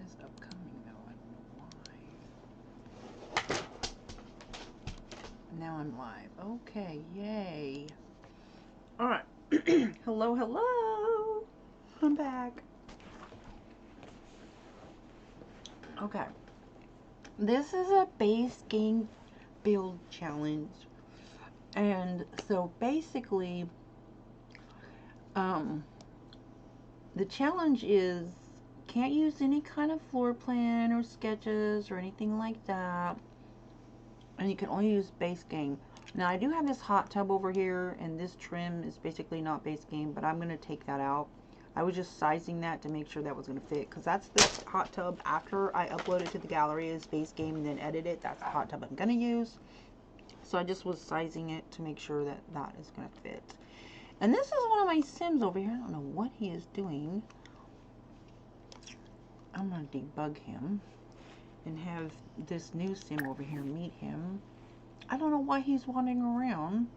says upcoming though. I don't know why. Now I'm live. Okay, yay. Alright. Hello, hello. I'm back. Okay. This is a base game build challenge. And so basically, the challenge is can't use any kind of floor plan or sketches or anything like that. And you can only use base game. Now I do have this hot tub over here, and this trim is basically not base game, but I'm going to take that out. I was just sizing that to make sure that was going to fit, because that's the hot tub after I upload it to the gallery is base game and then edit it. That's the hot tub I'm going to use. So I just was sizing it to make sure that that is going to fit. And this is one of my Sims over here. I don't know what he is doing. I'm going to debug him and have this new Sim over here meet him. I don't know why he's wandering around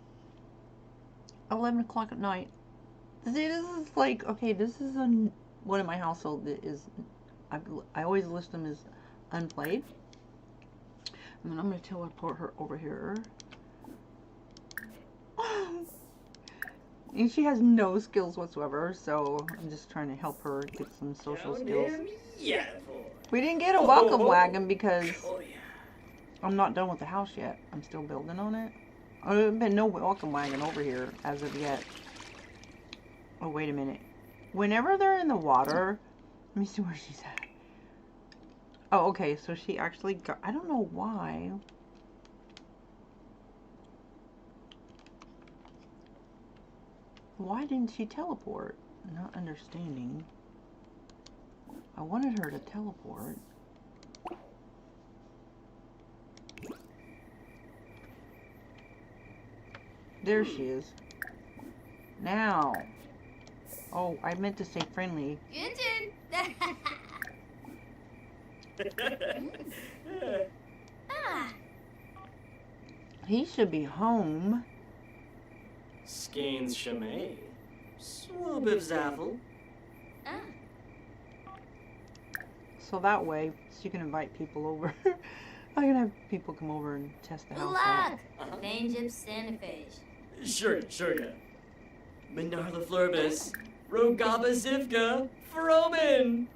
11 o'clock at night. See, this is like, okay, this is one in my household that is, I always list them as unplayed. And then I'm going to teleport her over here. And she has no skills whatsoever, so I'm just trying to help her get some social skills. We didn't get a welcome wagon because I'm not done with the house yet. I'm still building on it. Oh, there's been no welcome wagon over here as of yet. Oh, wait a minute. Whenever they're in the water, let me see where she's at. Oh, okay, so she actually got, I don't know why. Why didn't she teleport? Not understanding. I wanted her to teleport. There she is. Now. Oh, I meant to say friendly. He should be home. Skeins Shamay. Swab of Zaffel. So that way, she can invite people over. I can have people come over and test the house out. Sure, yeah. Minarla Flurbis. Rogaba Zivka. Froman.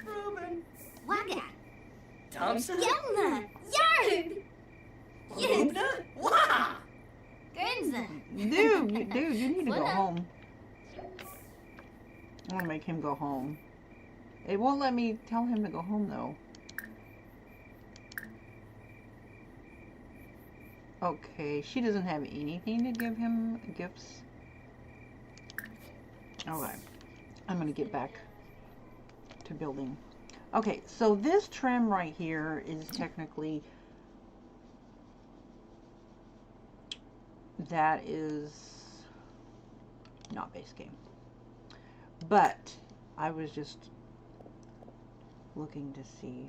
Froman. Waga. Thompson. Yelna. Yarb. Lubna? Wah! Grinza. Dude, you need to go home. I want to make him go home. It won't let me tell him to go home, though. Okay, she doesn't have anything to give him gifts. Alright, I'm going to get back to building. Okay, so this trim right here is technically, that is not base game. But I was just looking to see.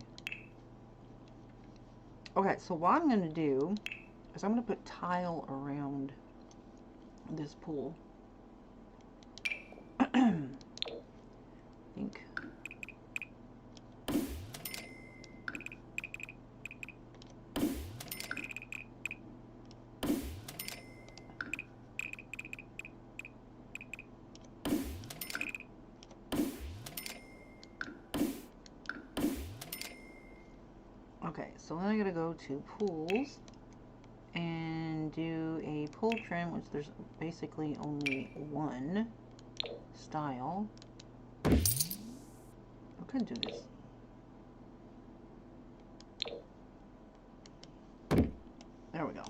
Okay, so what I'm going to do is I'm going to put tile around this pool. I think. Okay, so then I gotta go to pools and do a pool trim, which there's basically only one style. I could do this. There we go.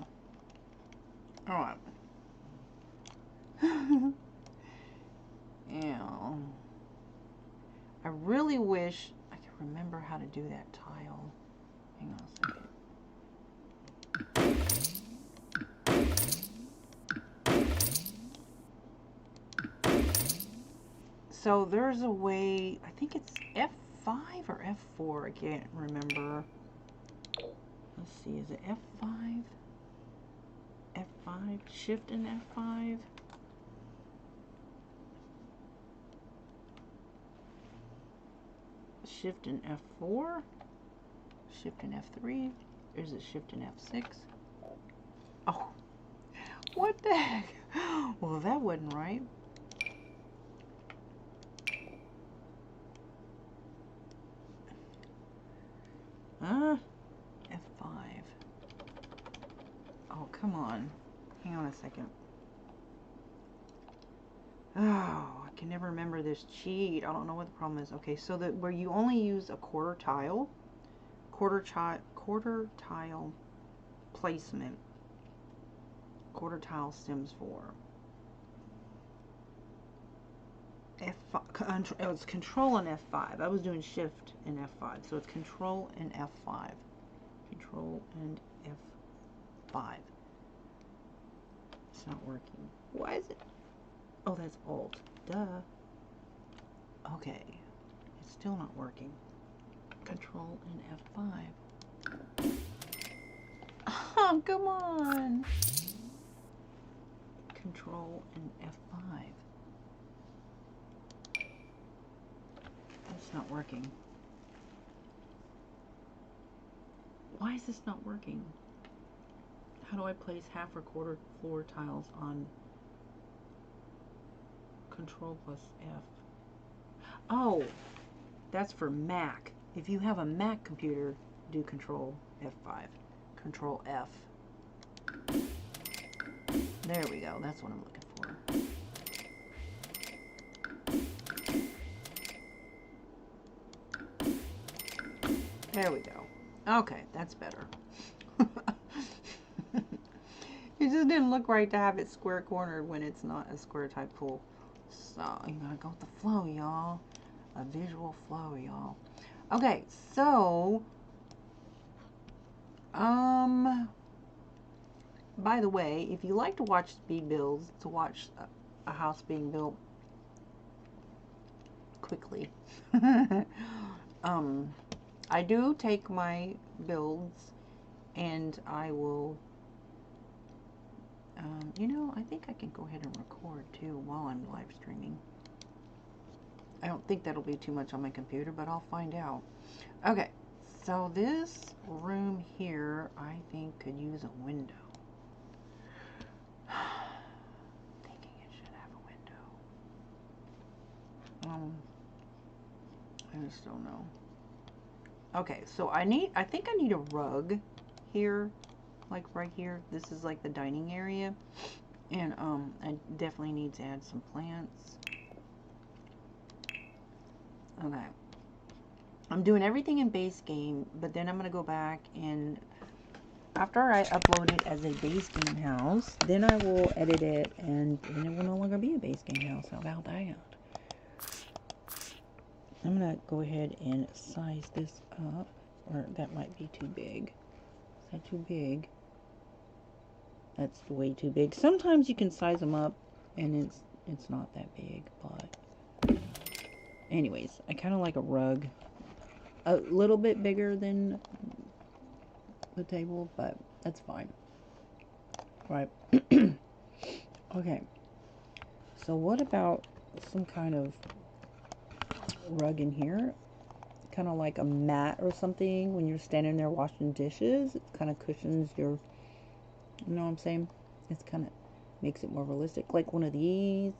Alright. Yeah. I really wish I could remember how to do that tile. Hang on a second. So there's a way, I think it's F5 or F4, I can't remember. Let's see, is it F5? F5, shift and F5. Shift and F4. Shift and F3. Or is it Shift and F6? Oh, what the heck? Well, that wasn't right. F5. Oh, come on. Hang on a second. Oh, I can never remember this cheat. I don't know what the problem is. Okay, so that where you only use a quarter tile placement. Quarter tile stems for F5. Oh, it's Control and F5. I was doing Shift and F5, so it's Control and F5. Control and F5. It's not working. Why is it? Oh, that's Alt. Duh. Okay. It's still not working. Control and F5. Oh, come on. Control and F5. That's not working. Why is this not working? How do I place half or quarter floor tiles on Control plus F? Oh, that's for Mac. If you have a Mac computer, do Control F5. Control F. There we go. That's what I'm looking for. There we go. Okay, that's better. It just didn't look right to have it square cornered when it's not a square type pool. So you gotta go with the flow, y'all. A visual flow, y'all. Okay, so by the way, if you like to watch speed builds, to watch a house being built quickly, I do take my builds and I will, you know, I think I can go ahead and record too while I'm live streaming. I don't think that'll be too much on my computer, but I'll find out. Okay, so this room here, I think could use a window. Thinking it should have a window. I just don't know. Okay, so I think I need a rug here, like right here. This is like the dining area, and I definitely need to add some plants. Okay, I'm doing everything in Basegame, but then I'm gonna go back and after I upload it as a Basegame house, then I will edit it, and then it will no longer be a Basegame house. How about that? I'm gonna go ahead and size this up, or that might be too big. Is that too big? That's way too big. Sometimes you can size them up and it's not that big, but anyways, I kind of like a rug. A little bit bigger than the table, but that's fine. Right. Okay. So what about some kind of rug in here? Kind of like a mat or something when you're standing there washing dishes. It kind of cushions your, you know what I'm saying? It's kind of makes it more realistic, like one of these,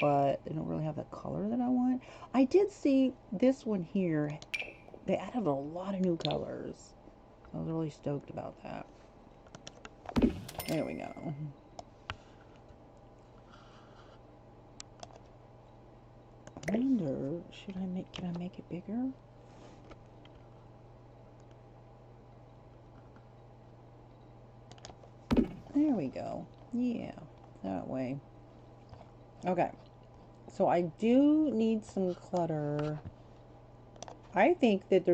but they don't really have the color that I want. I did see this one here. They added a lot of new colors. I was really stoked about that. There we go. I wonder, can I make it bigger? There we go. Yeah, that way. Okay. So I do need some clutter. I think that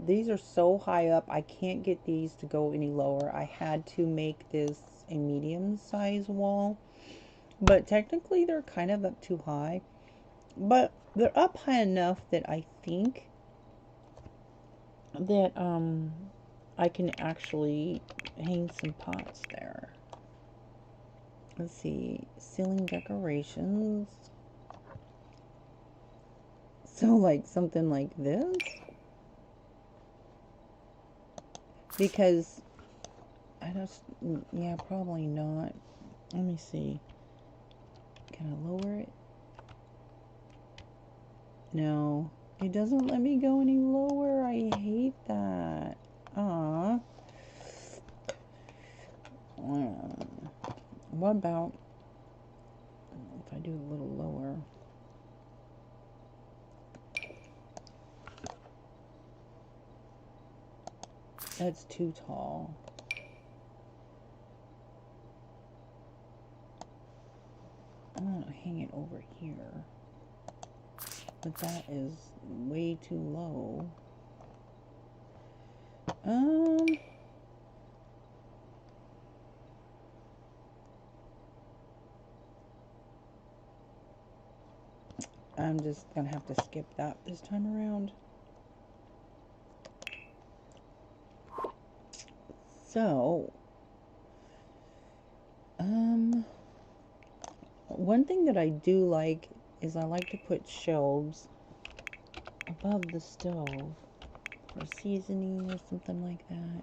these are so high up, I can't get these to go any lower. I had to make this a medium size wall. But technically they're kind of up too high. But they're up high enough that I think that I can actually hang some pots there. Let's see, ceiling decorations. So like something like this. because I just, yeah, probably not. Let me see. Can I lower it? No, it doesn't let me go any lower. I hate that. Ah. What about if I do a little lower? That's too tall. I'm gonna hang it over here. But that is way too low. I'm just gonna have to skip that this time around. So, one thing that I do like is I like to put shelves above the stove for seasoning or something like that.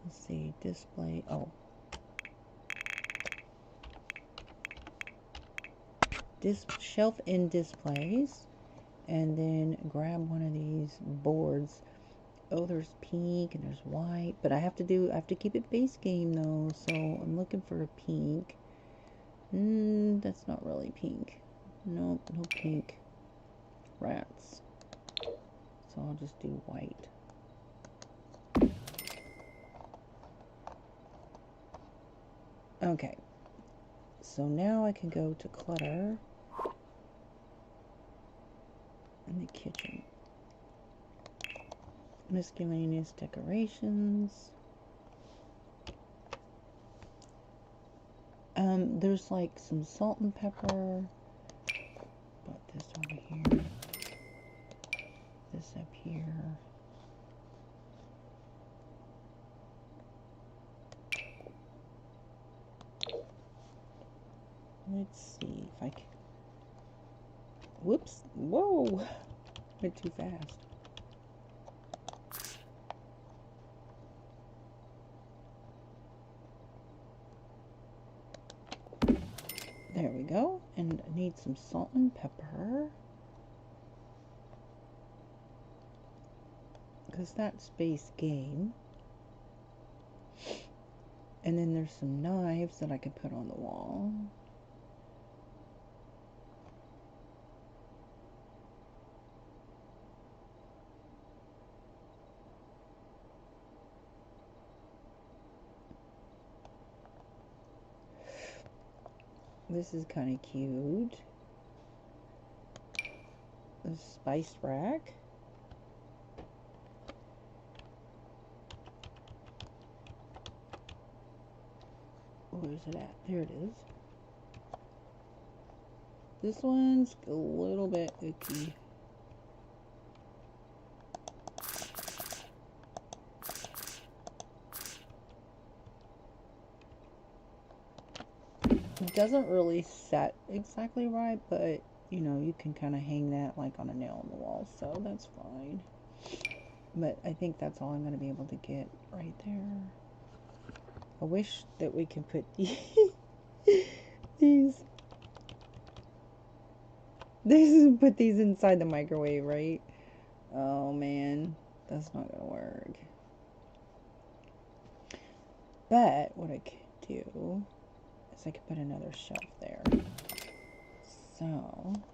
Let's see, display, oh. This shelf in displays, and then grab one of these boards. Oh, there's pink and there's white, but I have to keep it base game though, so I'm looking for a pink. That's not really pink. Nope, no pink. Rats. So I'll just do white. Okay. So now I can go to clutter in the kitchen. Miscellaneous decorations. There's like some salt and pepper. Put this over here. This up here. Let's see if I can. Whoops. Whoa. Went too fast. There we go. And I need some salt and pepper. Because that's base game. And then there's some knives that I could put on the wall. This is kind of cute. The spice rack. Where's it at? There it is. This one's a little bit icky. It doesn't really set exactly right, but you know, you can kind of hang that like on a nail on the wall, so that's fine. But I think that's all I'm going to be able to get right there. I wish that we can put these put these inside the microwave, right? Oh man, that's not gonna work. But what I could do is I could put another shelf there. So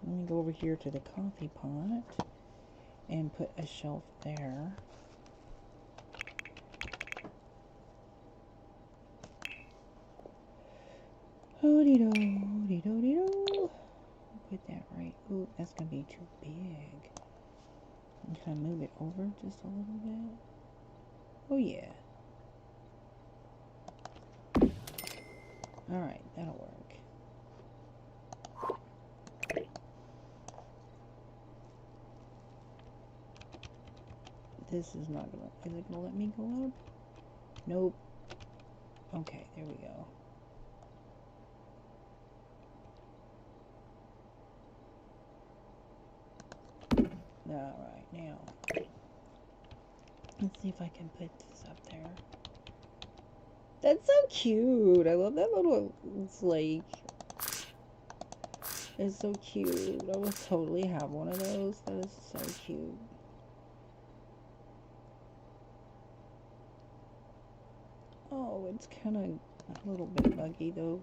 let me go over here to the coffee pot and put a shelf there. Oh-dee-do. Put that right. Ooh, that's gonna be too big. Can I move it over just a little bit? Oh yeah. Alright, that'll work. This is not gonna, is it gonna let me go up? Nope. Okay, there we go. Alright, now. Let's see if I can put this up there. That's so cute. I love that little, it's like, it's so cute. I would totally have one of those. That is so cute. Oh, it's kind of a little bit buggy though.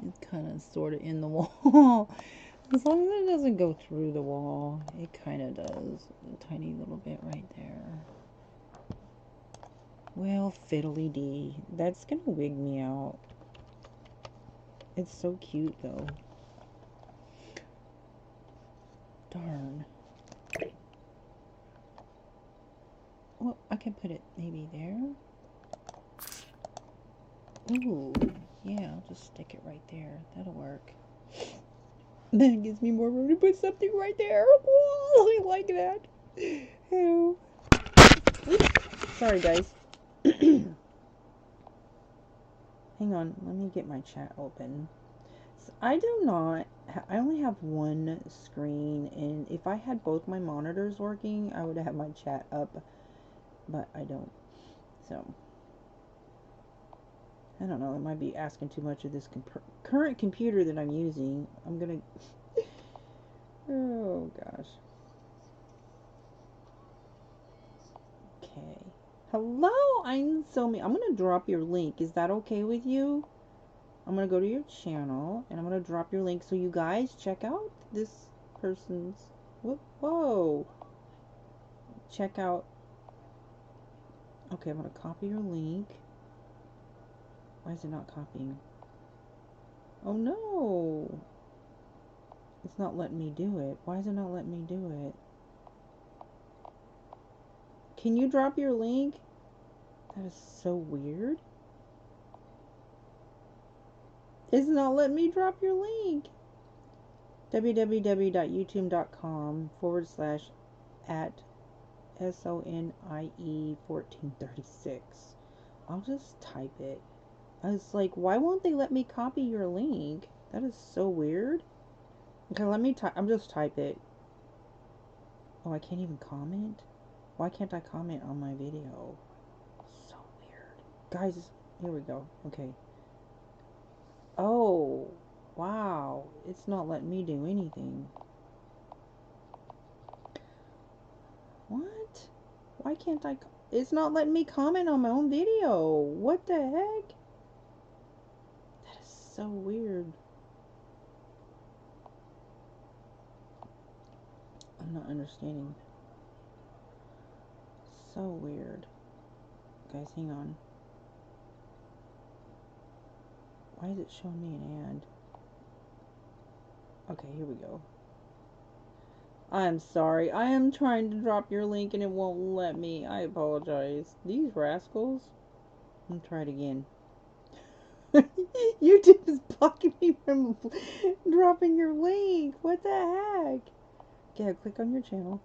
It's kind of sort of in the wall. As long as it doesn't go through the wall, it kind of does. A tiny little bit right there. Well, fiddly dee. That's gonna wig me out. It's so cute though. Darn. Well, I can put it maybe there. Ooh, yeah, I'll just stick it right there. That'll work. Then it gives me more room to put something right there. Whoa, I like that. Ew. Oops. Sorry, guys. Hang on, let me get my chat open. So I only have one screen, and if I had both my monitors working, I would have my chat up, but I don't. So, I don't know, it might be asking too much of this current computer that I'm using. I'm gonna... Oh, gosh. Okay. Hello, I'm gonna drop your link. Is that okay with you? I'm gonna go to your channel, and I'm gonna drop your link so you guys check out this person's... Whoa. Check out... Okay, I'm gonna copy your link. Why is it not copying? Oh no! It's not letting me do it. Why is it not letting me do it? Can you drop your link? That is so weird. It's not letting me drop your link. www.youtube.com/@SONIE1436. I'll just type it. I was like, why won't they let me copy your link? That is so weird. Okay, let me type. I'm just type it. Oh, I can't even comment? Why can't I comment on my video? So weird. Guys, here we go. Okay. Oh, wow. It's not letting me do anything. What? Why can't I... It's not letting me comment on my own video. What the heck? That is so weird. I'm not understanding. So weird. Guys, hang on. Why is it showing me an ad? Okay, here we go. I'm sorry. I am trying to drop your link and it won't let me. I apologize. These rascals. I'll try it again. YouTube is blocking me from dropping your link. What the heck? Okay, click on your channel.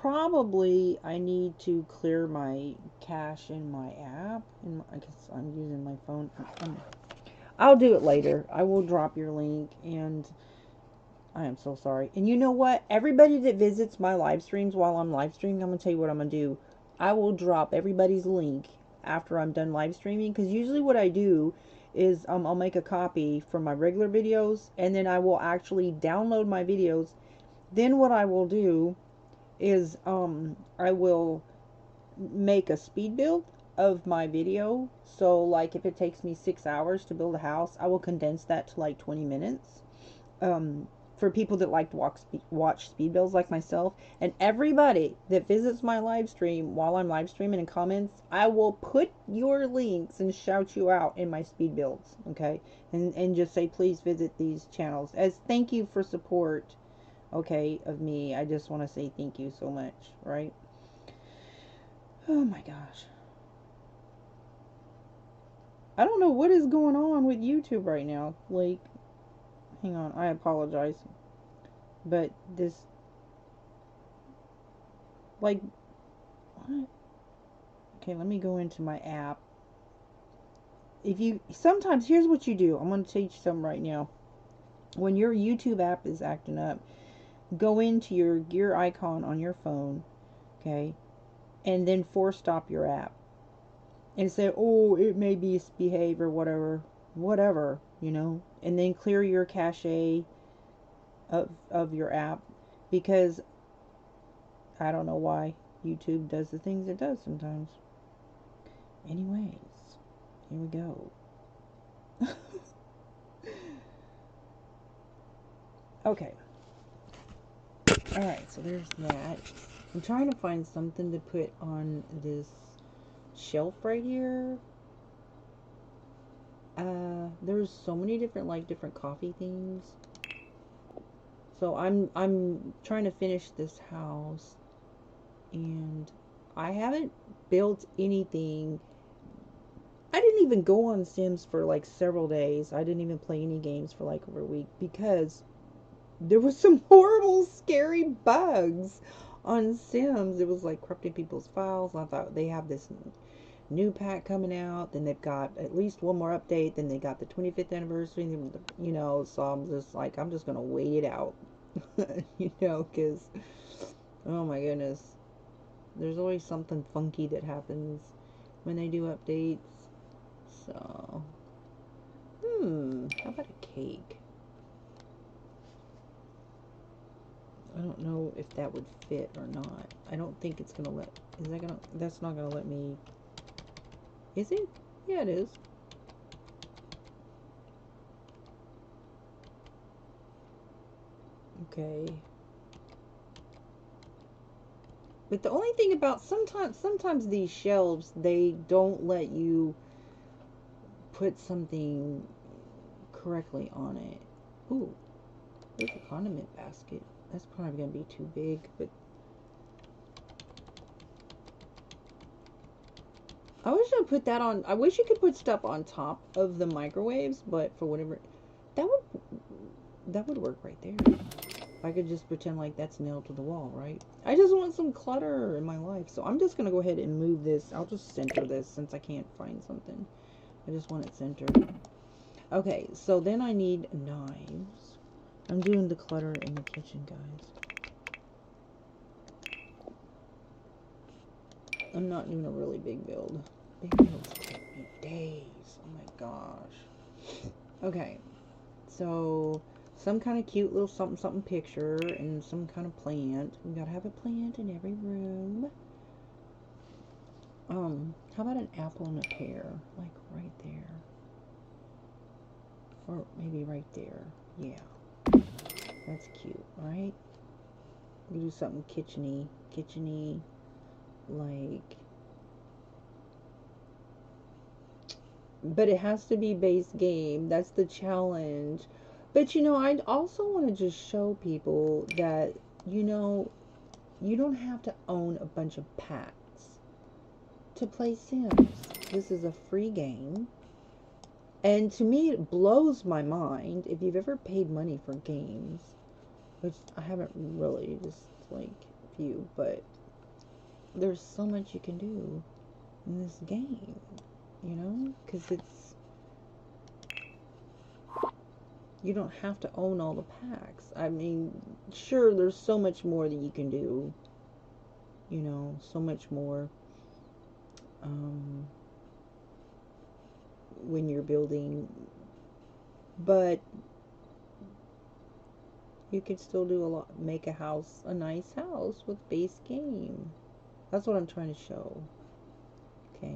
Probably I need to clear my cache in my app. I guess I'm using my phone. I'll do it later. I will drop your link, and I am so sorry. And you know what? Everybody that visits my live streams while I'm live streaming, I'm going to tell you what I'm going to do. I will drop everybody's link after I'm done live streaming, because usually what I do is I'll make a copy from my regular videos, and then I will actually download my videos. Then what I will do is I will make a speed build of my video. So like if it takes me 6 hours to build a house, I will condense that to like 20 minutes for people that like to watch speed builds like myself. And everybody that visits my live stream while I'm live streaming and comments, I will put your links and shout you out in my speed builds, okay? And just say please visit these channels as thank you for support, okay, of me. I just want to say thank you so much, right? Oh my gosh. I don't know what is going on with YouTube right now. Like, hang on, I apologize. But this, like, what? Okay, let me go into my app. Sometimes, here's what you do. I'm going to teach you something right now. When your YouTube app is acting up, go into your gear icon on your phone, okay, and then force stop your app and say, oh, it may misbehave or whatever, you know, and then clear your cache of your app, because I don't know why YouTube does the things it does sometimes. Anyways, here we go. Okay. Alright, so there's that. I'm trying to find something to put on this shelf right here. There's so many different coffee things. So I'm trying to finish this house, and I haven't built anything. I didn't even go on Sims for like several days. I didn't even play any games for like over a week because there was some horrible, scary bugs on Sims. It was like corrupting people's files. I thought they have this new pack coming out. Then they've got at least one more update. Then they got the 25th anniversary. You know, so I'm just like, I'm just going to wait it out. You know, because, oh my goodness. There's always something funky that happens when they do updates. So, how about a cake? I don't know if that would fit or not. I don't think it's gonna let, that's not gonna let me, is it? Yeah, it is. Okay. But the only thing about, sometimes these shelves, they don't let you put something correctly on it. Ooh, there's a condiment basket. That's probably going to be too big, but I wish I put that on. I wish you could put stuff on top of the microwaves, but for whatever, that would work right there. I could just pretend like that's nailed to the wall, right? I just want some clutter in my life, so I'm just going to go ahead and move this. I'll just center this since I can't find something. I just want it centered. Okay, so then I need knives. I'm doing the clutter in the kitchen, guys. I'm not doing a really big build. Big builds take me days. Oh my gosh. Okay, so some kind of cute little something picture and some kind of plant. We gotta have a plant in every room. How about an apple and a pear? Like right there. Or maybe right there. Yeah. That's cute, right? We do something kitcheny, like, but it has to be base game. That's the challenge. But you know, I also want to just show people that, you know, you don't have to own a bunch of packs to play Sims. This is a free game. And to me, it blows my mind. If you've ever paid money for games, which I haven't really, just like a few, but there's so much you can do in this game, you know, because you don't have to own all the packs. I mean, sure, there's so much more that you can do, you know, so much more when you're building, but you can still do a lot, make a nice house with base game. That's what I'm trying to show. Okay.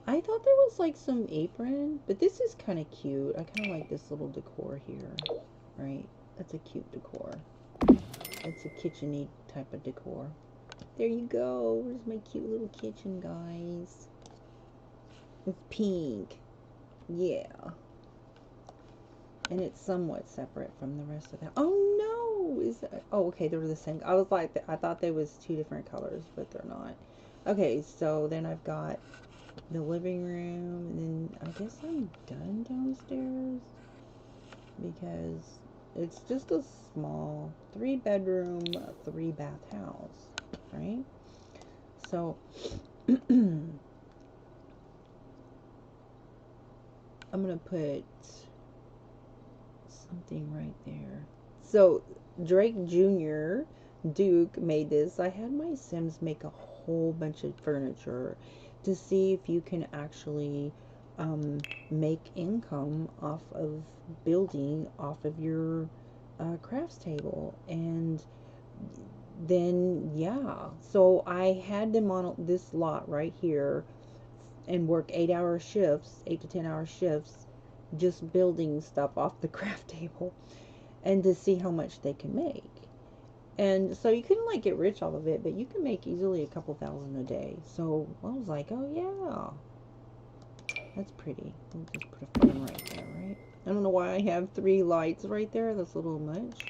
I thought there was like some apron, but this is kind of cute. I kind of like this little decor here, right? That's a cute decor. It's a kitchen-y type of decor. There you go. There's my cute little kitchen, guys. It's pink. Yeah. And it's somewhat separate from the rest of that. Oh no! Is that, oh, okay, they were the same. I was like, I thought they was two different colors, but they're not. Okay, so then I've got the living room, and then I guess I'm done downstairs because it's just a small 3-bedroom, 3-bath house, right? So I'm gonna put something right there. So Drake Jr. Duke made this. I had my Sims make a whole bunch of furniture to see if you can actually make income off of building off of your crafts table. And then, yeah, so I had them on this lot right here and work 8-hour shifts, 8 to 10-hour shifts, just building stuff off the craft table and to see how much they can make. And so you couldn't like get rich off of it, but you can make easily a couple thousand a day. So I was like, oh yeah, that's pretty. We'll just put a phone right there, right? I don't know why I have 3 lights right there. That's a little much.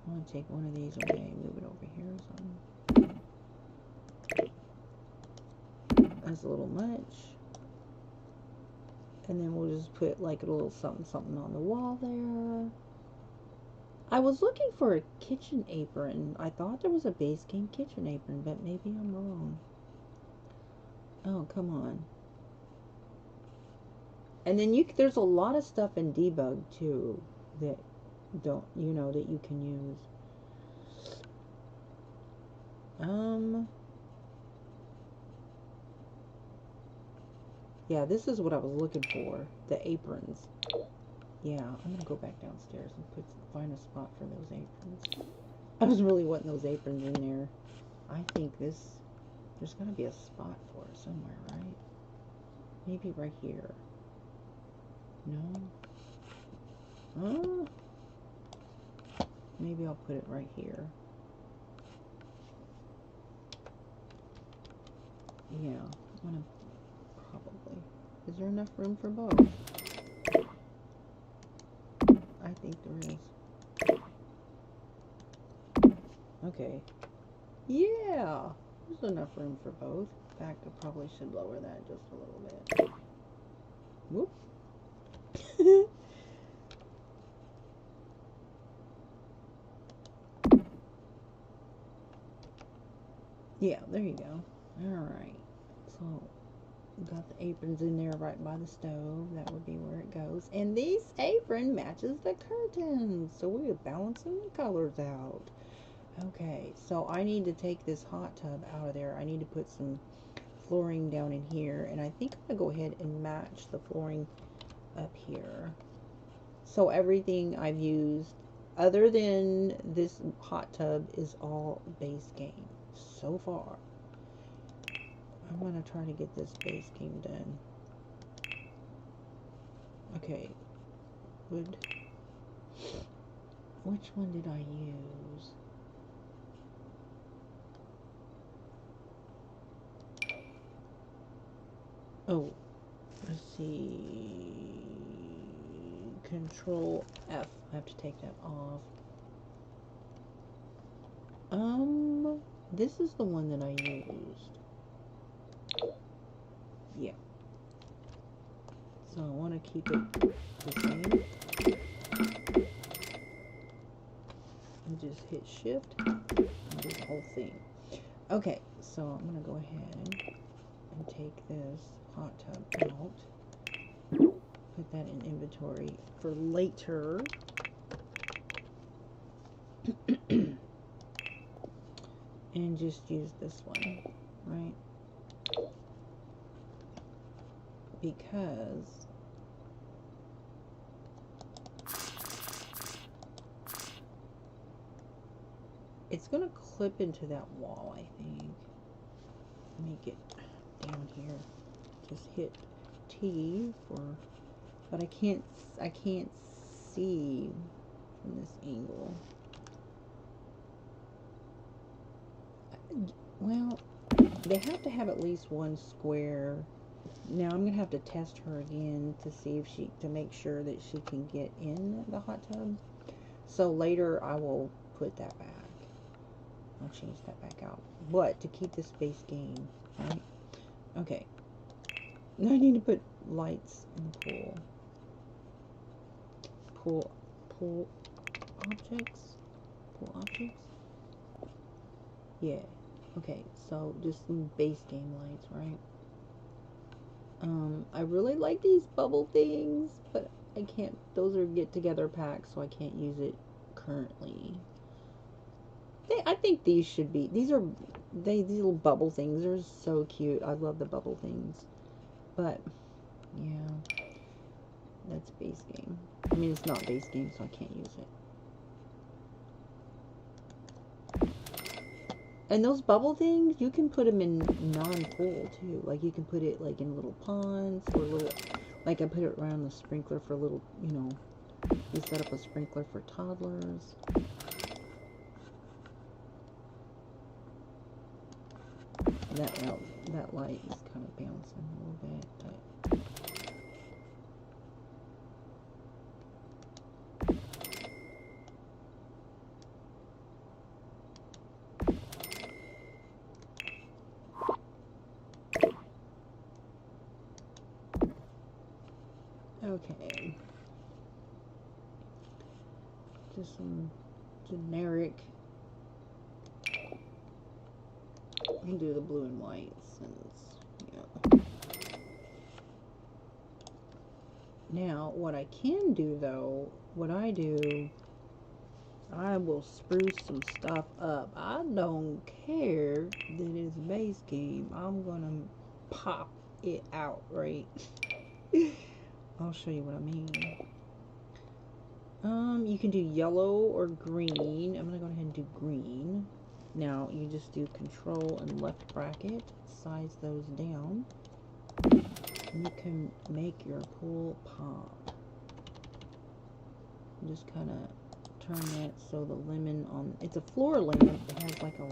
I'm gonna take one of these away, move it over here or something. That's a little much. And then we'll just put like a little something something on the wall there. I was looking for a kitchen apron. I thought there was a Basegame kitchen apron, but maybe I'm wrong. Oh, come on. And then there's a lot of stuff in debug too that that you can use. Yeah, this is what I was looking for, the aprons. Yeah, I'm gonna go back downstairs and find a spot for those aprons. I was really wanting those aprons in there. I think there's gotta be a spot for it somewhere, right? Maybe right here. No? Maybe I'll put it right here. Yeah, I'm gonna probably. Is there enough room for both? I think there is. Okay. Yeah, there's enough room for both. In fact, I probably should lower that just a little bit. Whoop. Yeah, there you go. Alright. So, got the aprons in there right by the stove. That would be where it goes. And this apron matches the curtains. So we're balancing the colors out. Okay, so I need to take this hot tub out of there. I need to put some flooring down in here. And I think I'm going to go ahead and match the flooring up here. So everything I've used other than this hot tub is all Basegame so far. I'm going to try to get this Basegame done. Okay. Wood. Which one did I use? Oh, let's see. Control F. I have to take that off. This is the one that I used. Yeah. So I want to keep it the same. And just hit shift and do the whole thing. Okay, so I'm going to go ahead and take this hot tub out. Put that in inventory for later. And just use this one, right? Because it's going to clip into that wall, I think. Make it down here. Just hit T for, but I can't see from this angle. Well, they have to have at least one square. Now I'm gonna have to test her again to see if to make sure that she can get in the hot tub. So later I will put that back. I'll change that back out. But to keep this Basegame, right? Okay. Now I need to put lights in the pool. Pool objects? Pool objects? Yeah. Okay, so just some Basegame lights, right? I really like these bubble things, but I can't, those are get together packs, so I can't use it currently. I think these should be, these little bubble things are so cute. I love the bubble things. But, yeah, that's Basegame. I mean, it's not Basegame, so I can't use it. And those bubble things, you can put them in non-pool, too. Like, you can put it, like, in little ponds or little, like, I put it around the sprinkler for little, you know, you set up a sprinkler for toddlers. That light is kind of bouncing a little bit, but okay. Just some generic. I'll do the blue and white since, yeah. Now, what I can do though, I will spruce some stuff up. I don't care that it's Basegame. I'm gonna pop it out, right? I'll show you what I mean. You can do yellow or green. I'm gonna go ahead and do green. Now, you just do control and left bracket, size those down. You can make your pool pop. Just kind of turn that so the lemon on, it's a floor lamp that has like a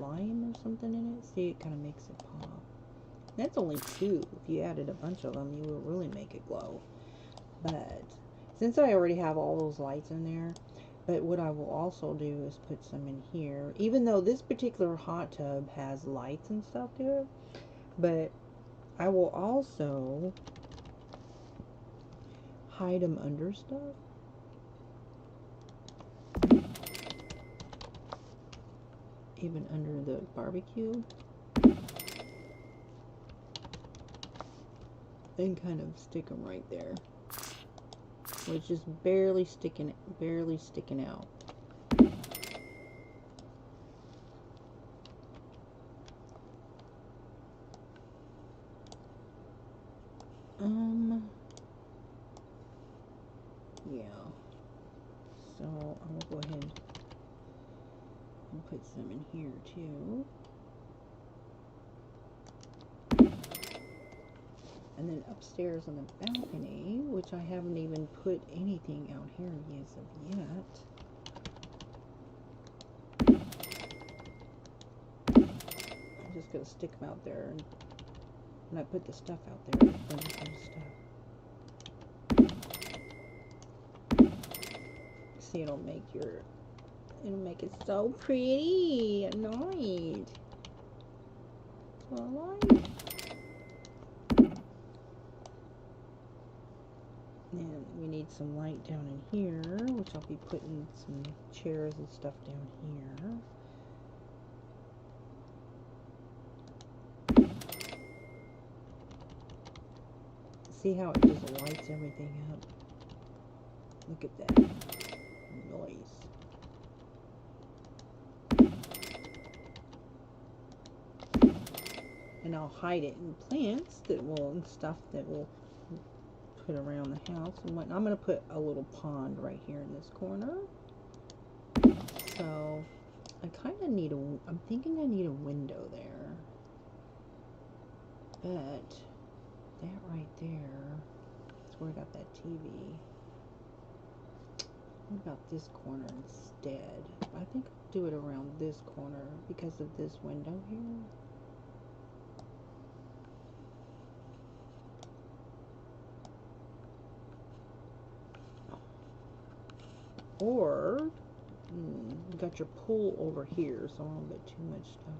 lime or something in it. See, it kind of makes it pop. That's only 2. If you added a bunch of them, you would really make it glow. But since I already have all those lights in there, but what I will also do is put some in here, even though this particular hot tub has lights and stuff to it, but I will also hide them under stuff. Even under the barbecue. And kind of stick them right there. Where it's just barely sticking out. Yeah. So I will go ahead and put some in here too. And then upstairs on the balcony, which I haven't even put anything out here as of yet. I'm just going to stick them out there. And when I put the stuff out there, it's going to come stuff. See, it'll make it so pretty at night. That's what I like. And we need some light down in here, which I'll be putting some chairs and stuff down here. See how it just lights everything up? Look at that noise. And I'll hide it in plants and stuff that will put around the house. And I'm going to put a little pond right here in this corner. So I kind of need I'm thinking I need a window there. But that right there, that's where I got that TV. What about this corner instead? I think I'll do it around this corner because of this window here. Or, you got your pool over here, so a little bit too much stuff.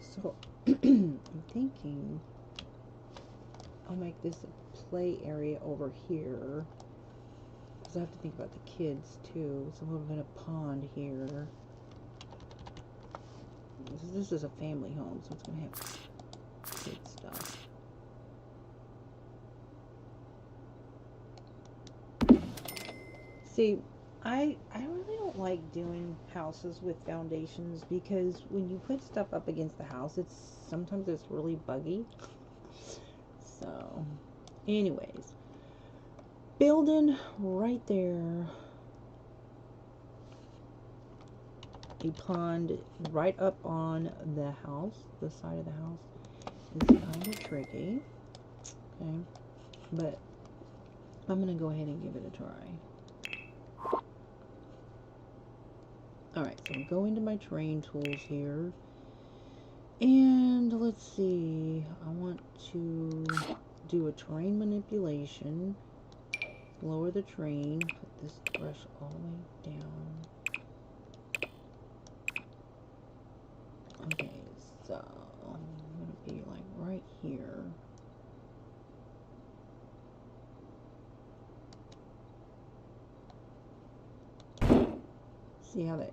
So, I'm thinking I'll make this a play area over here. Because I have to think about the kids, too. So, a little bit of pond here. This is a family home, so it's going to have kid stuff. See, I really don't like doing houses with foundations because when you put stuff up against the house, sometimes it's really buggy. So, anyways, building right there a pond right up on the house, the side of the house, is kind of tricky. Okay, but I'm gonna go ahead and give it a try. Alright, so go into my terrain tools here. And let's see. I want to do a terrain manipulation. Lower the terrain. Put this brush all the way down. Okay, so I'm going to be like right here. See how that...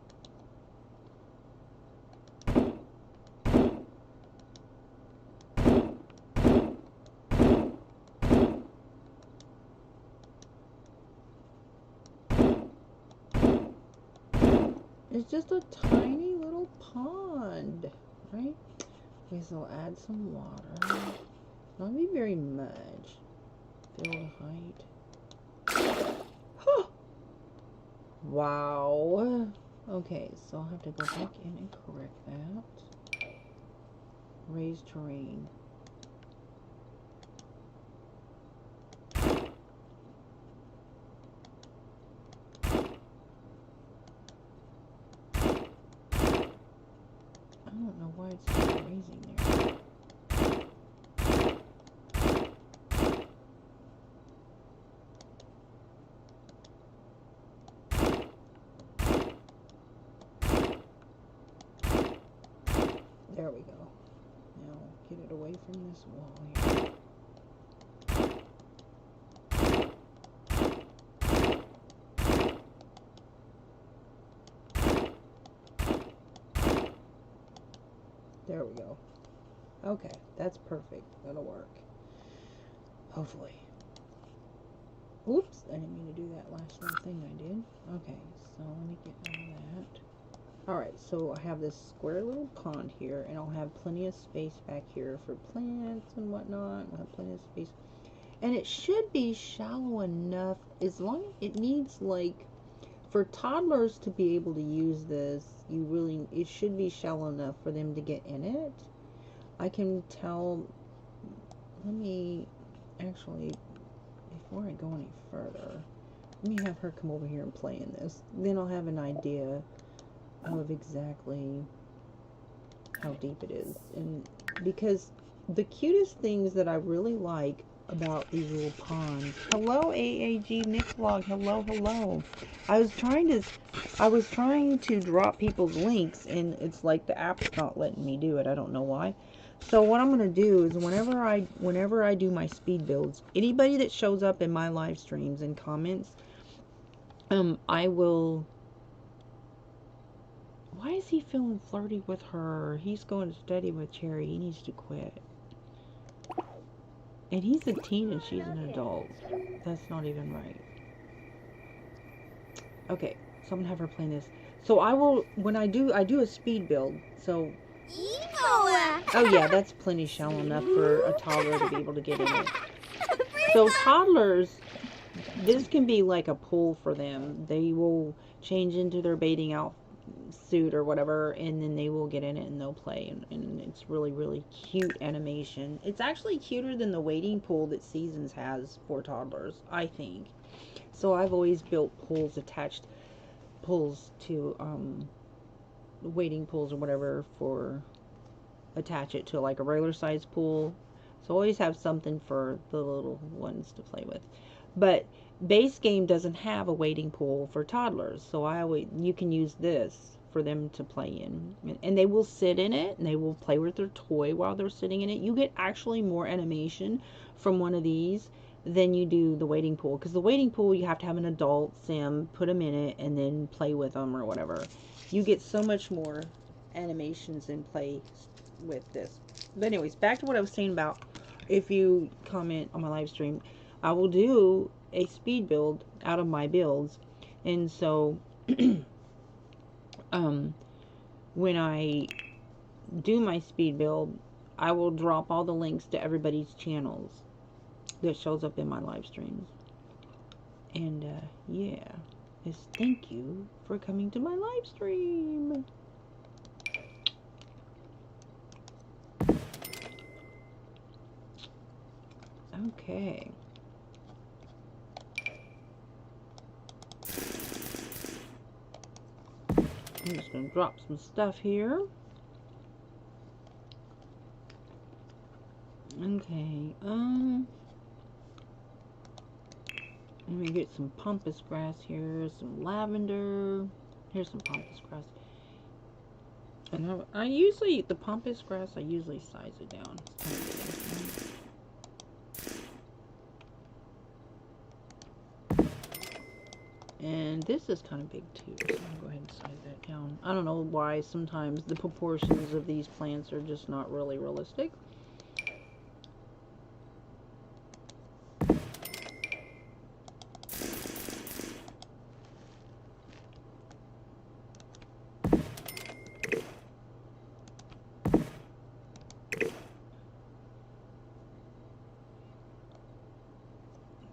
It's just a tiny little pond, right? Okay, so I'll add some water. Not be very much. Fill the height. Huh. Wow. Okay, so I'll have to go back in and correct that. Raise terrain. I don't know why it's not raising there. There we go. Now get it away from this wall here. There we go. Okay, that's perfect. That'll work. Hopefully. Oops, I didn't mean to do that last little thing I did. Okay, so let me get out of that. Alright, so I have this square little pond here, and I'll have plenty of space back here for plants and whatnot. I'll have plenty of space. And it should be shallow enough, as long as it needs, like, for toddlers to be able to use this, it should be shallow enough for them to get in it. I can tell, let me, actually, before I go any further, let me have her come over here and play in this. Then I'll have an idea of exactly how deep it is. And because the cutest things that I really like about these little ponds. Hello, AAG Nick Vlog. Hello, hello. I was trying to drop people's links, and it's like the app's not letting me do it. I don't know why. So what I'm gonna do is whenever I do my speed builds, anybody that shows up in my live streams and comments, I will. Why is he feeling flirty with her? He's going steady with Cherry. He needs to quit. And he's a teen and she's an adult. That's not even right. Okay, so I'm gonna have her play this. So I will, when I do a speed build. So, oh yeah, that's plenty shallow enough for a toddler to be able to get in it. So toddlers, this can be like a pool for them. They will change into their bathing suit or whatever, and then they will get in it and they'll play, and it's really, really cute animation. It's actually cuter than the wading pool that Seasons has for toddlers, I think. So I've always built pools to wading pools or whatever, for attach it to like a regular size pool. So always have something for the little ones to play with. But Basegame doesn't have a wading pool for toddlers, so you can use this for them to play in, and they will sit in it and they will play with their toy while they're sitting in it. You get actually more animation from one of these than you do the wading pool, because the wading pool you have to have an adult sim put them in it and then play with them or whatever. You get so much more animations and play with this. But anyways, back to what I was saying about, if you comment on my live stream, I will do a speed build out of my builds, And so when I do my speed build, I will drop all the links to everybody's channels that shows up in my live streams. And yeah, just thank you for coming to my live stream. Okay. I'm just going to drop some stuff here. Okay, let me get some pampas grass here, some lavender. Here's some pampas grass. And I usually, the pampas grass, I usually size it down. And this is kind of big too, so I'm going to go ahead and size that down. I don't know why sometimes the proportions of these plants are just not really realistic.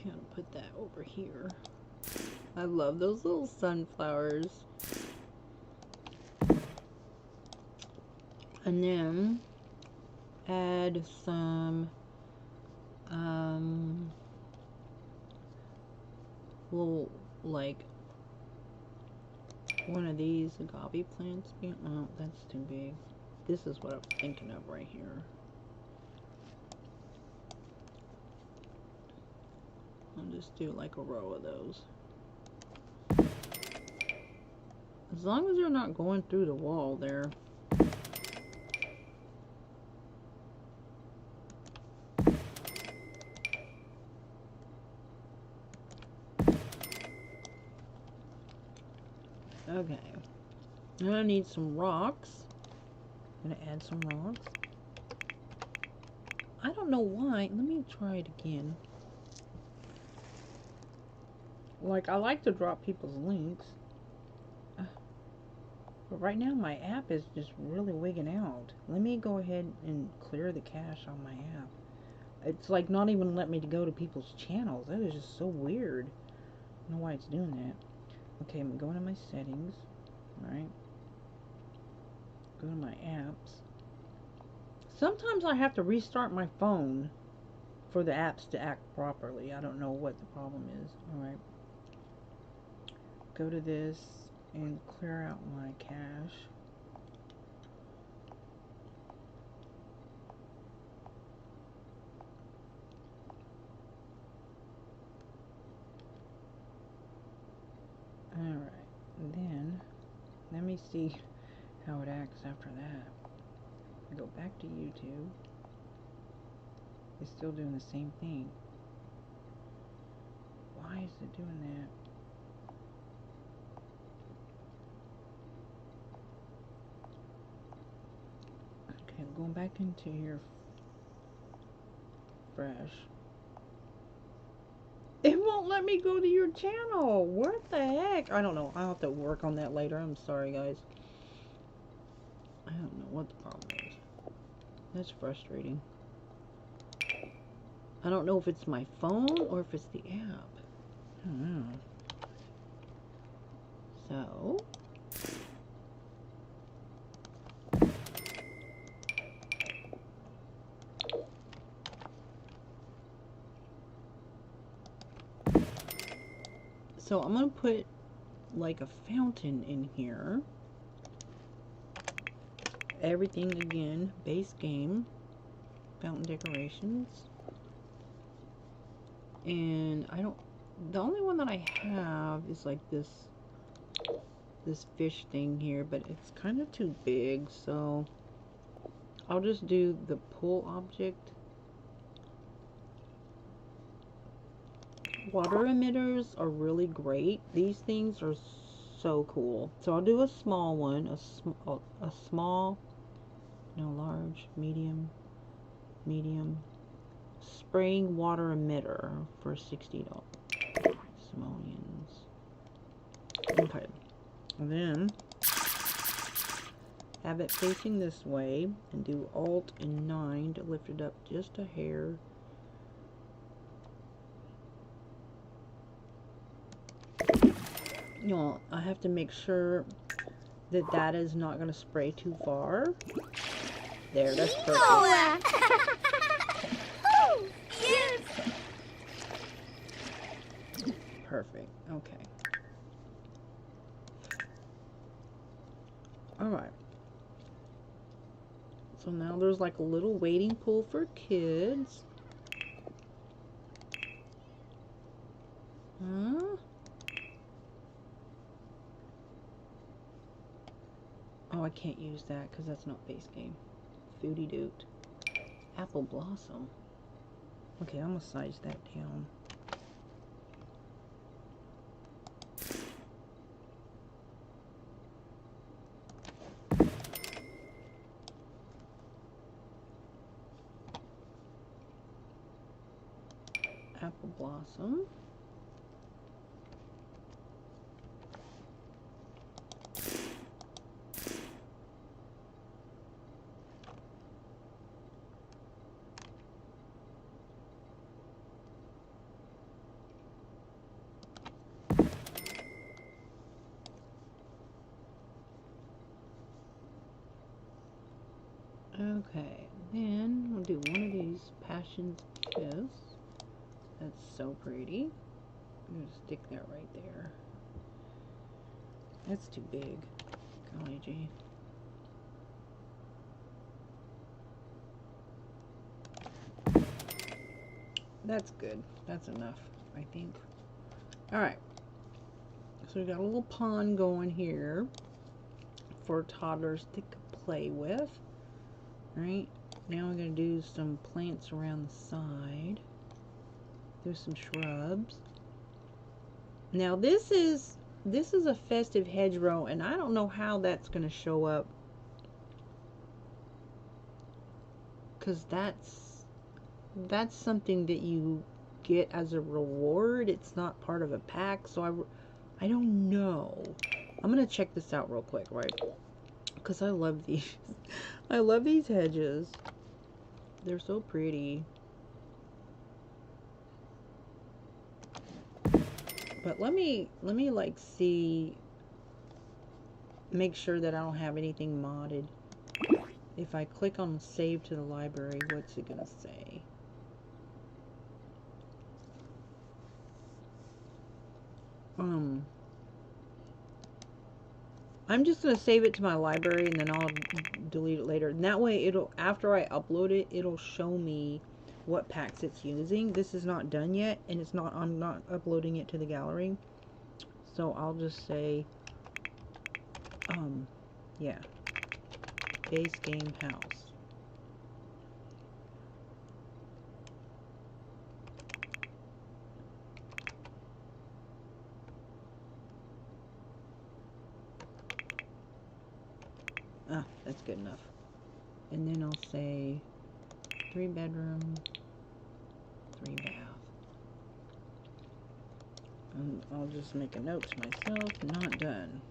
Kind of put that over here. I love those little sunflowers. And then add some little, like, one of these agave plants. Oh, that's too big. This is what I'm thinking of right here. I'll just do like a row of those. As long as they're not going through the wall there. Okay. Now I need some rocks. I'm gonna add some rocks. I don't know why. Let me try it again. Like, I like to drop people's links. But right now my app is just really wigging out. Let me go ahead and clear the cache on my app. It's like not even letting me to go to people's channels. That is just so weird. I don't know why it's doing that. Okay, I'm going to my settings. Alright. Go to my apps. Sometimes I have to restart my phone for the apps to act properly. I don't know what the problem is. Alright. Go to this and clear out my cache. Alright, then let me see how it acts after that. I go back to YouTube. It's still doing the same thing. Why is it doing that? Okay, I'm going back into here fresh. It won't let me go to your channel. What the heck? I don't know. I'll have to work on that later. I'm sorry, guys. I don't know what the problem is. That's frustrating. I don't know if it's my phone or if it's the app. I don't know. So... So I'm going to put like a fountain in here. Everything again, base game, fountain decorations. And I don't, the only one that I have is like this fish thing here, but it's kind of too big, so I'll just do the pool object. Water emitters are really great. These things are so cool. So I'll do a small one, a small, no, large, medium, spraying water emitter for $60. Simoleons. Okay. And then have it facing this way and do Alt and 9 to lift it up just a hair. You know, I have to make sure that that is not going to spray too far. There, that's perfect. Oh, yes. Perfect. Okay. Alright. So now there's like a little wading pool for kids. Huh? Oh, I can't use that because that's not base game. Foodie Doot. Apple Blossom. Okay, I'm gonna size that down. Apple Blossom. Okay, then we'll do one of these Passion's Kiss. That's so pretty. I'm gonna stick that right there. That's too big. Golly gee. That's good. That's enough, I think. Alright. So we got a little pond going here for toddlers to play with. Right? Now I'm going to do some plants around the side. Do some shrubs. Now this is a festive hedgerow, and I don't know how that's going to show up, because that's something that you get as a reward. It's not part of a pack, so I don't know. I'm going to check this out real quick, right? Because I love these. I love these hedges. They're so pretty. But let me like see, make sure that I don't have anything modded. If I click on save to the library, what's it gonna say? I'm just gonna save it to my library and then I'll delete it later. And that way it'll, after I upload it, it'll show me what packs it's using. This is not done yet, and it's not, I'm not uploading it to the gallery. So I'll just say, yeah, base game house. Ah, that's good enough. And then I'll say 3 bedroom, 3 bath. And I'll just make a note to myself, not done.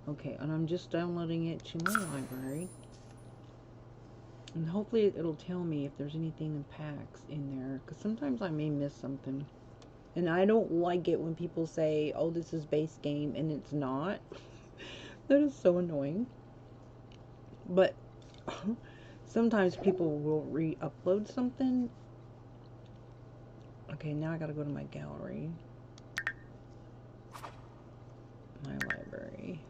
Okay, and I'm just downloading it to my library. And hopefully it'll tell me if there's anything in packs in there, because sometimes I may miss something. And I don't like it when people say, oh, this is base game, and it's not. That is so annoying. But sometimes people will re-upload something. Okay, now I gotta go to my gallery. My library.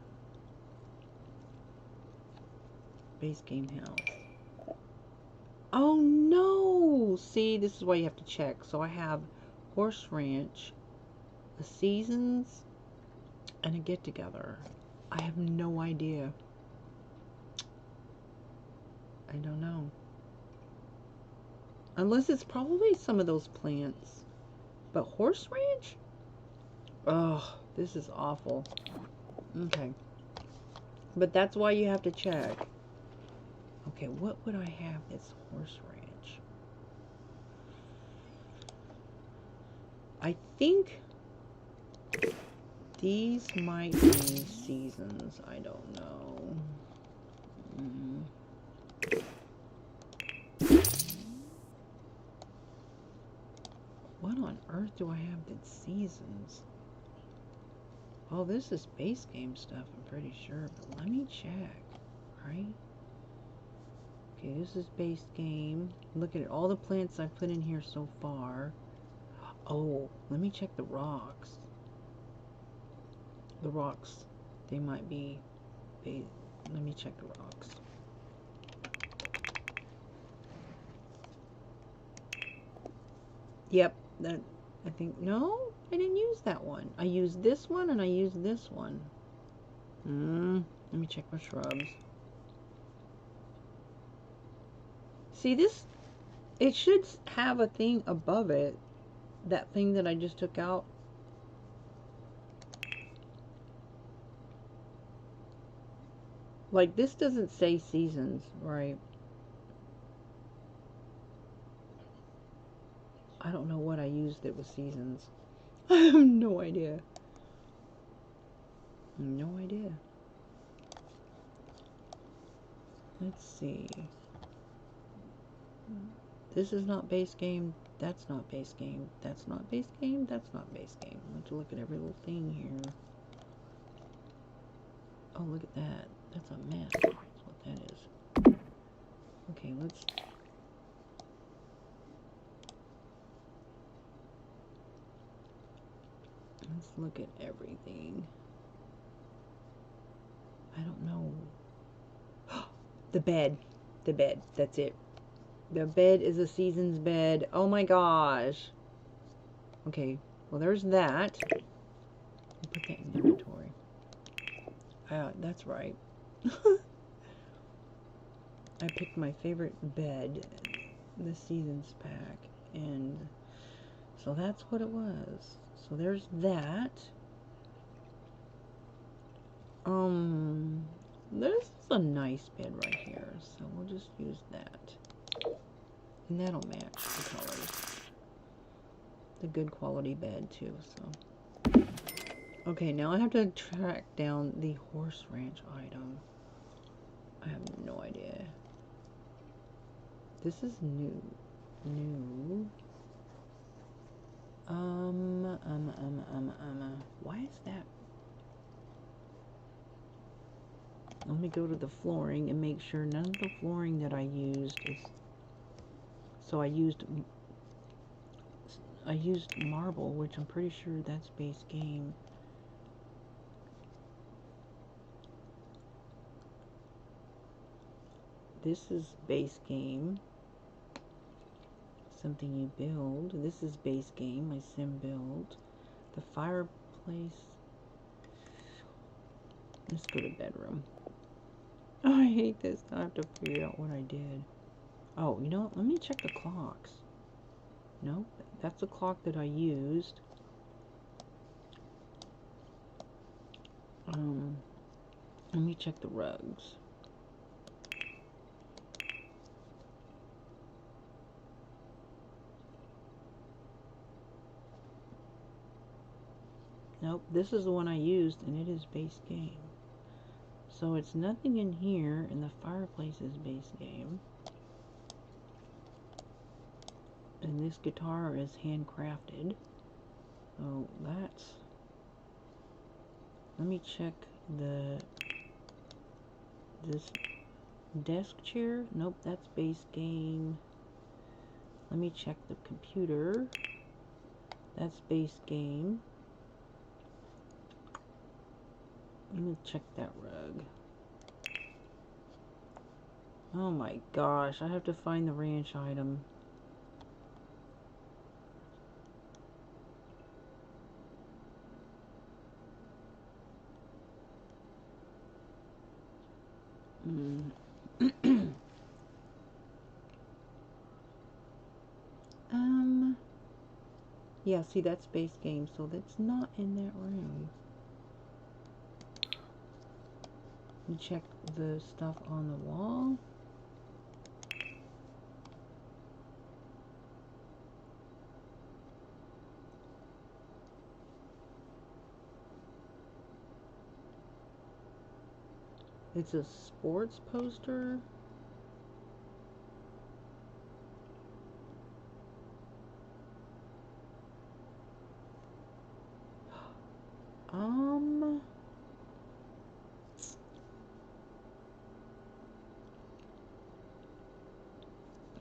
Base game house. Oh no! See, this is why you have to check. So I have Horse Ranch, the Seasons, and a get-together. I have no idea. I don't know. Unless it's probably some of those plants. But Horse Ranch? Oh, this is awful. Okay. But that's why you have to check. Okay, what would I have that's Horse Ranch? I think These might be seasons. I don't know. What on earth do I have that's seasons? Oh, this is base game stuff, I'm pretty sure. But let me check, right? Okay, this is base game. Look at all the plants I've put in here so far. Oh, let me check the rocks. The rocks, they might be... Let me check the rocks. Yep, that... I think... No, I didn't use that one. I used this one and I used this one. Let me check my shrubs. See, this... It should have a thing above it. That thing that I just took out. Like, this doesn't say seasons, right? I don't know what I used that was seasons. I have no idea. No idea. Let's see. This is not base game. That's not base game. That's not base game. That's not base game. I want to look at every little thing here. Oh, look at that. That's a mess. That's what that is. Okay, let's look at everything. I don't know. The bed. The bed. That's it. The bed is a season's bed. Oh my gosh. Okay, well there's that. I'll put that in inventory. That's right. I picked my favorite bed, the seasons pack, and so that's what it was. So there's that. This is a nice bed right here, so we'll just use that. And that'll match the colors. The good quality bed too, so. Okay, now I have to track down the horse ranch item. I have no idea. This is new. Why is that? Let me go to the flooring and make sure none of the flooring that I used is... So I used marble, which I'm pretty sure that's base game. This is base game. Something you build. This is base game, my sim build. The fireplace. Let's go to bedroom. Oh, I hate this. I have to figure out what I did. Oh, you know what? Let me check the clocks. No, that's a clock that I used. Let me check the rugs. Nope, this is the one I used, and it is base game. So it's nothing in here, and the fireplace is base game. And this guitar is handcrafted. So that's... Let me check this desk chair. Nope, that's base game. Let me check the computer. That's base game. Let me check that rug. Oh my gosh, I have to find the ranch item. Yeah, see, that's base game, so that's not in that room. You check the stuff on the wall. It's a sports poster.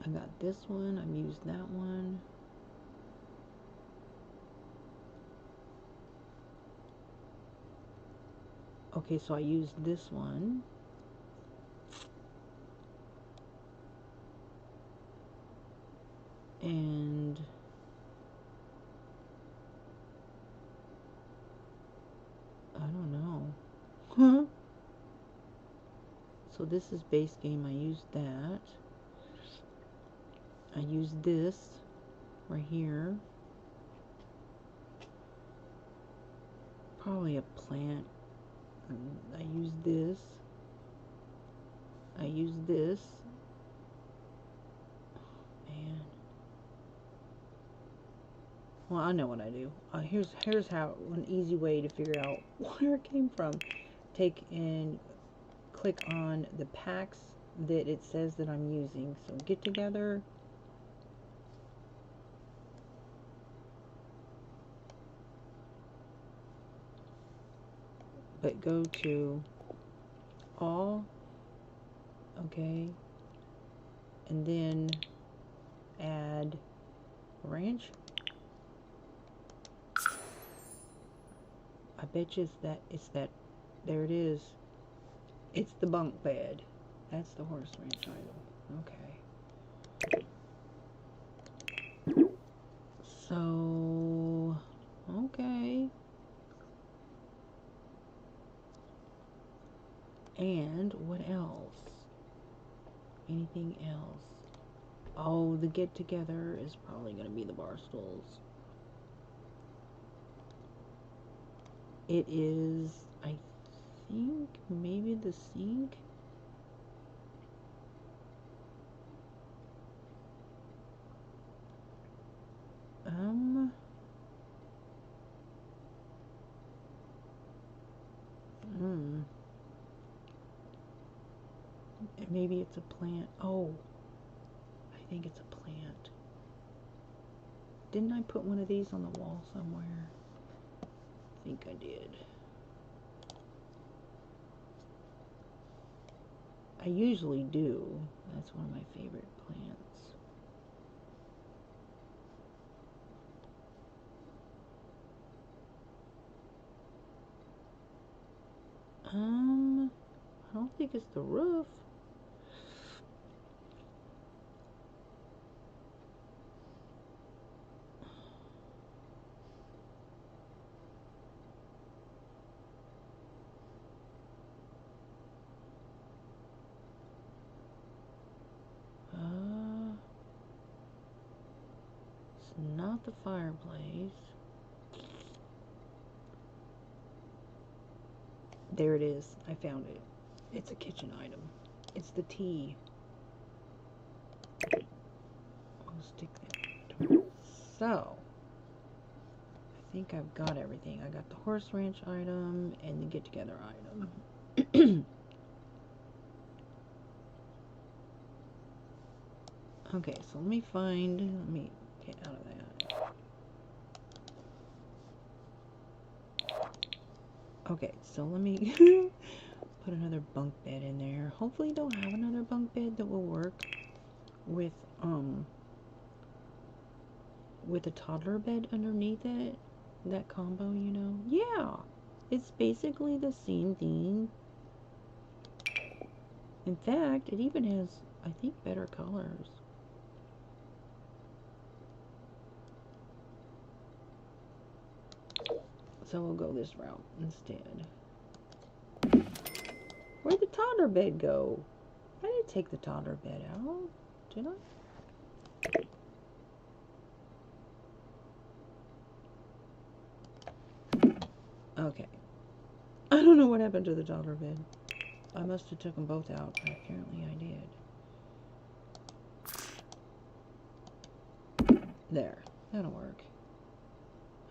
I got this one. I've used that one. Okay, so I used this one. And I don't know. So this is Basegame. I used that. I used this right here. Probably a plant. I used this. I used this. Man. Well, I know what I do. Here's how an easy way to figure out where it came from. Take and click on the packs that it says that I'm using. So get together. But go to all, okay, and then add ranch. I bet you it's that, there it is. It's the bunk bed. That's the horse ranch item. Okay. So, okay. And what else? Anything else? Oh, the get together is probably going to be the bar stools. It is, I think, maybe the sink. Maybe it's a plant. Oh, I think it's a plant. Didn't I put one of these on the wall somewhere? I think I did. I usually do. That's one of my favorite plants. I don't think it's the roof. It's not the fireplace. There it is. I found it. It's a kitchen item. It's the tea. I'll stick that. So, I think I've got everything. I got the horse ranch item and the get together item. Okay, so let me get out of that. Okay, so let me put another bunk bed in there. Hopefully they'll have another bunk bed that will work with a toddler bed underneath it. That combo, you know? Yeah! It's basically the same thing. In fact, it even has, I think, better colors. So we'll go this route instead. Where'd the toddler bed go? I didn't take the toddler bed out, did I? Okay. I don't know what happened to the toddler bed. I must have took them both out, but apparently I did. There. That'll work.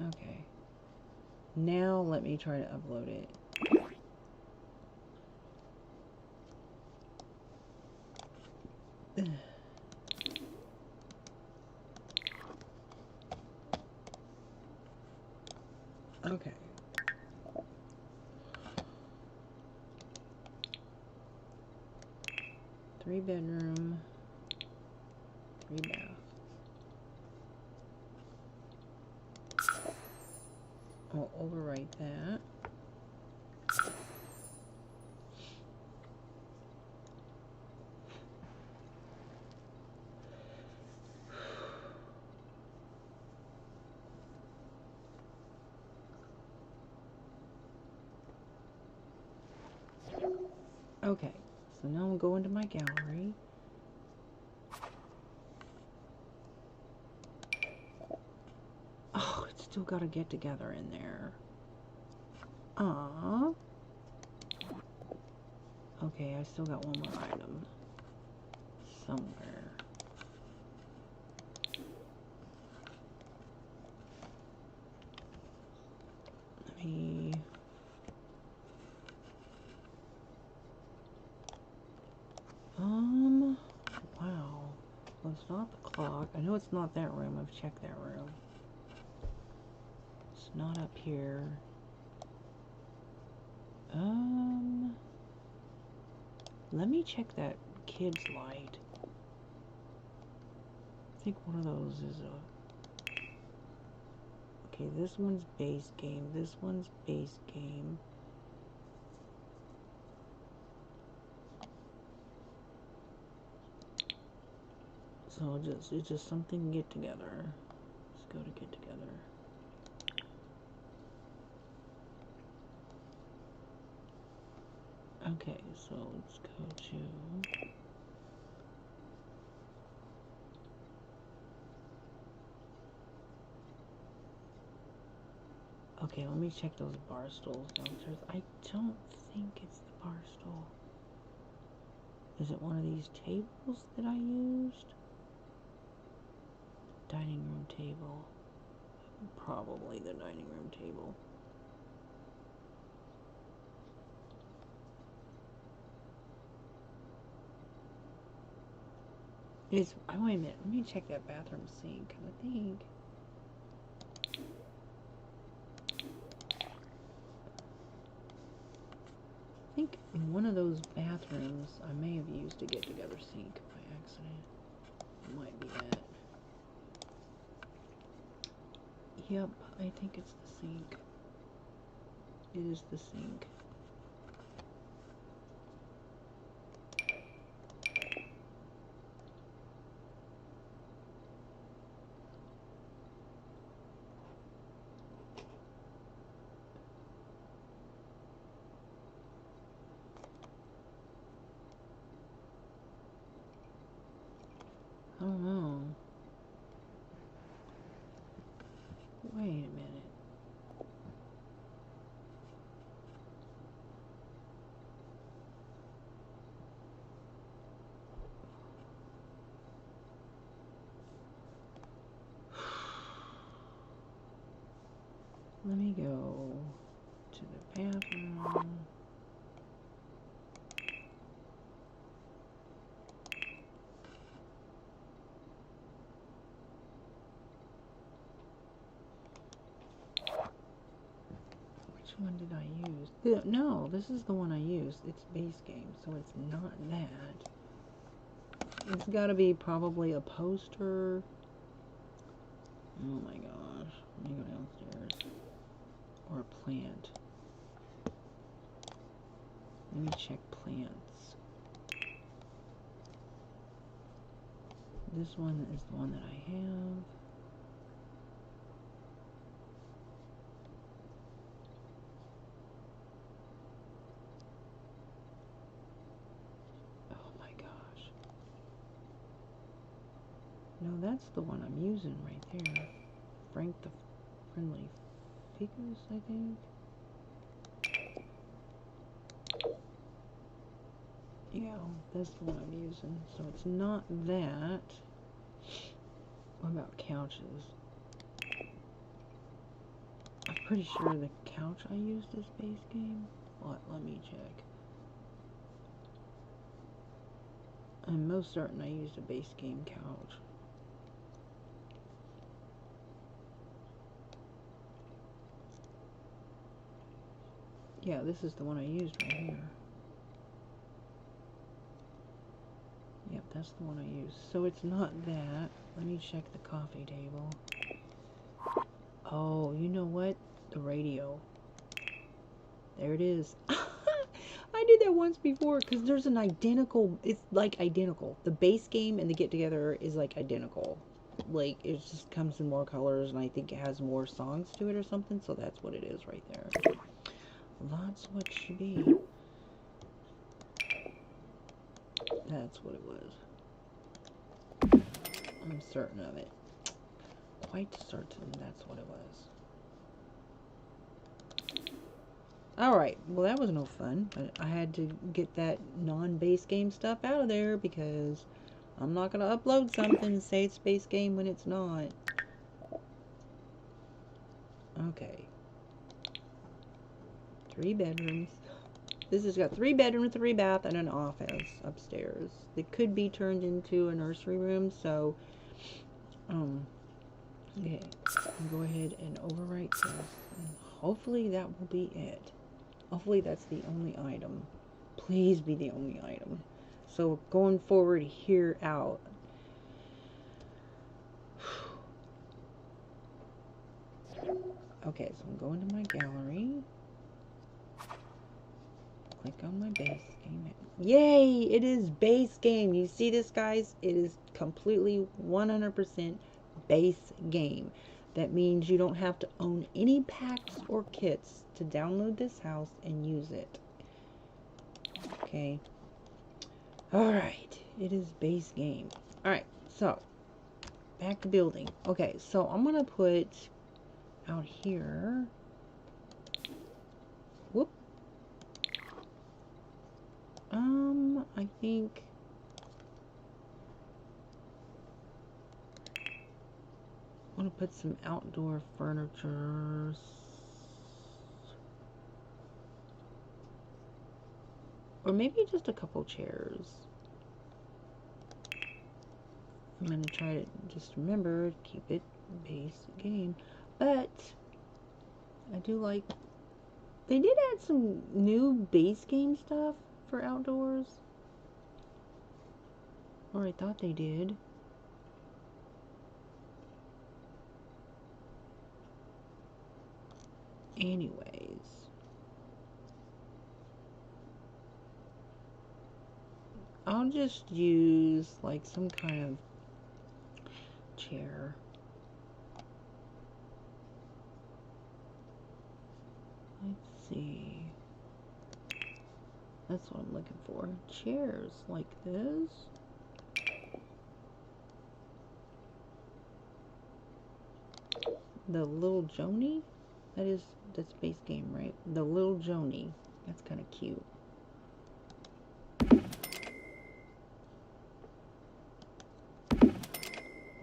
Okay. Now let me try to upload it. Okay. Three bedroom, three bath. I'll overwrite that. Okay, so now I'll go into my gallery. Oh, it's still got to get together in there. Aww. Okay, I still got one more item somewhere. Let me... wow. Well, it's not the clock. I know it's not that room. I've checked that room. It's not up here. Let me check that kid's light. I think one of those is a... Okay, this one's base game. This one's base game. So it's just something to get together. Let's go to get together. Okay, so let's go to... Okay, let me check those bar stools downstairs. I don't think it's the bar stool. Is it one of these tables that I used? Dining room table. Probably the dining room table. It's... Oh, wait a minute. Let me check that bathroom sink. I think in one of those bathrooms I may have used a get together sink by accident. It might be that. Yep, I think it's the sink. It is the sink. I don't know. Wait a minute. Let me go to the bathroom. Which one did I use? No, this is the one I used. It's base game, so it's not that. It's gotta be probably a poster. Oh my gosh. Let me go downstairs. Or a plant. Let me check plants. This one is the one that I have. Oh my gosh. No, that's the one I'm using right there. Frank the Friendly Ficus, I think. Yeah, that's the one I'm using. So it's not that. What about couches? I'm pretty sure the couch I used is base game. Let me check. I'm most certain I used a base game couch. Yeah, this is the one I used right here. Yep, that's the one I used. So it's not that. Let me check the coffee table. Oh, you know what? The radio. There it is. I did that once before because there's an identical, it's like identical. The base game and the get together is like identical. Like it just comes in more colors and I think it has more songs to it or something. So that's what it is right there. That's what it should be. That's what it was. I'm certain of it. Quite certain that's what it was. Alright, well that was no fun, but I had to get that non-base game stuff out of there because I'm not going to upload something and say it's base game when it's not. Okay. 3 bedrooms. This has got 3 bedrooms, 3 bath, and an office upstairs. It could be turned into a nursery room, so okay. I'll go ahead and overwrite this. And hopefully that will be it. Hopefully that's the only item. Please be the only item. So going forward here out. Okay, so I'm going to my gallery. Click on my base game. Yay! It is base game. You see this, guys? It is completely 100% base game. That means you don't have to own any packs or kits to download this house and use it. Okay. Alright. It is base game. Alright, so back to building. Okay, so I'm gonna put out here. Whoop. I think I want to put some outdoor furniture. Or maybe just a couple chairs. I'm going to try to just remember to keep it base game. But I do like, they did add some new base game stuff for outdoors. Or I thought they did. Anyways. I'll just use like some kind of chair. Let's see. That's what I'm looking for. Chairs like this. The little Joni? That's base game, right? The little Joni. That's kind of cute.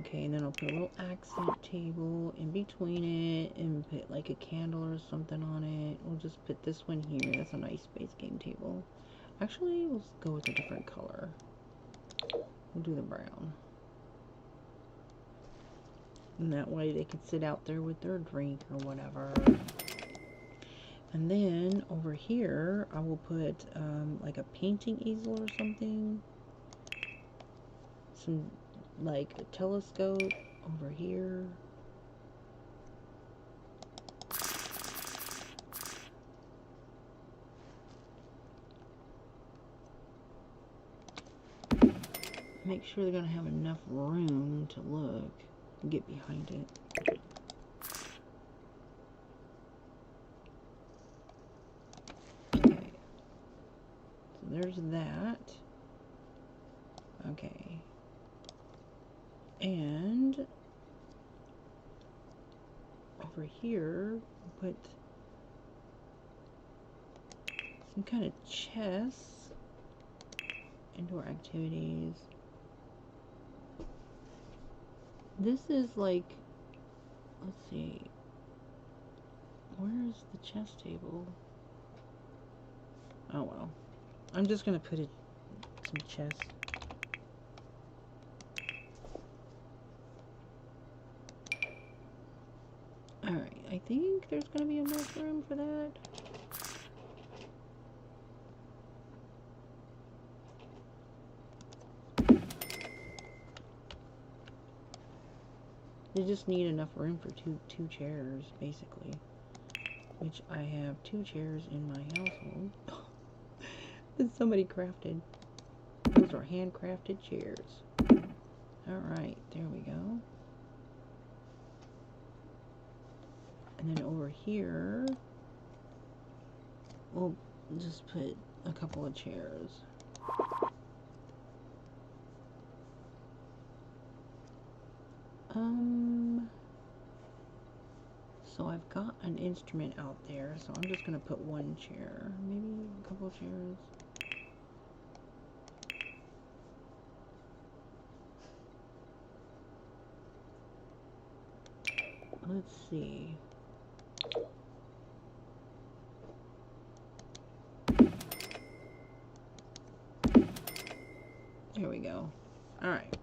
Okay, and then I'll put a little accent table in between it and put like a candle or something on it. We'll just put this one here. That's a nice base game table. Actually, let's go with a different color. We'll do the brown. And that way they can sit out there with their drink or whatever. And then over here, I will put like a painting easel or something. Some like a telescope over here. Make sure they're gonna have enough room to look and get behind it. Okay. So there's that. Okay. And over here, we'll put some kind of chess, indoor activities. This is like, let's see, where's the chess table? Oh well, I'm just gonna put it some chess. Alright, I think there's gonna be enough room for that. You just need enough room for two chairs, basically. Which I have 2 chairs in my household. That somebody crafted. Those are handcrafted chairs. Alright, there we go. And then over here, we'll just put a couple of chairs. So I've got an instrument out there, so I'm just gonna put 1 chair, maybe a couple of chairs. Let's see. There we go. Alright.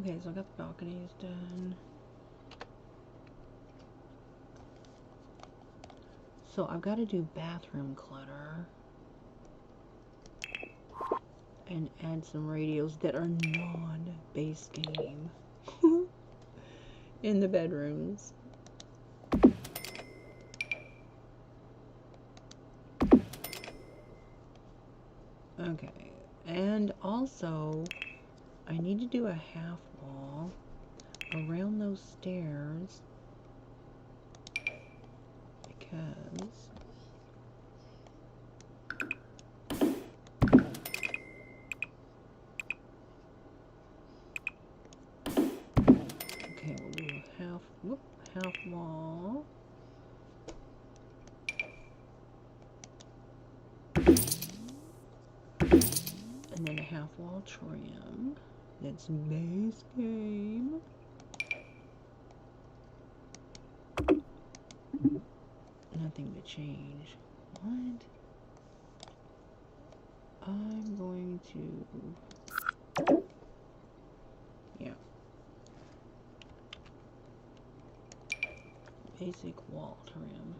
Okay, so I got the balconies done. So I've got to do bathroom clutter. And add some radios that are non-Basegame in the bedrooms. Okay, and also I need to do a half wall around those stairs because okay, we'll do a half wall. And then a half wall trim. That's Basegame. Nothing to change. What? I'm going to... Yeah. Basic wall trim.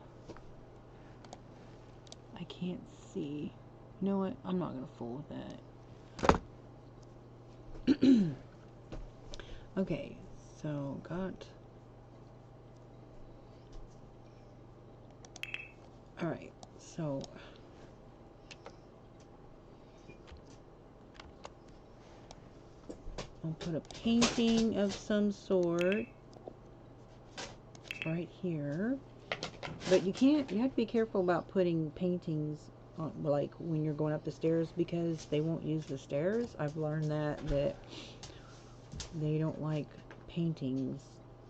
I can't see. You know what? I'm not gonna fool with that. Okay, so got... Alright, so... I'll put a painting of some sort right here. But you have to be careful about putting paintings on, like when you're going up the stairs, because they won't use the stairs. I've learned that they don't like paintings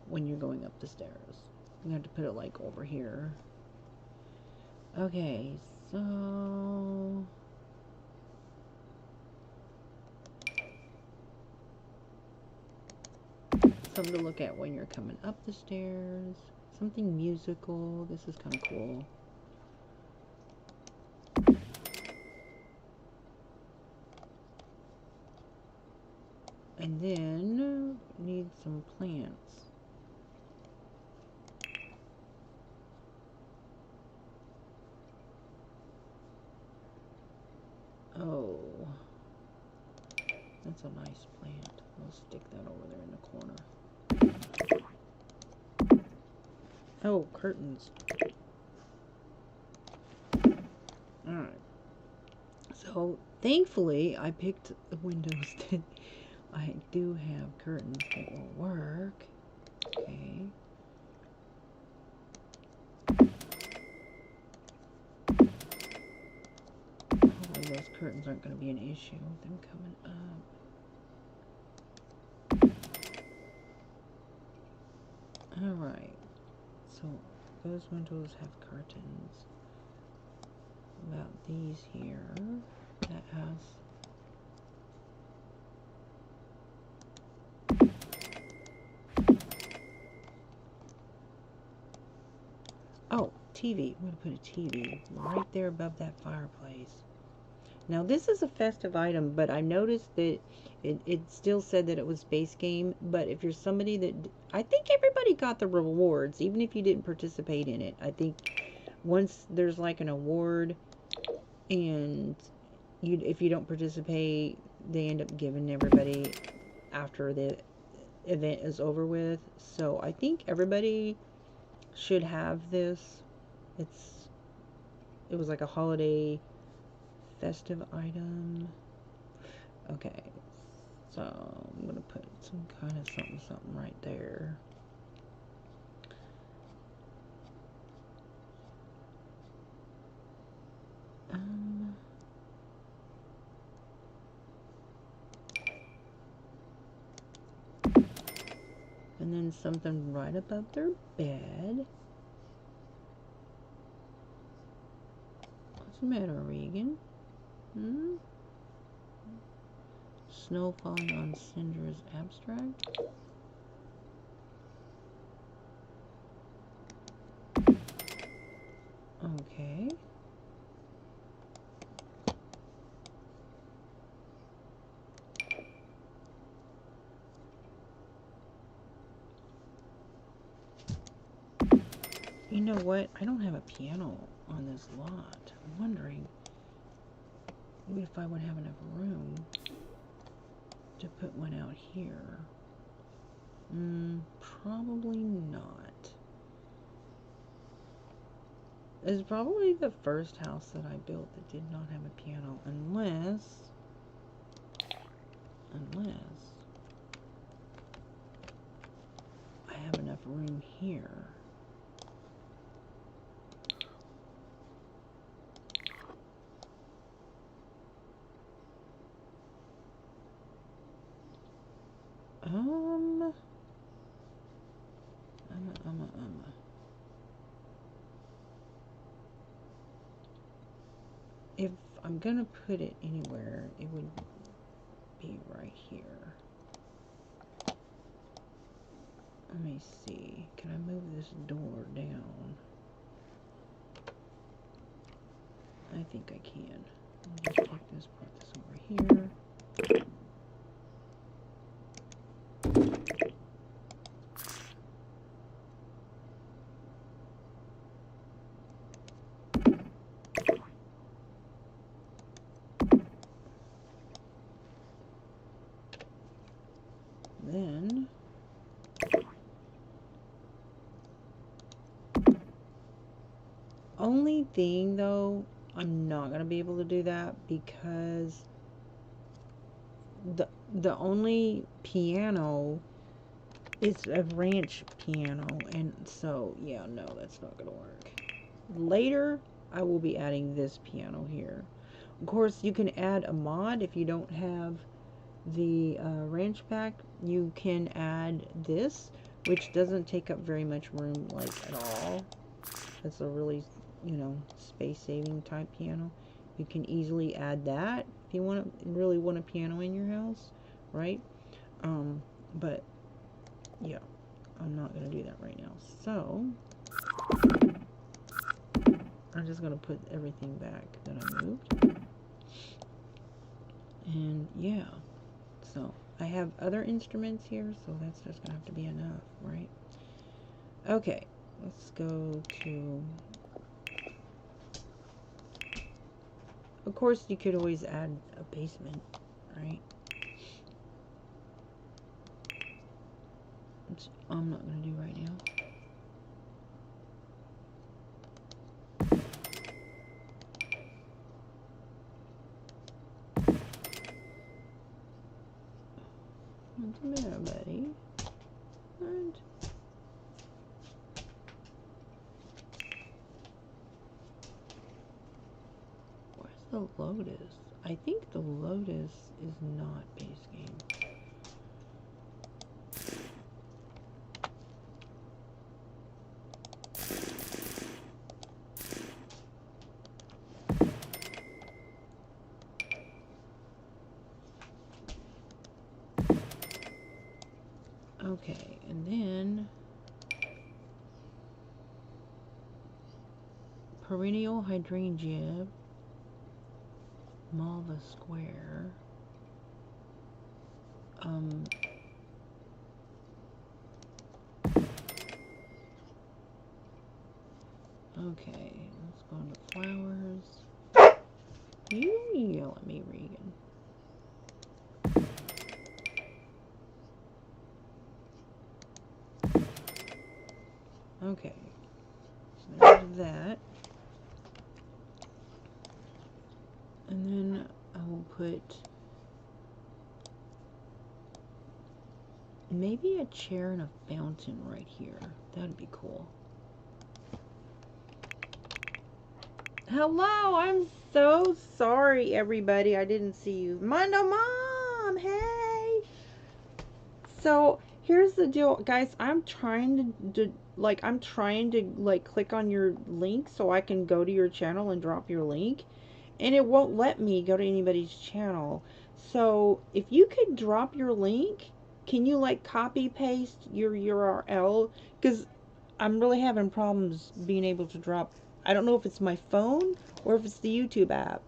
when you're going up the stairs. You have to put it like over here. Okay, so something to look at when you're coming up the stairs. Something musical. This is kind of cool. And then need some plants. Oh, that's a nice plant. I'll stick that over there in the corner. Oh, curtains. Alright. So, thankfully, I picked the windows that I do have curtains that will work. Okay. Hopefully those curtains aren't going to be an issue with them coming up. Alright. So, those windows have curtains. About these here, that has... Oh, TV. I'm going to put a TV right there above that fireplace. Now, this is a festive item, but I noticed that it still said that it was Basegame. But if you're somebody that... I think everybody got the rewards, even if you didn't participate in it. I think once there's like an award, and if you don't participate, they end up giving everybody after event is over with. So I think everybody should have this. It was like a holiday festive item. Okay, so I'm gonna put some kind of something right there. And then something right above their bed. What's the matter, Regan? Snow falling on cinders abstract. Okay. You know what? I don't have a piano on this lot. I'm wondering if I would have enough room to put one out here. Probably not. It's probably the first house that I built that did not have a piano, unless I have enough room here. If I'm gonna put it anywhere, it would be right here. Let me see. Can I move this door down? I think I can. I'll just take this, put this over here. Then only thing though, I'm not gonna be able to do that because the only piano is a ranch piano, and so yeah, no, that's not gonna work. Later I will be adding this piano here. Of course, you can add a mod if you don't have the ranch pack. You can add this, which doesn't take up very much room, like, at all. It's a really, you know, space saving type piano. You can easily add that if you really want a piano in your house, right? But yeah, I'm not gonna do that right now. So I'm just gonna put everything back that I moved. And yeah, so I have other instruments here, so that's just gonna have to be enough, right? Okay, let's go to, of course you could always add a basement, right? Which I'm not gonna do right now. What's the matter, buddy? What? Where's the Lotus? I think the Lotus is not Basegame. Okay, and then perennial hydrangea, Malva square. Okay, let's go into flowers. You yell at me, Regan. Okay. So there's that. And then I will put maybe a chair and a fountain right here. That'd be cool. Hello, I'm so sorry, everybody. I didn't see you. Mondo Mom, hey. So here's the deal, guys. I'm trying to click on your link so I can go to your channel and drop your link, and it won't let me go to anybody's channel. So if you could drop your link, can you like copy paste your URL? Because I'm really having problems being able to drop. I don't know if it's my phone or if it's the YouTube app.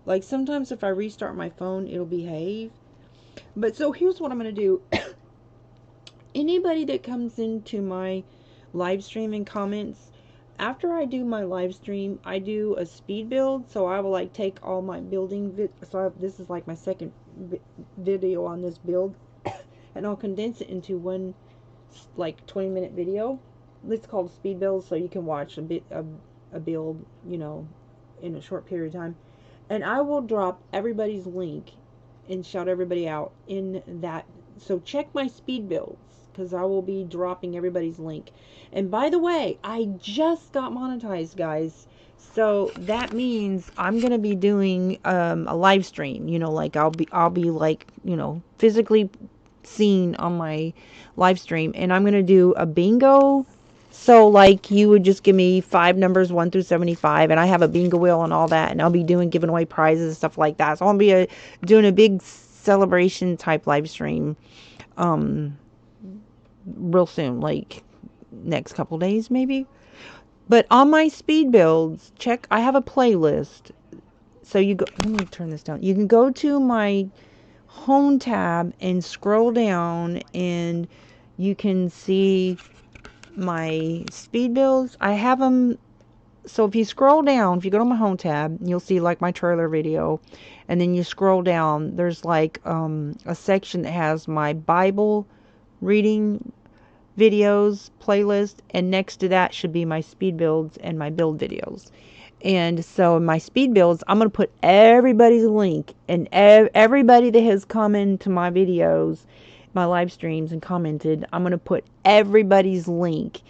Like sometimes if I restart my phone, it'll behave. But so here's what I'm going to do. Anybody that comes into my live stream and comments, after I do my live stream, I do a speed build. So I will like take all my building, this is like my second video on this build, and I'll condense it into one like 20-minute video. It's called speed build, so you can watch a build, you know, in a short period of time. And I will drop everybody's link and shout everybody out in that. So check my speed builds, because I will be dropping everybody's link. And by the way, I just got monetized, guys. So that means I'm gonna be doing a live stream. You know, like I'll be like, you know, physically seen on my live stream, and I'm gonna do a bingo. So like you would just give me 5 numbers 1 through 75, and I have a bingo wheel and all that, and I'll be giving away prizes and stuff like that. So I'll be doing a big celebration type live stream real soon, like next couple days maybe. But on my speed builds, check, I have a playlist. So you go, let me turn this down. You can go to my home tab and scroll down, and you can see my speed builds. I have them. So if you scroll down, if you go to my home tab, you'll see like my trailer video, and then you scroll down, there's like a section that has my Bible reading videos playlist, and next to that should be my speed builds and my build videos. And so in my speed builds, I'm going to put everybody's link, and everybody that has commented to my videos, my live streams, and commented, I'm going to put everybody's link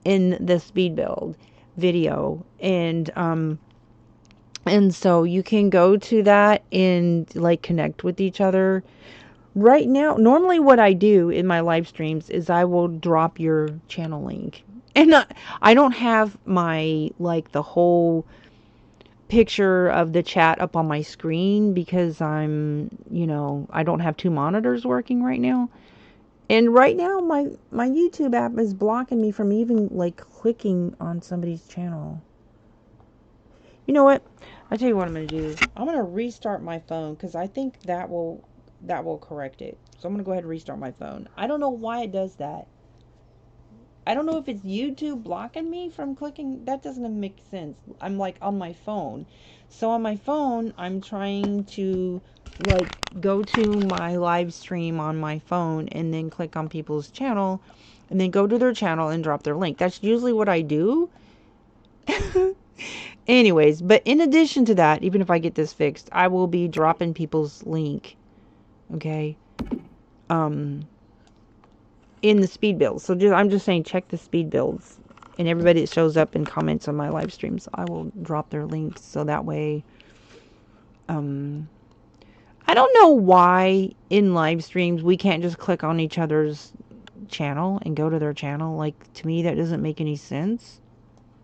in the speed build video. And so you can go to that and like connect with each other. Right now, normally what I do in my live streams is I will drop your channel link. And I don't have my, like, the whole picture of the chat up on my screen because I'm, you know, I don't have 2 monitors working right now. And right now, my YouTube app is blocking me from even, like, clicking on somebody's channel. You know what? I'll tell you what I'm going to do. I'm going to restart my phone because I think that will correct it. So I'm going to go ahead and restart my phone. I don't know why it does that. I don't know if it's YouTube blocking me from clicking. That doesn't make sense. I'm like on my phone. So on my phone, I'm trying to like go to my live stream on my phone and then click on people's channel and then go to their channel and drop their link. That's usually what I do. Anyways, but in addition to that, even if I get this fixed, I will be dropping people's link. Okay. In the speed builds. So I'm just saying, check the speed builds, and everybody that shows up and comments on my live streams, I will drop their links. So that way, I don't know why in live streams we can't just click on each other's channel and go to their channel. Like, to me, that doesn't make any sense.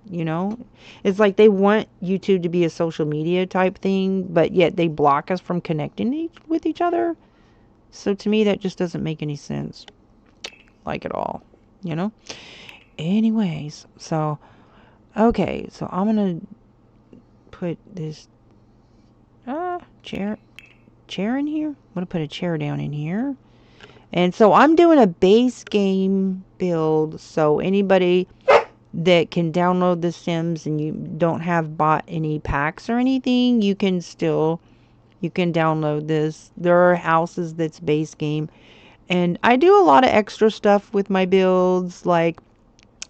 You know, it's like they want YouTube to be a social media type thing, but yet they block us from connecting with each other. So to me, that just doesn't make any sense, like, at all, you know. Anyways, so okay, so I'm gonna put this chair in here. I'm gonna put a chair down in here, and so I'm doing a base game build. So anybody that can download the Sims and you don't have bought any packs or anything, you can download this. There are houses that's base game, and I do a lot of extra stuff with my builds. Like,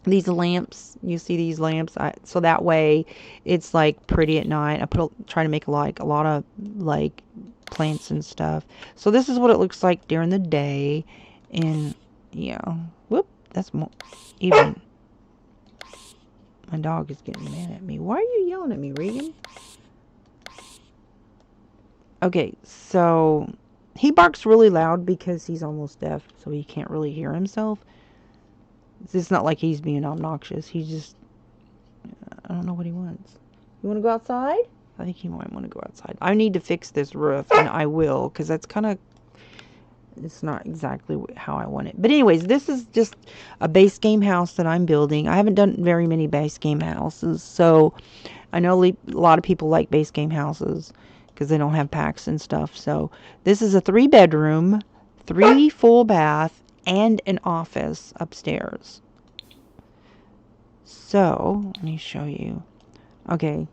these lamps. You see these lamps? So that way it's like pretty at night. Try to make like a lot of like plants and stuff. So this is what it looks like during the day. And yeah, whoop, that's more even. My dog is getting mad at me. Why are you yelling at me, Regan? Okay, so he barks really loud because he's almost deaf, so he can't really hear himself. It's not like he's being obnoxious. He's just, I don't know what he wants. You want to go outside? I think he might want to go outside. I need to fix this roof, and I will, because that's kind of, it's not exactly how I want it. But anyways, this is just a base game house that I'm building. I haven't done very many base game houses, so I know a lot of people like base game houses because they don't have packs and stuff. So this is a 3-bedroom, 3 full bath, and an office upstairs. So let me show you. Okay,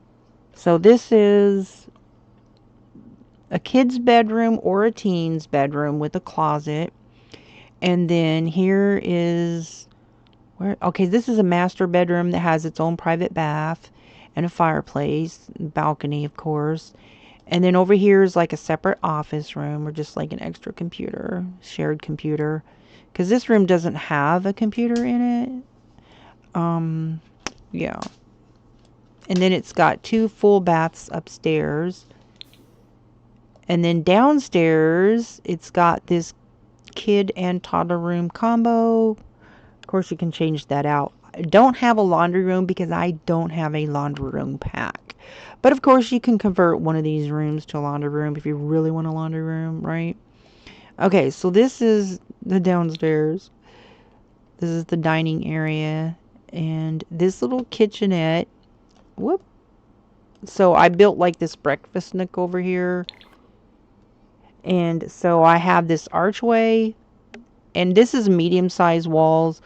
so this is a kid's bedroom or a teen's bedroom with a closet. And then here is okay, this is a master bedroom that has its own private bath and a fireplace, balcony, of course. And then over here is like a separate office room or just like an extra computer, shared computer. Because this room doesn't have a computer in it. Yeah. And then it's got 2 full baths upstairs. And then downstairs, it's got this kid and toddler room combo. Of course, you can change that out. I don't have a laundry room because I don't have a laundry room pack. But of course, you can convert one of these rooms to a laundry room if you really want a laundry room, right? Okay, so this is the downstairs. This is the dining area. And this little kitchenette. Whoop. So I built like this breakfast nook over here. And so I have this archway. And this is medium-sized walls.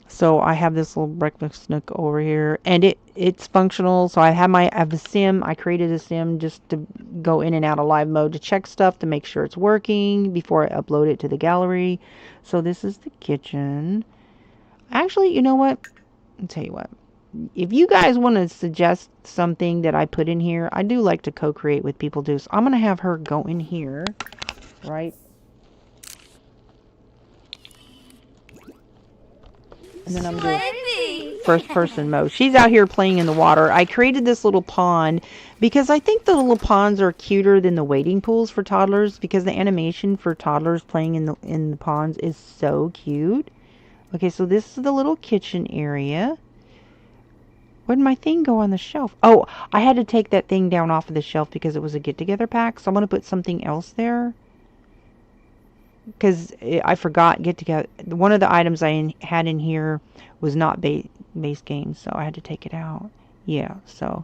So I have this little breakfast nook over here, and it's functional. So I have a sim. I created a sim just to go in and out of live mode to check stuff to make sure it's working before I upload it to the gallery. So this is the kitchen. Actually, you know what? I'll tell you what. If you guys want to suggest something that I put in here, I do like to co-create with people too. So I'm going to have her go in here, right? And then I'm doing first person mode. She's out here playing in the water. I created this little pond because I think the little ponds are cuter than the wading pools for toddlers, because the animation for toddlers playing in the ponds is so cute. Okay, so this is the little kitchen area. Where did my thing go on the shelf? Oh, I had to take that thing down off of the shelf because it was a get-together pack. So I'm going to put something else there. Because I forgot get together. One of the items I had in here was not base game, so I had to take it out. Yeah, so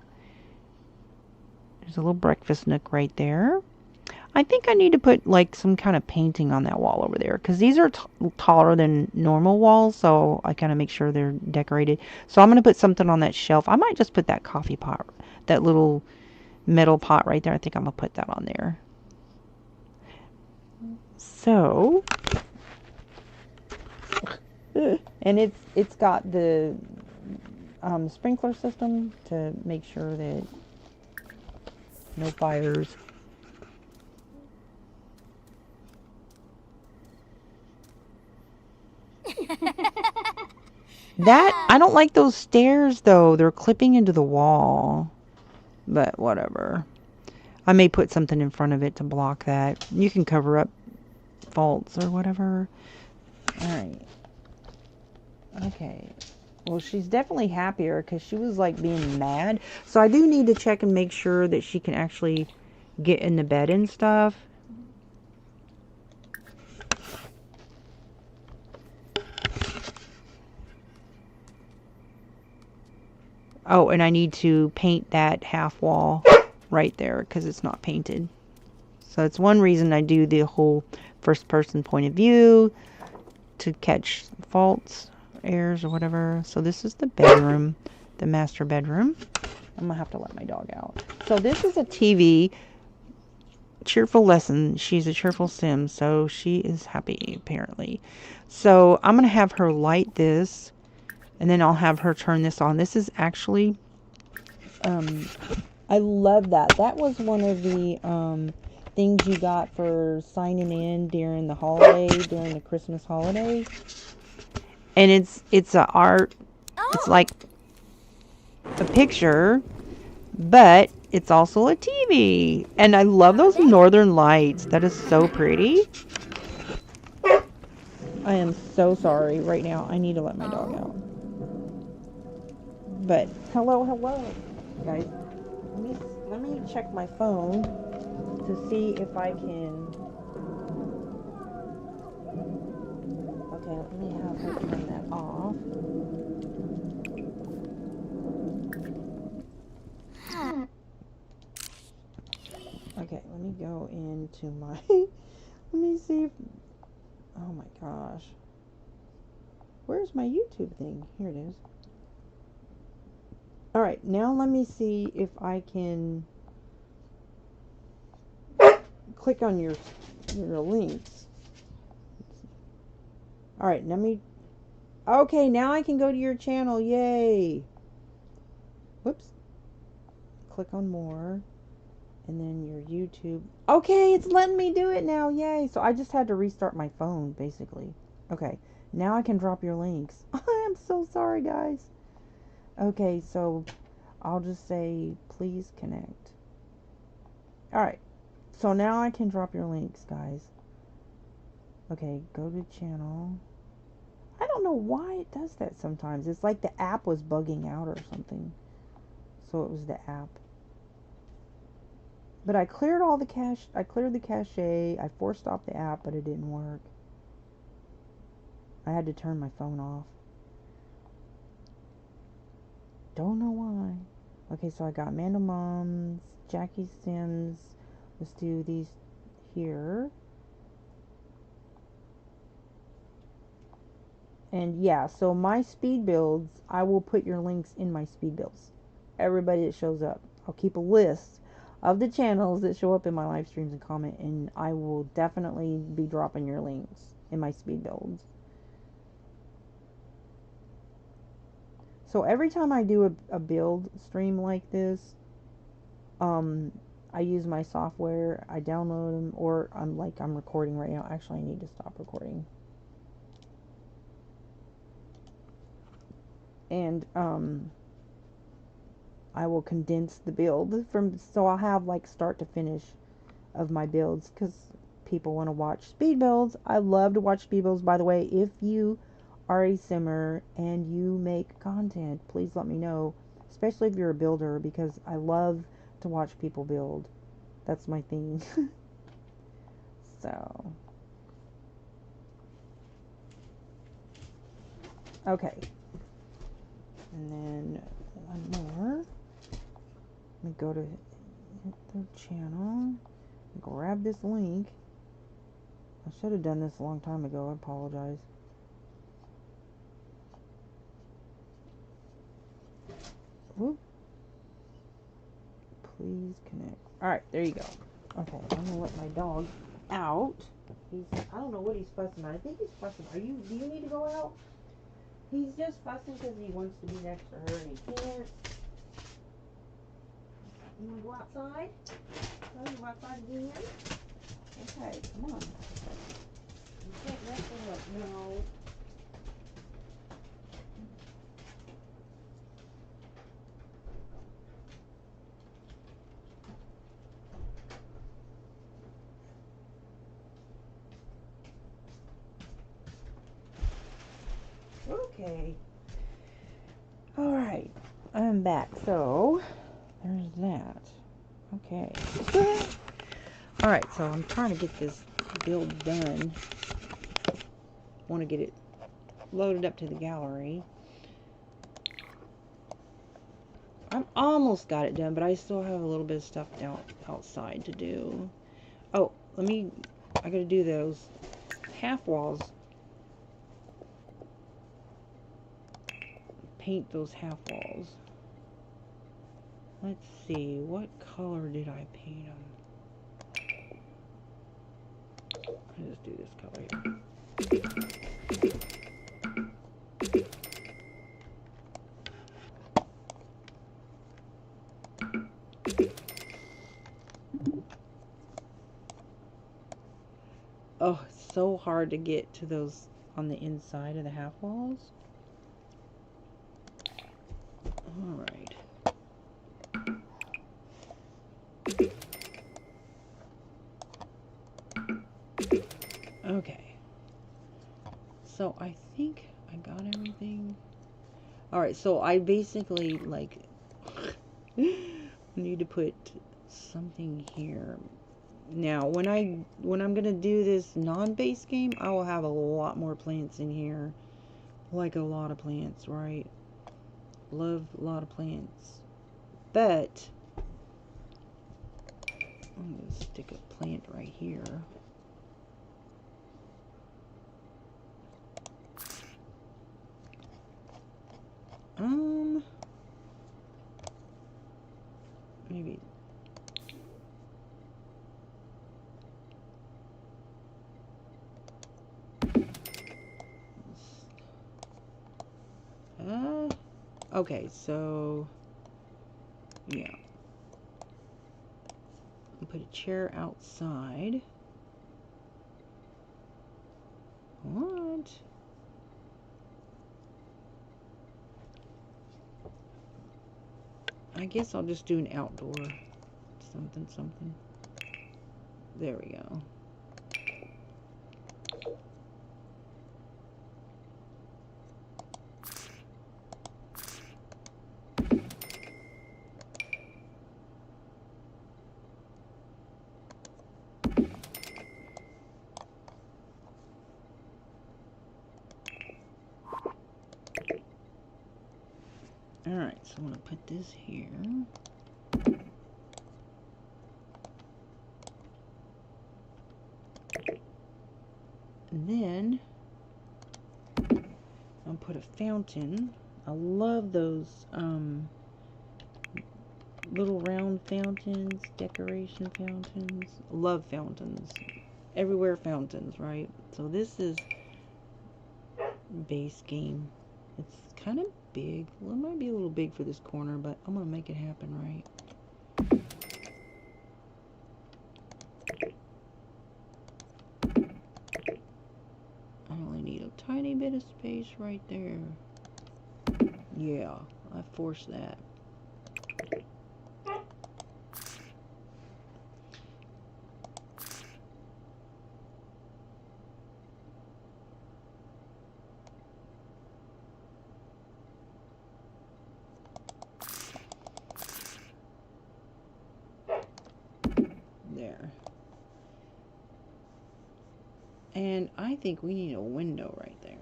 there's a little breakfast nook right there. I think I need to put like some kind of painting on that wall over there, because these are taller than normal walls, so I kind of make sure they're decorated. So I'm going to put something on that shelf. I might just put that coffee pot, that little metal pot right there. I think I'm going to put that on there. So, and it's got the sprinkler system to make sure that no fires. That, I don't like those stairs though. They're clipping into the wall. But whatever. I may put something in front of it to block that. You can cover up faults or whatever. Alright. Okay. Well, she's definitely happier because she was like being mad. So I do need to check and make sure that she can actually get in the bed and stuff. Oh, and I need to paint that half wall right there because it's not painted. So it's one reason I do the whole first person point of view, to catch faults, errors, or whatever. So this is the bedroom, the master bedroom. I'm gonna have to let my dog out. So this is a TV, cheerful lesson. She's a cheerful sim, so she is happy apparently. So I'm gonna have her light this. And then I'll have her turn this on. This is actually, I love that. That was one of the things you got for signing in during the holiday, during the Christmas holiday. And it's a art, it's like a picture, but it's also a TV. And I love those northern lights. That is so pretty. I am so sorry right now. I need to let my dog out. But hello, guys. Let me check my phone to see if I can. Okay, let me have her turn that off. Okay, let me go into my. Let me see if. Oh my gosh. Where's my YouTube thing? Here it is. Alright, now let me see if I can click on your links. Alright, let me... Okay, now I can go to your channel. Yay! Whoops. Click on more. And then your YouTube. Okay, it's letting me do it now. Yay! So I just had to restart my phone, basically. Okay, now I can drop your links. I'm so sorry, guys. Okay, so I'll just say, please connect. Alright, so now I can drop your links, guys. Okay, go to channel. I don't know why it does that sometimes. It's like the app was bugging out or something. So it was the app. But I cleared all the cache. I cleared the cache. I forced off the app, but it didn't work. I had to turn my phone off. Don't know why. Okay, so I got Amanda Moms, Jackie Sims. Let's do these here. And yeah, so my speed builds, I will put your links in my speed builds. Everybody that shows up. I'll keep a list of the channels that show up in my live streams and comment, and I will definitely be dropping your links in my speed builds. So every time I do a build stream like this, I use my software, I download them, or I'm recording right now. Actually, I need to stop recording. And I will condense the build so I'll have like start to finish of my builds, because people want to watch speed builds. I love to watch speed builds. By the way, if you are a simmer and you make content, please let me know, especially if you're a builder, because I love to watch people build. That's my thing. So okay, and then one more. Let me go to the channel, grab this link. I should have done this a long time ago. I apologize. Whoop. Please connect. Alright, there you go. Okay, I'm gonna let my dog out. I don't know what he's fussing at. I think he's fussing. Do you need to go out? He's just fussing because he wants to be next to her and he can't. You want to go outside? Oh, you go outside again? Okay, come on. You can't mess him up. No. Okay. Alright. I'm back. So, there's that. Okay. Alright, so I'm trying to get this build done. Want to get it loaded up to the gallery. I'm almost got it done, but I still have a little bit of stuff outside to do. Oh, I gotta do those half walls. Paint those half walls. Let's see, what color did I paint them? I'll just do this color here. Oh, it's so hard to get to those on the inside of the half walls. Alright. Okay. So I think I got everything. Alright, so I basically like need to put something here. Now when I'm gonna do this non-base game, I will have a lot more plants in here. Like a lot of plants, right? Love a lot of plants. But I'm gonna stick a plant right here. Maybe. Okay, so yeah. Put a chair outside. What? I guess I'll just do an outdoor something. There we go. Alright, so I'm going to put this here. And then I'll put a fountain. I love those little round fountains, decoration fountains. Love fountains. Everywhere fountains, right? So this is base game. It's kind of big. Well, it might be a little big for this corner, but I'm going to make it happen, right? I only need a tiny bit of space right there. Yeah, I forced that. There. And I think we need a window right there.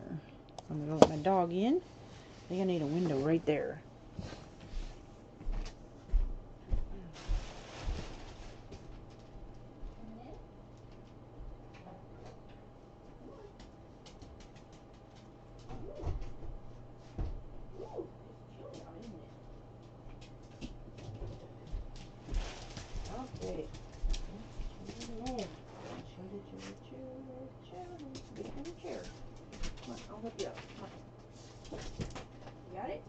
I'm going to let my dog in. I think I need a window right there. Okay. Chair. Come on, I'll help you out. Come on. You got it?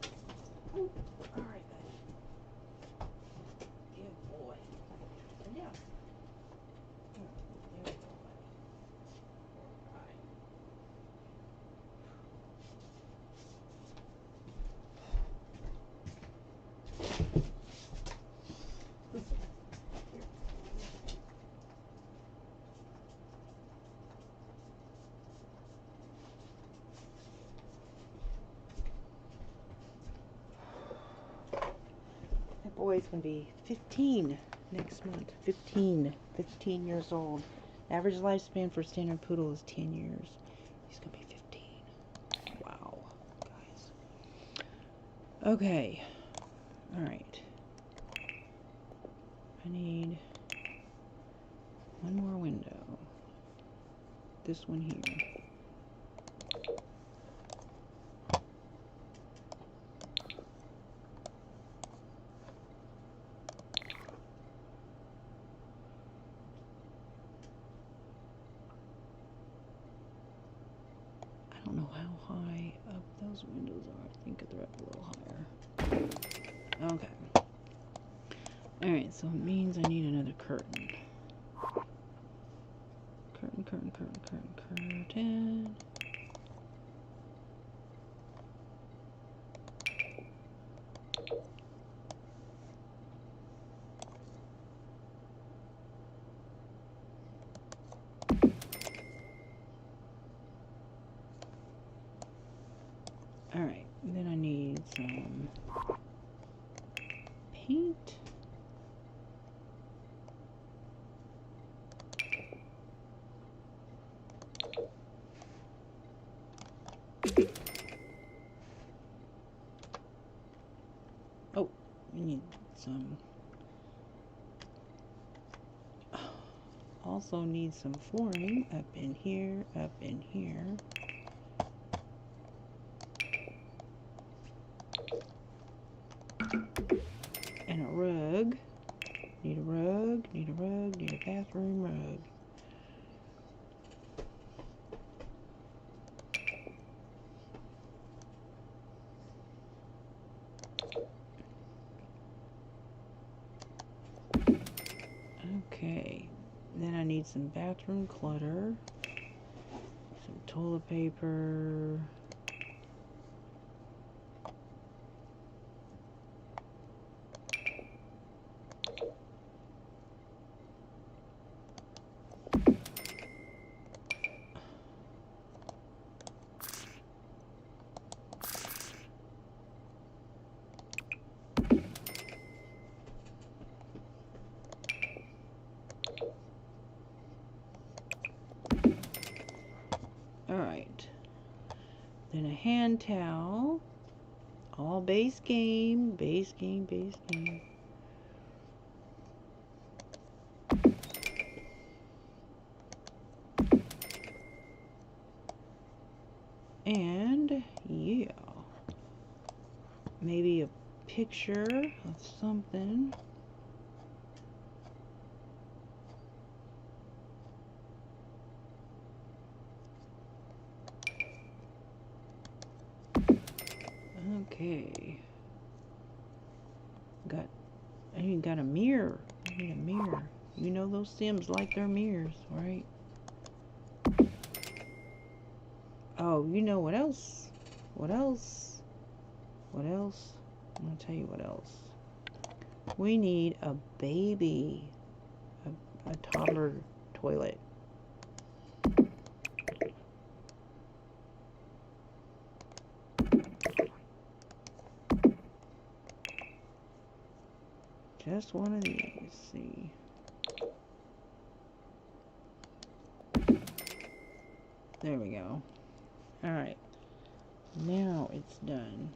Ooh. All right, buddy. Good boy. And yeah. There we go, buddy. All right. That boy's gonna be 15 next month. 15 years old. Average lifespan for a standard poodle is 10 years. He's gonna be 15. Wow, guys. Okay. All right. I need one more window. This one here. I don't know how high up those windows are. I think they're up a little higher. Okay. Alright, so it means I need another curtain. Curtain. 10. Alright, then I need some paint. Oh, we need some. Also need some flooring up in here, up in here. And a rug. Need a rug, need a rug, need a bathroom rug. Okay, then I need some bathroom clutter, some toilet paper, alright, then a hand towel, all base game, base game, base game. And yeah, maybe a picture of something. Okay. I even got a mirror. I need a mirror. You know those Sims like their mirrors, right? Oh, you know what else? What else? What else? I'm gonna tell you what else. We need a baby. A toddler toilet. Just one of these. See. There we go. Alright. Now it's done.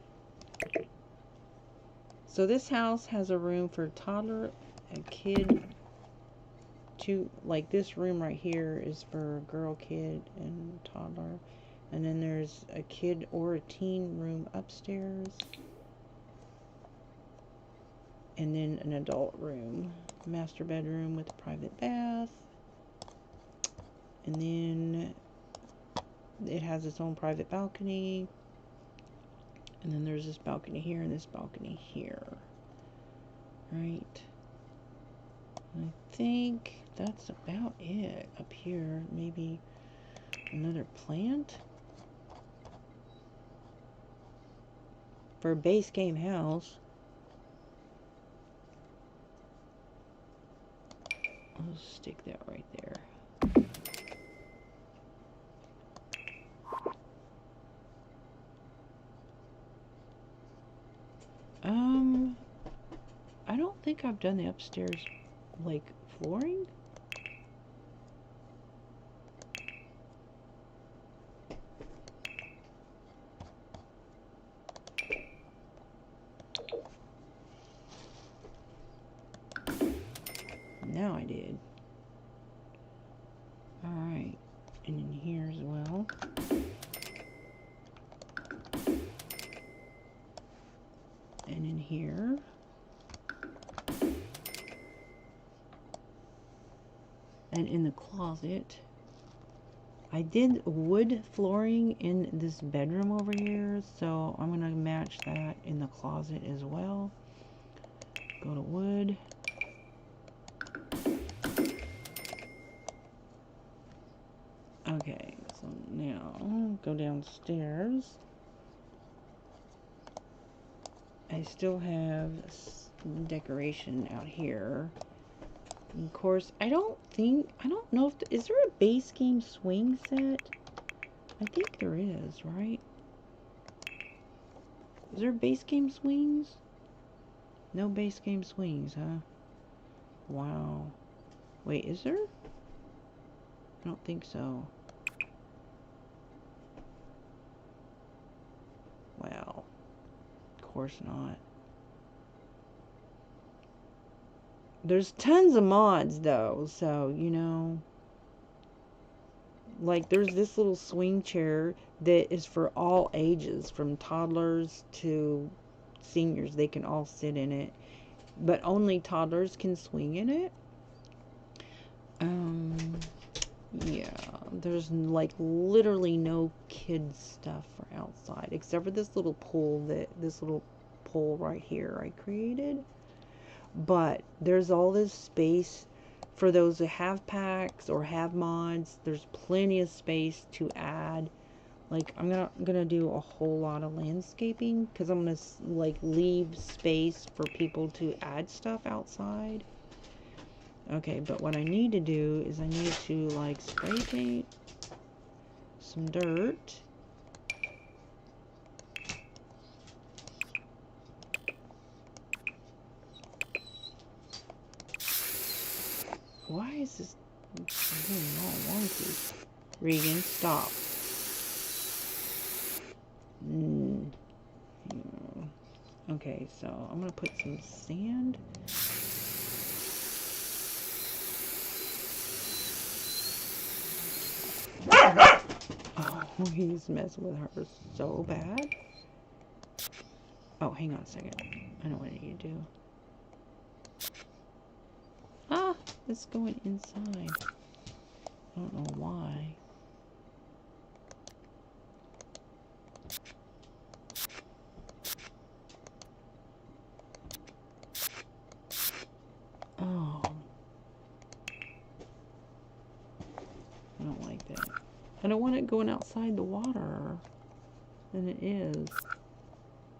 So this house has a room for a toddler, a kid, like this room right here is for a girl, kid, and toddler. And then there's a kid or a teen room upstairs. And then an adult room, master bedroom with a private bath. And then it has its own private balcony. And then there's this balcony here and this balcony here. Right. I think that's about it up here. Maybe another plant for a base game house. I'll stick that right there. I don't think I've done the upstairs, like, flooring. Now I did. Alright, and in here as well. And in here. And in the closet. I did wood flooring in this bedroom over here, so I'm going to match that in the closet as well. Go to wood. Okay, so now go downstairs. I still have decoration out here. And of course, I don't know if, is there a base game swing set? I think there is, right? Is there base game swings? No base game swings, huh? Wow. Wait, is there? I don't think so. Wow. Of course not. There's tons of mods though, so you know, like there's this little swing chair that is for all ages, from toddlers to seniors. They can all sit in it, but only toddlers can swing in it. Yeah, there's like literally no kids stuff for outside except for this little pool right here I created. But there's all this space for those who have packs or have mods. There's plenty of space to add. Like I'm gonna do a whole lot of landscaping because I'm gonna like leave space for people to add stuff outside. Okay, but what I need to do is I need to like spray paint some dirt. Why is this doing all wonky? Regan, stop. Okay, so I'm gonna put some sand. Oh, he's messing with her so bad. Oh, hang on a second. I know what I need to do. Ah, it's going inside. I don't know why. Oh. I don't like that. I don't want it going outside the water. Than it is.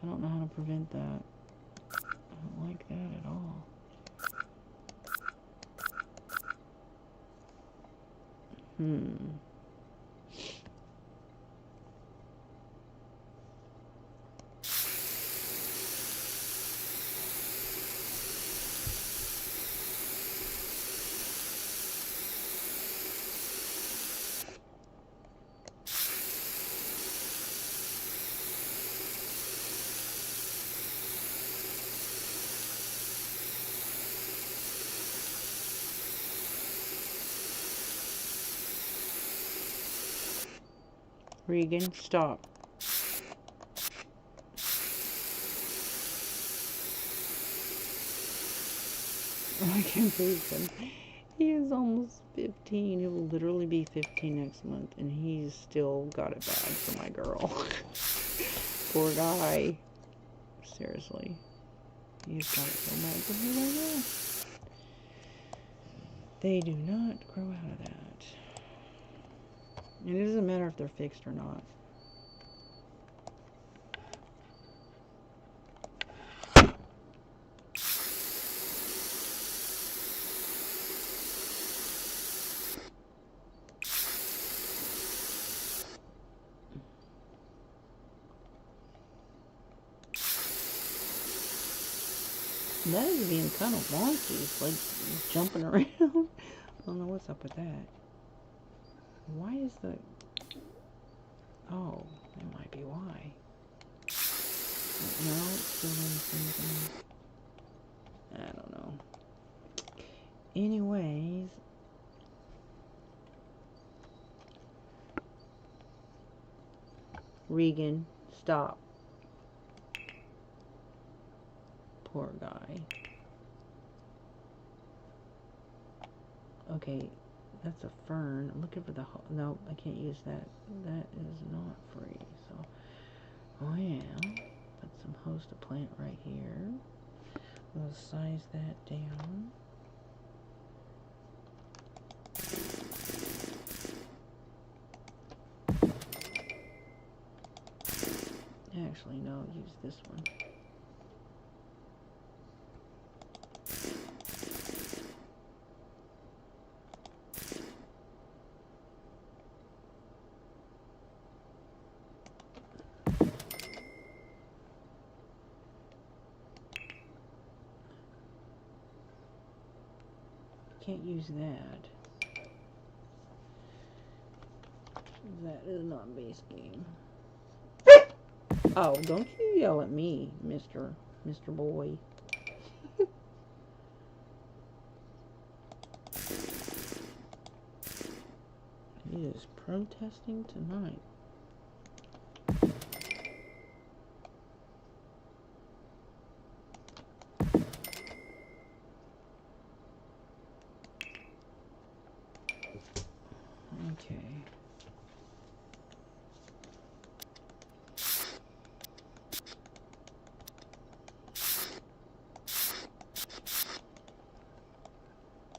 I don't know how to prevent that. I don't like that at all. Regan, stop. I can't believe him. He is almost 15. He will literally be 15 next month, and he's still got it bad for my girl. Poor guy. Seriously. He's got it so bad for me right now. They do not grow out of that. And it doesn't matter if they're fixed or not. That is being kind of wonky. It's like jumping around. I don't know what's up with that. Why is the... Oh, that might be why. No, still doing the same thing. I don't know. Anyways. Regan, stop. Poor guy. Okay, that's a fern. I'm looking for the... No, I can't use that. That is not free, so... Oh yeah. Put some host to plant right here. We'll size that down. Actually, no, use this one. Can't use that. That is not base game. Oh, don't you yell at me, Mr. Boy. He is protesting tonight. Okay.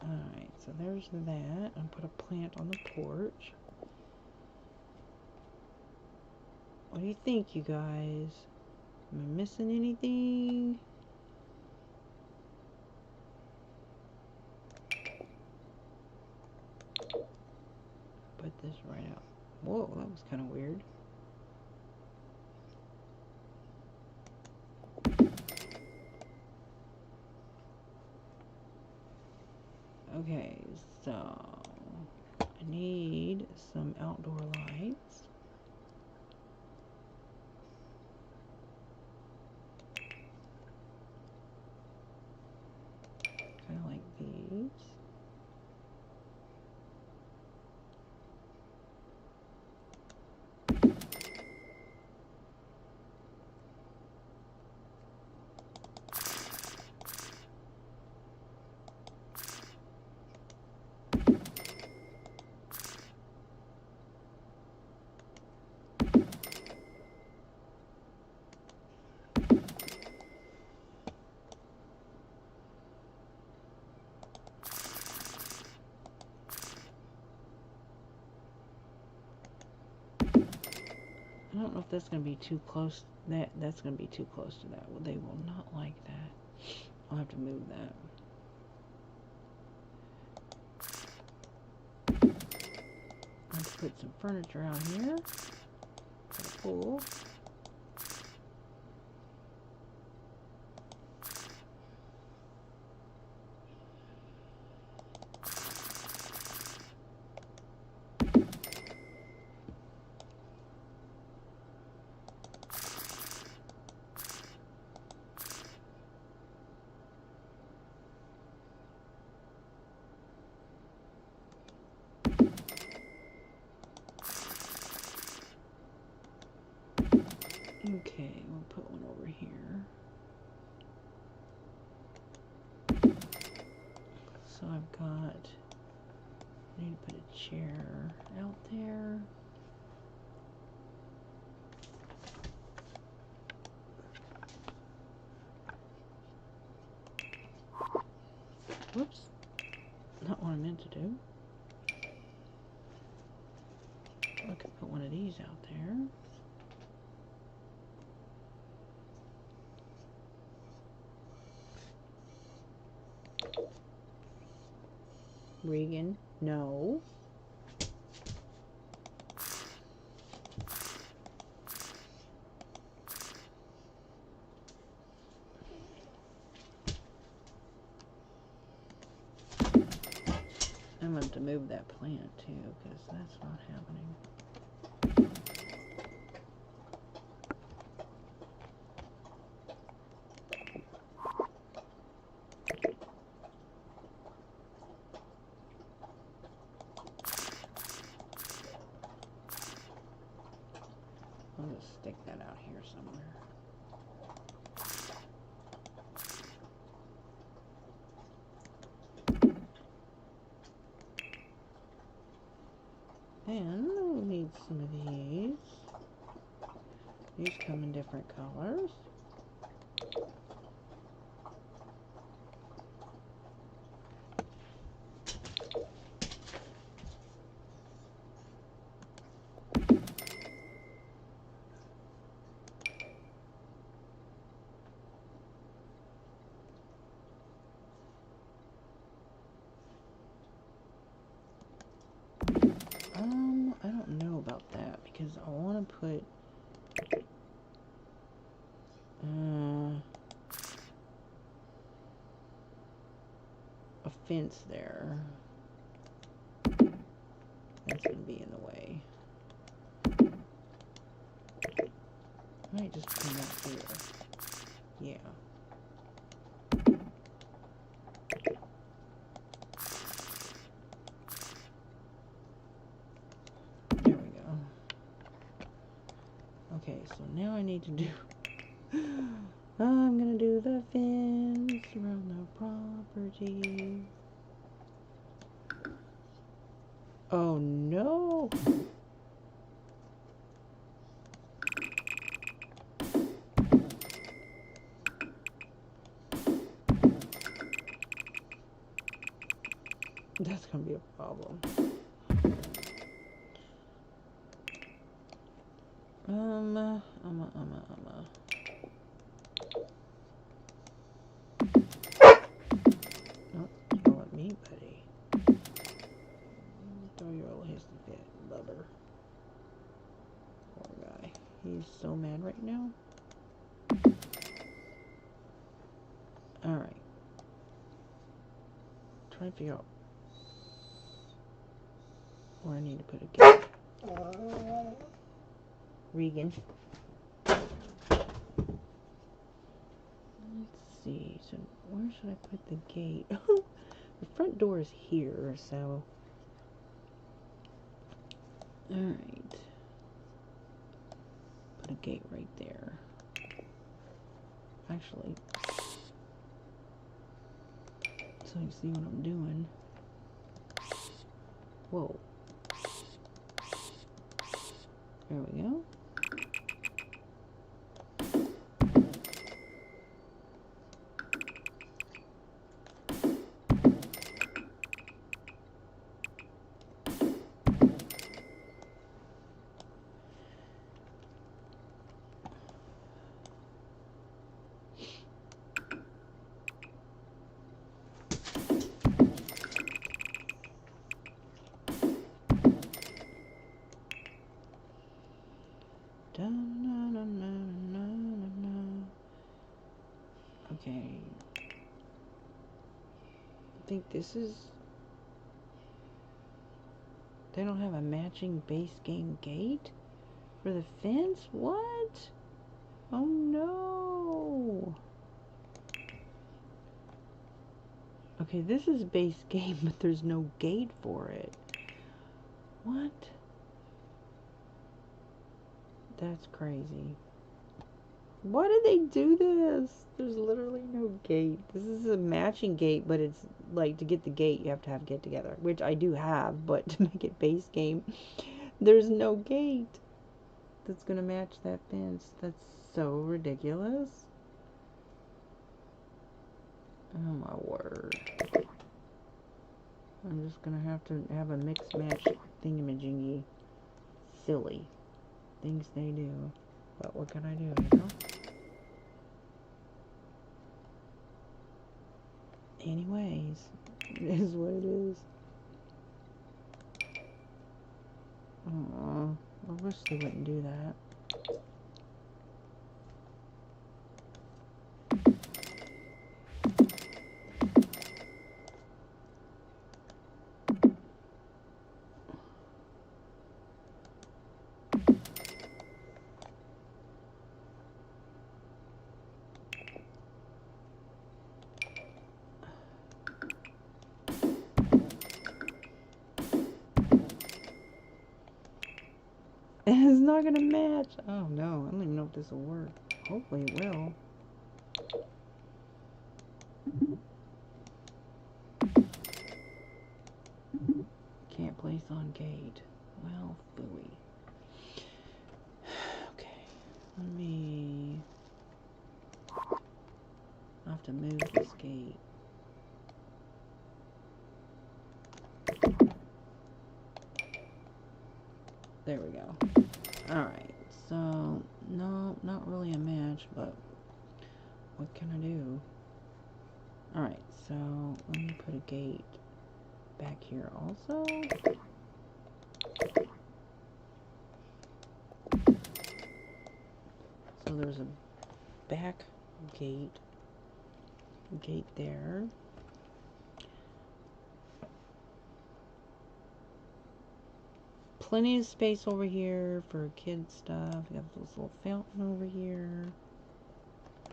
Alright, so there's that. I'll put a plant on the porch. What do you think, you guys? Am I missing anything? Put this right out. Whoa, that was kind of weird. Okay, so I need some outdoor lights. Kind of like these. I don't know if that's going to be too close. That's going to be too close to that. Well, they will not like that. I'll have to move that. Let's put some furniture out here. For the pool. Okay, we'll put one over here. So I've got, I need to put a chair out there. Whoops, not what I meant to do. I could put one of these out there. Regan, no. I'm going to have to move that plant too, because that's not happening. I'll just stick that out here somewhere. And we'll need some of these. These come in different colors. fence there. That's gonna be in the way. I might just come out here. Yeah. There we go. Okay, so now I need to do... I'm gonna do the fence around the property. Oh no! That's gonna be a problem. Oh, yell at me, buddy. Throw your little hissy fit, lover. Poor guy. He's so mad right now. Alright. Try to figure out where I need to put a gate. Regan. Let's see. So where should I put the gate? The front door is here, so... Alright. Put a gate right there. Actually, so you see what I'm doing. Whoa. There we go. Okay. I think this is... They don't have a matching base game gate for the fence? What? Oh no. Okay, this is base game, but there's no gate for it. What? That's crazy. Why did they do this? There's literally no gate. This is a matching gate, but it's like to get the gate you have to have get together, which I do have, but to make it base game, there's no gate that's gonna match that fence. That's so ridiculous. Oh my word. I'm just gonna have to have a mix match thingamajiggy. Silly things they do. But what can I do, you know? Anyways, it is what it is. Aww, I wish they wouldn't do that. It's not gonna match. Oh no, I don't even know if this will work. Hopefully it will. Can't place on gate. Well, phooey. Okay, let me... I'll have to move this gate. There we go. Alright, so, no, not really a match, but what can I do? Alright, so, let me put a gate back here also. So there's a back gate there. plenty of space over here for kid stuff. We have this little fountain over here.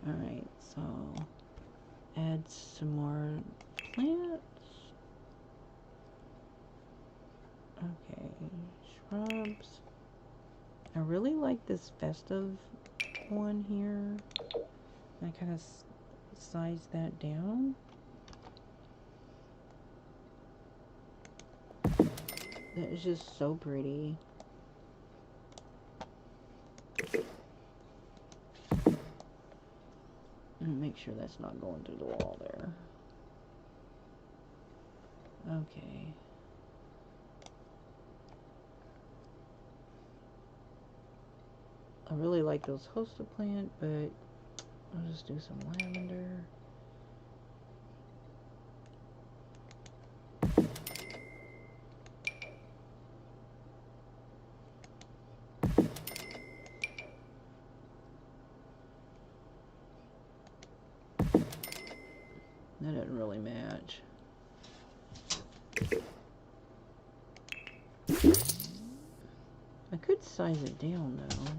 Alright, so add some more plants. Okay, shrubs. I really like this festive one here. I kind of size that down. That is just so pretty. And make sure that's not going through the wall there. Okay. I really like those hosta plant, but I'll just do some lavender. That doesn't really match. I could size it down though.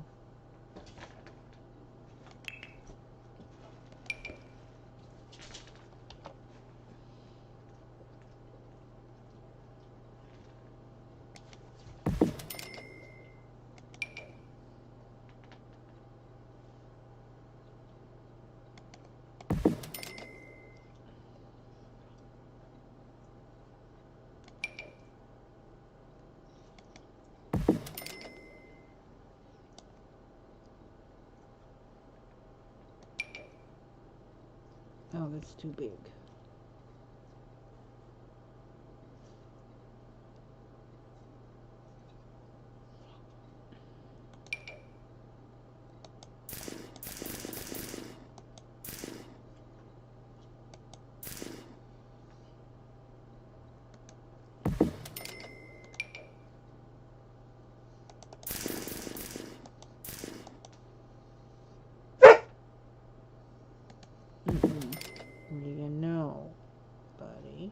Oh, that's too big. What do you know, buddy?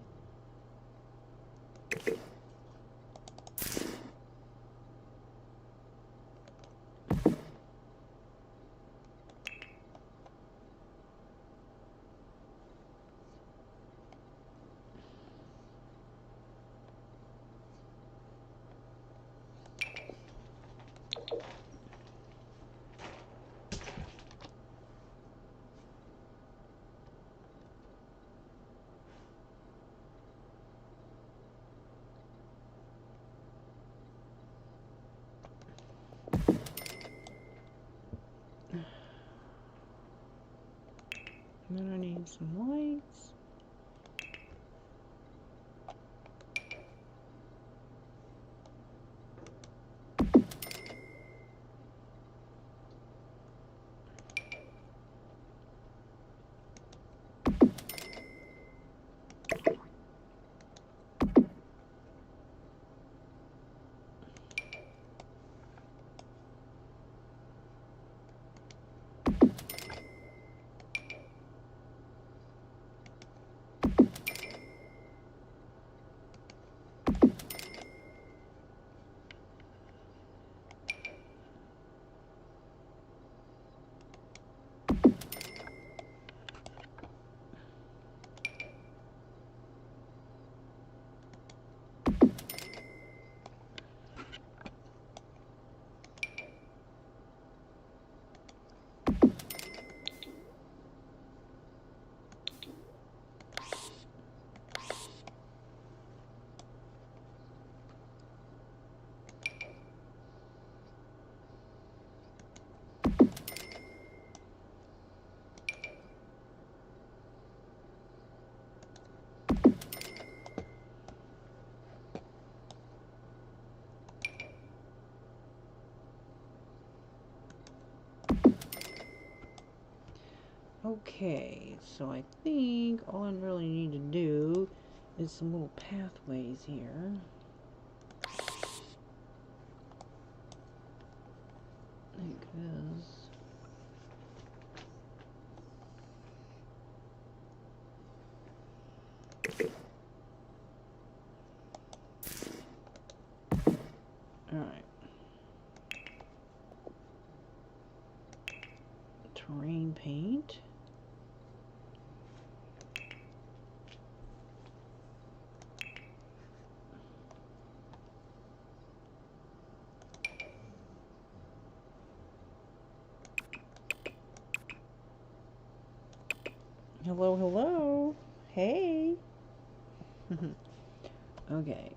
And then I need some lights. Okay, so I think all I really need to do is some little pathways here. Like this. terrain paint. Hello, hello. Hey. Okay.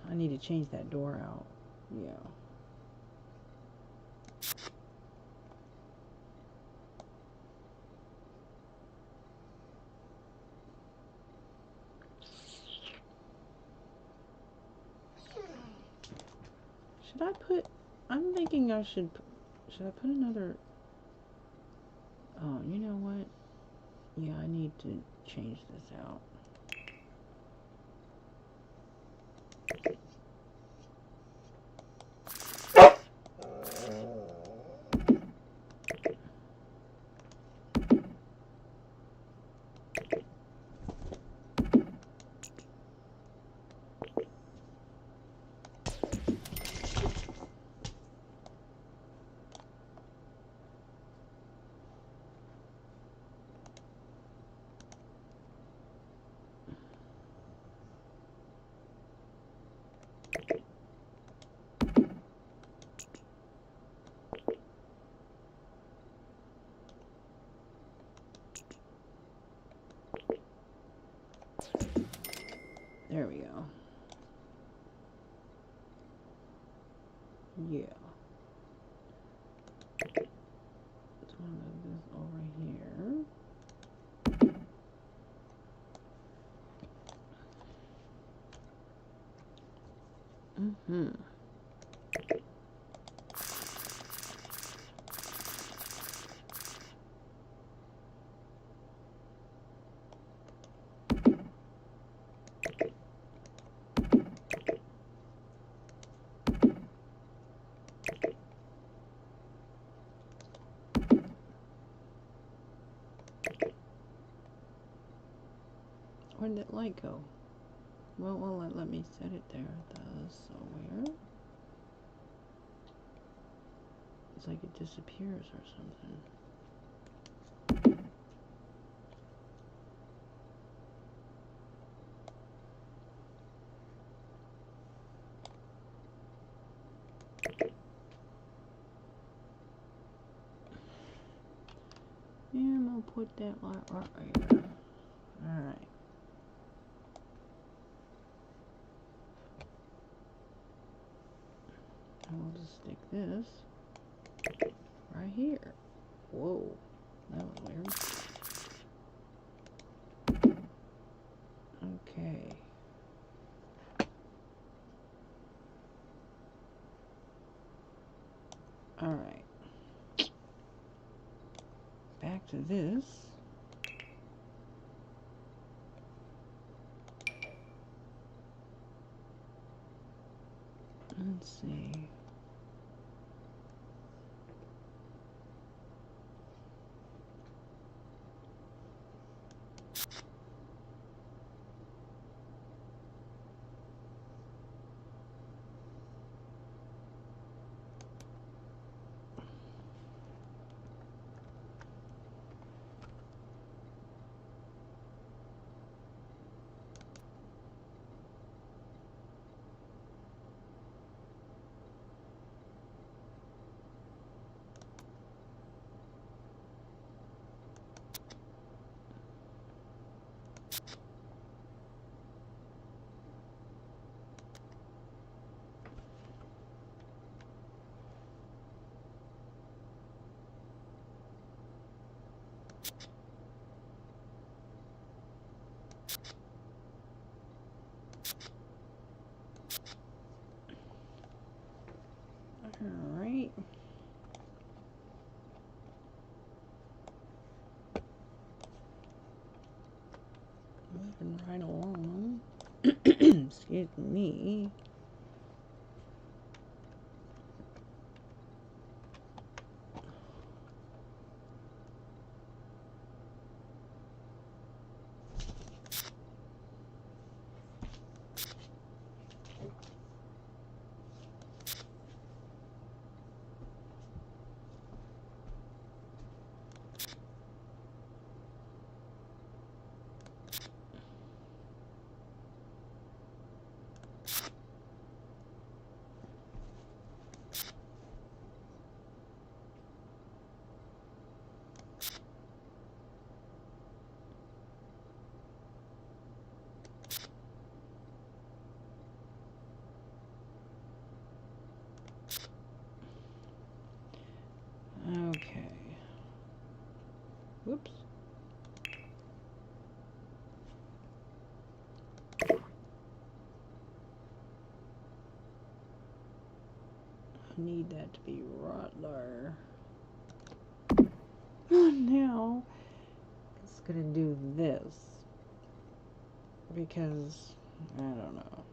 I need to change that door out. Yeah. Should I put, I'm thinking I should I put another, oh, you know what? Yeah, I need to change this out. There we go. Yeah. So I'm gonna move this over here. Where did that light go? Well, let me set it there. It does. So where? It's like it disappears or something. And we'll put that light right there. Alright. And we'll just stick this right here. Whoa, that was weird. Okay. Alright. Back to this. Let's see. Alright. Moving right along. Excuse me. Okay. Whoops. I need that to be right there. Now it's gonna do this because I don't know.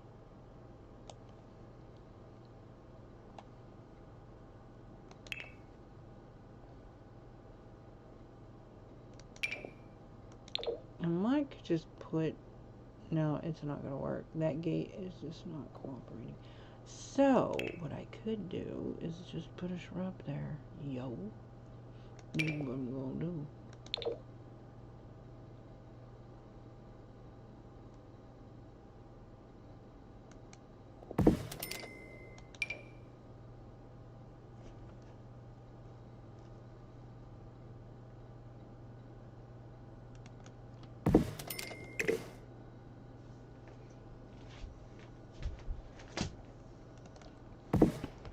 I might just put, no, it's not gonna work. That gate is just not cooperating. So what I could do is just put a shrub there. Yo, this is what I'm gonna do.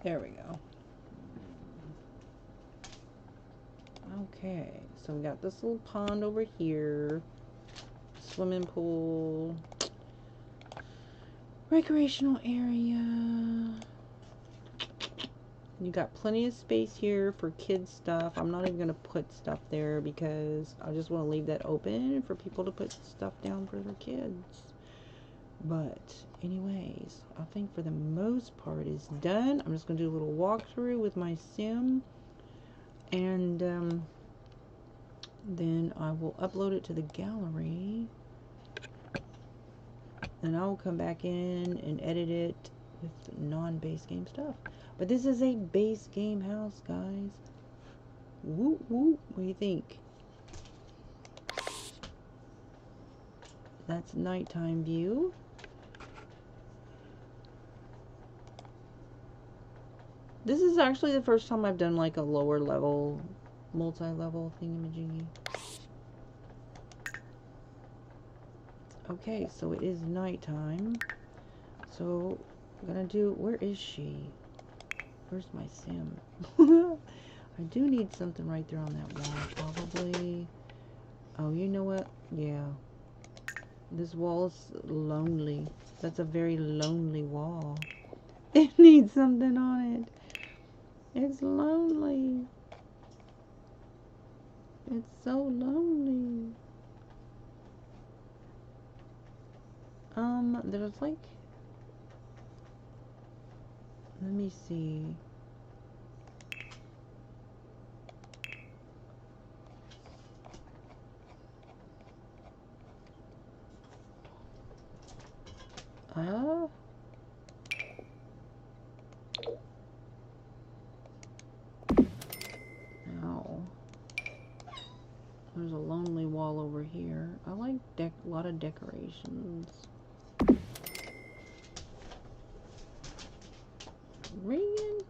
There we go. Okay, so we got this little pond over here, swimming pool, recreational area. You got plenty of space here for kids stuff. I'm not even gonna put stuff there because I just want to leave that open for people to put stuff down for their kids. But anyways, I think for the most part is done. I'm just gonna do a little walkthrough with my sim, and then I will upload it to the gallery, and I will come back in and edit it with non-base game stuff. But this is a base game house, guys. Woo woo. What do you think? That's nighttime view. This is actually the first time I've done like a lower level, multi-level thingamajiggy. Okay, so it is nighttime. So I'm gonna do, where is she? Where's my sim? I do need something right there on that wall, probably. Oh, you know what? Yeah. This wall is lonely. That's a very lonely wall. It needs something on it. It's lonely. It's so lonely. There's like, let me see. Now, there's a lonely wall over here. I like a lot of decorations. Ringing?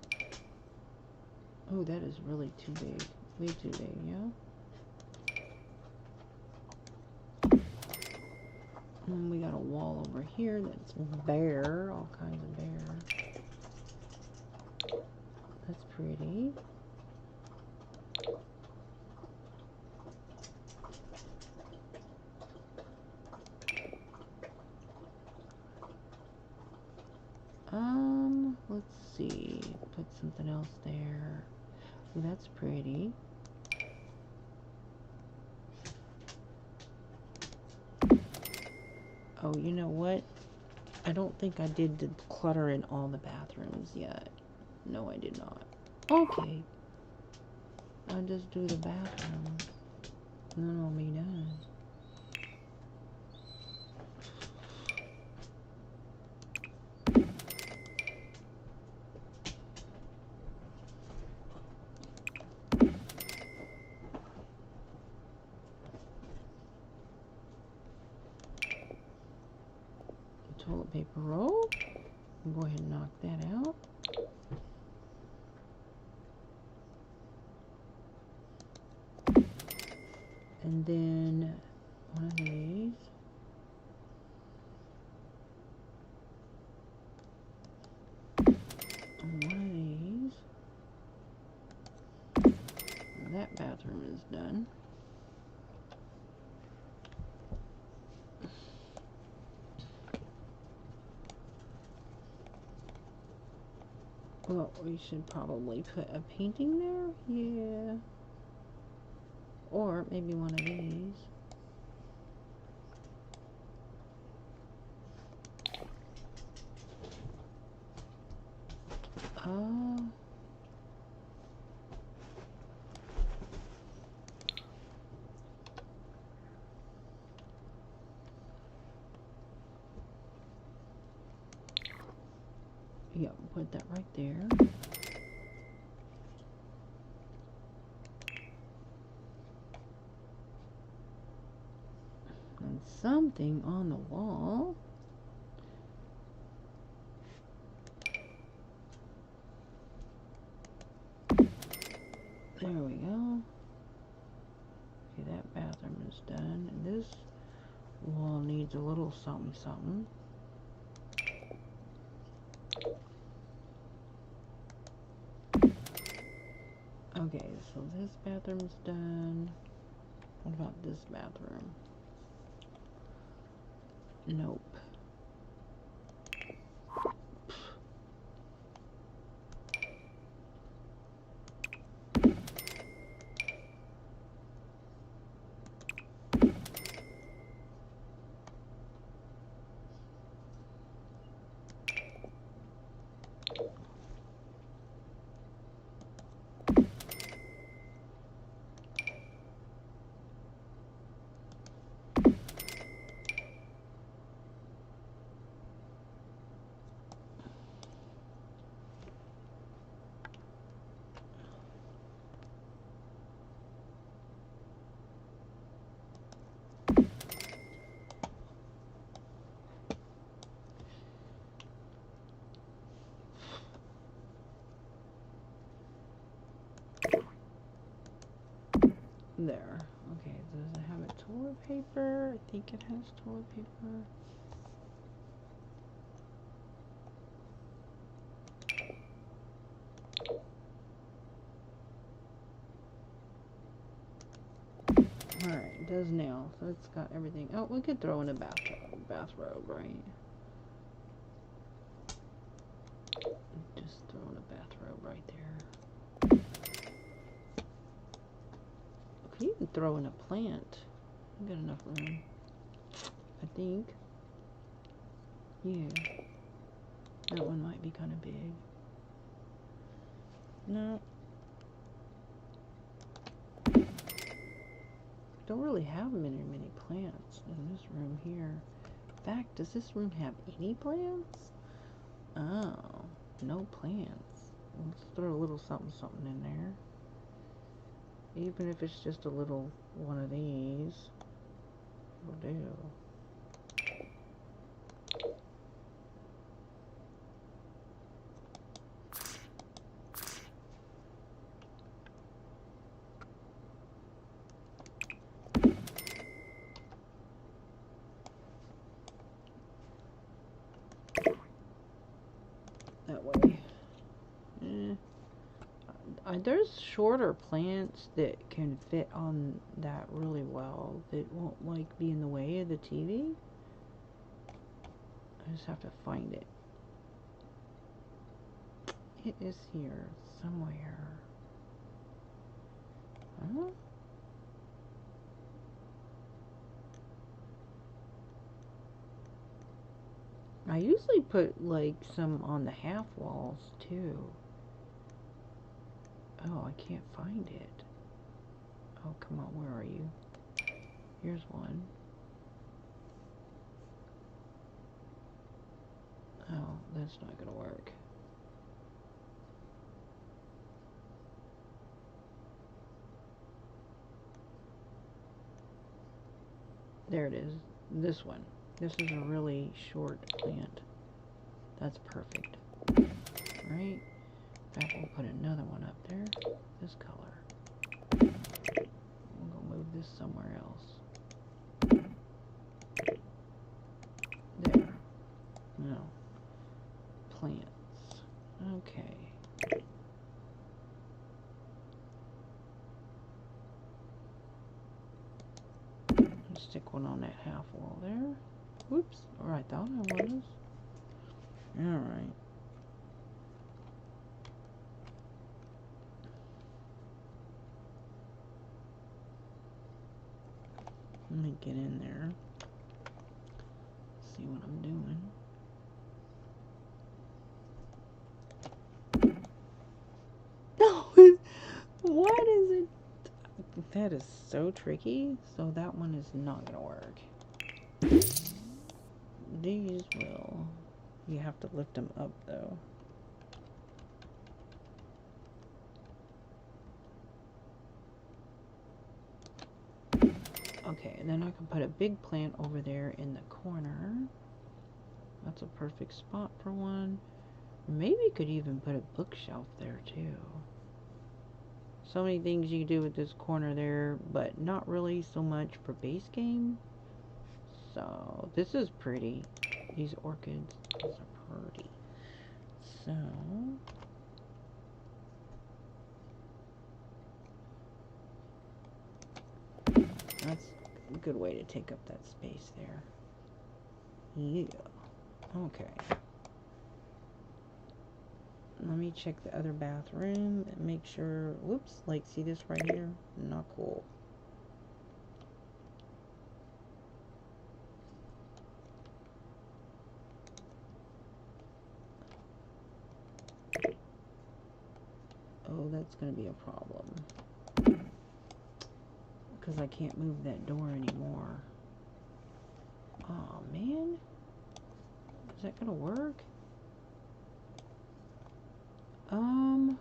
Oh, that is really too big. Way too big, yeah? And we got a wall over here that's bare. All kinds of bare. That's pretty. Let's let's see. Put something else there. Ooh, that's pretty. Oh, you know what? I don't think I did the clutter in all the bathrooms yet. No, I did not. Okay. I'll just do the bathrooms. And then I'll be done. Toilet paper roll. Go ahead and knock that out. And then one of these. And one of these. And that bathroom is done. Well, we should probably put a painting there. Yeah. Or maybe one of these. Yeah, put that right there. And something on the wall. There we go. Okay, that bathroom is done. And this wall needs a little something something. Okay, so this bathroom's done. What about this bathroom? Nope. There. Okay, does it have a toilet paper? I think it has toilet paper. Alright, it does now. So it's got everything. Oh, we could throw in a bathrobe, right? Just throw in a bathrobe right there. Okay, you can throw in a plant. You got enough room. I think. Yeah. That one might be kind of big. No. Don't really have many plants in this room here. In fact, does this room have any plants? Oh, no plants. Let's throw a little something in there. Even if it's just a little one of these. Will do. That way. There's shorter plants that can fit on that really well that won't like be in the way of the TV. I just have to find it. It is here somewhere. Huh? I usually put like some on the half walls too. Oh, I can't find it. Oh, come on, where are you? Here's one. Oh, that's not gonna work. There it is. This one. This is a really short plant. That's perfect. Right? In fact, we'll put another one up there. This color. We'll go move this somewhere else. There. No. Plants. Okay. Stick one on that half wall there. Whoops. Or I thought I was. Alright. Let me get in there. See what I'm doing. No! What is it? That is so tricky. So that one is not gonna work. These will. You have to lift them up though. Okay, and then I can put a big plant over there in the corner. That's a perfect spot for one. Maybe could even put a bookshelf there too. So many things you can do with this corner there, but not really so much for base game. So this is pretty. These orchids, these are pretty. So that's a good way to take up that space there. Yeah. Okay. Let me check the other bathroom and make sure. Whoops, like see this right here? Not cool. Oh, that's gonna be a problem. Because I can't move that door anymore. Oh man. Is that gonna work? I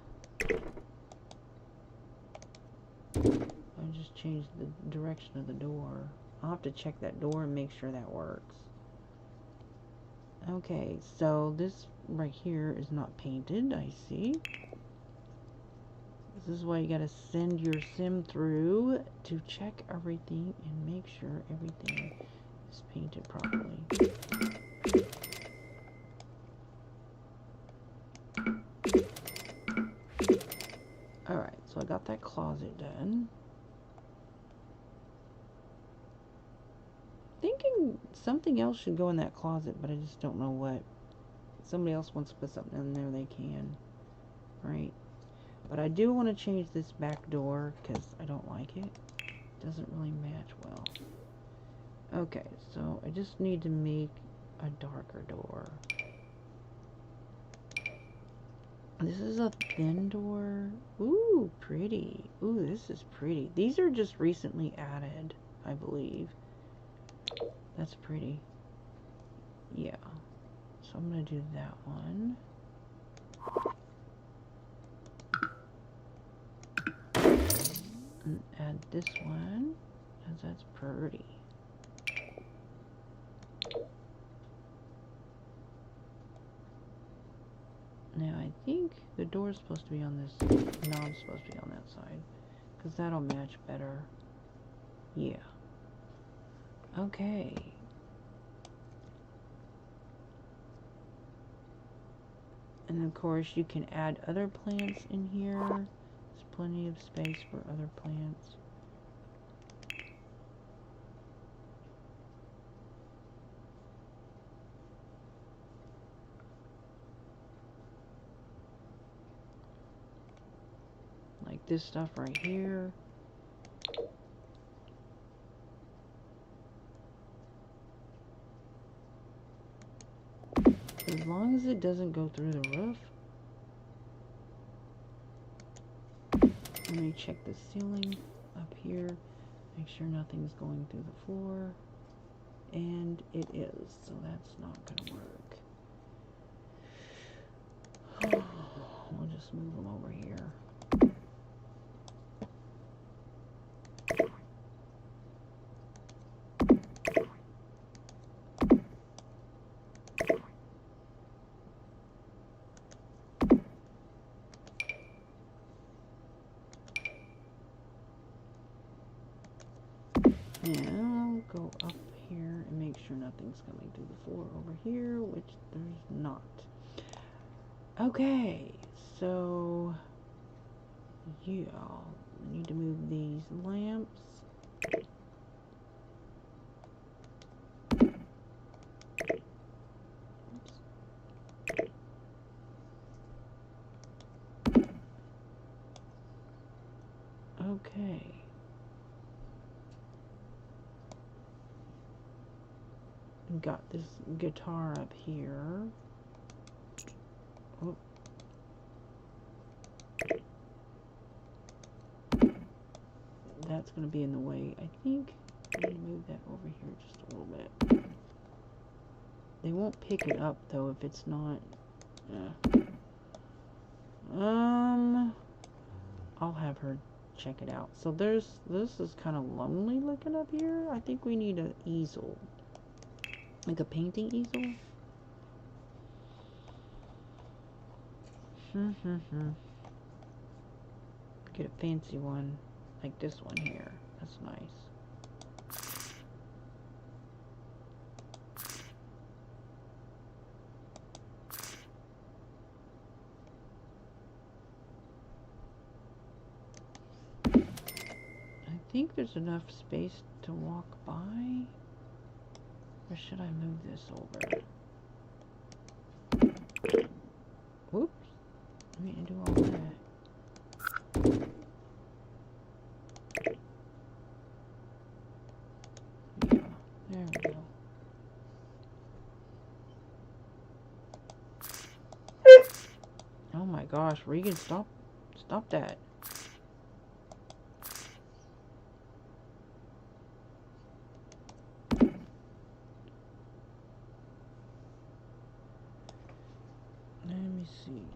just changed the direction of the door. I'll have to check that door and make sure that works. Okay, so this right here is not painted, I see. This is why you gotta send your sim through to check everything and make sure everything is painted properly. Alright, so I got that closet done. Thinking something else should go in that closet, but I just don't know what. If somebody else wants to put something in there, they can. Right? But I do want to change this back door because I don't like it. It doesn't really match well. Okay, so I just need to make a darker door. This is a thin door. Ooh, pretty. Ooh, this is pretty. These are just recently added, I believe. That's pretty. Yeah. So I'm going to do that one. And add this one, because that's pretty. Now I think the door's supposed to be on this, knob's supposed to be on that side, because that'll match better. Yeah. Okay. And of course you can add other plants in here. There's plenty of space for other plants. this stuff right here. As long as it doesn't go through the roof. Let me check the ceiling up here. Make sure nothing's going through the floor. And it is, so that's not gonna work. We'll just move them over here. And I'll go up here and make sure nothing's coming through the floor over here, which there's not. Okay, so yeah, I need to move these lamps. Okay. Got this guitar up here. Oh. That's going to be in the way. I think I'm going to move that over here just a little bit. They won't pick it up though if it's not. I'll have her check it out. So this is kind of lonely looking up here. I think we need an easel. Like a painting easel? Get a fancy one, like this one here. That's nice. I think there's enough space to walk by. Or should I move this over? Whoops. I mean, do all that. Yeah, there we go. Oh my gosh, Regan, stop that. Let me see.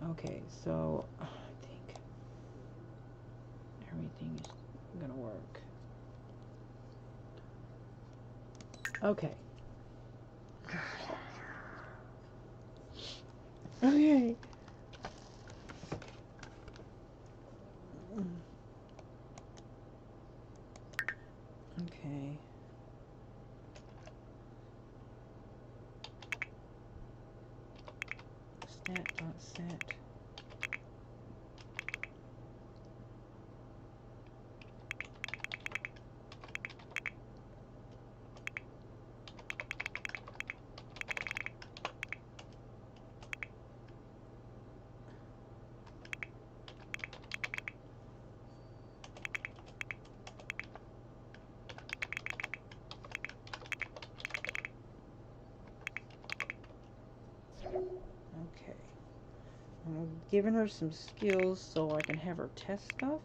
Okay, so I think everything is gonna work. Okay. Okay. Okay. Stat.set. Okay. I'm giving her some skills so I can have her test stuff.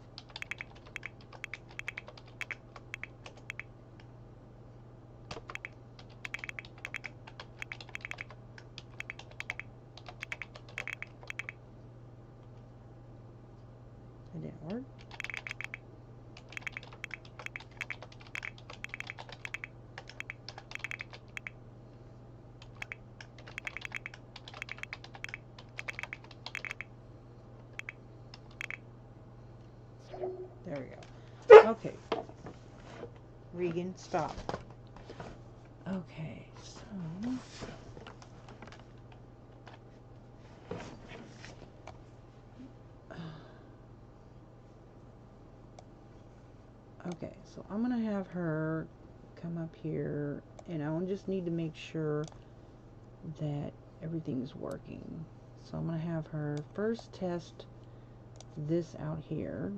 It didn't work. There we go. Okay. Regan, stop. Okay, so... Okay, so I'm going to have her come up here, and I just need to make sure that everything's working. So I'm going to have her first test this out here.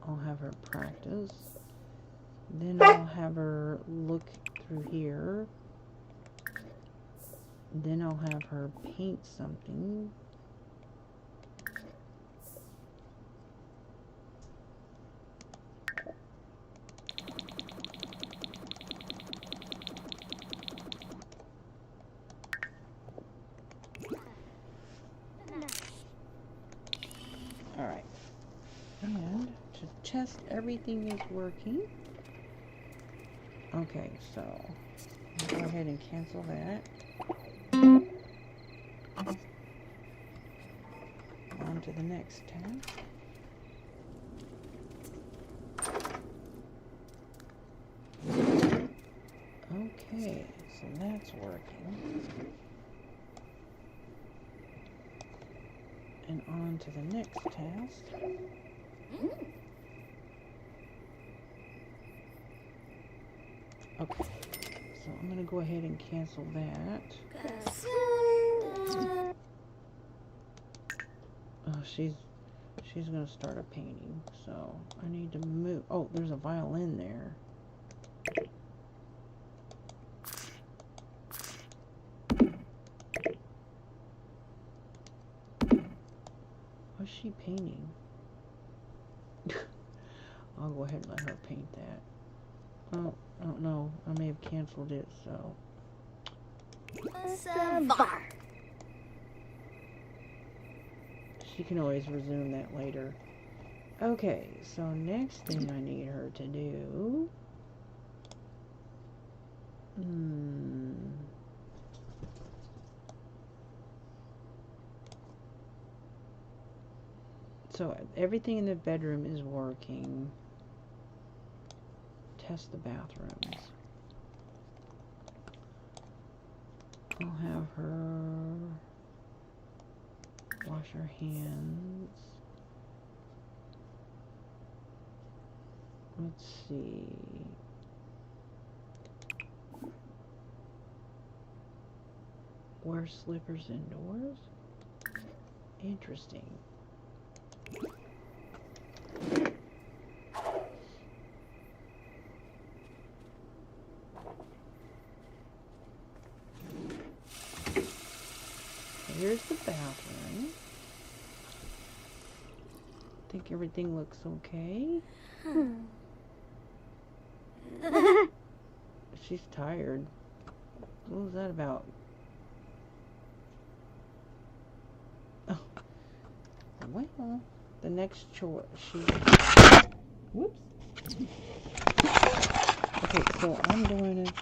I'll have her practice. Then I'll have her look through here. Then I'll have her paint something. Alright. And to test everything is working. Okay, so I'll go ahead and cancel that. On to the next task. Okay, so that's working. And on to the next task. Okay, so I'm going to go ahead and cancel that. Oh, she's going to start a painting, so I need to move. Oh, there's a violin there. What's she painting? I'll go ahead and let her paint that. Oh, I don't know. I may have canceled it, so. She can always resume that later. Okay, so next thing I need her to do. So everything in the bedroom is working. Test the bathrooms. I'll have her wash her hands. Let's see. Wear slippers indoors? Interesting. Here's the bathroom. I think everything looks okay. She's tired. What was that about? Oh. Well, the next choice. Whoops. Okay, so I'm going to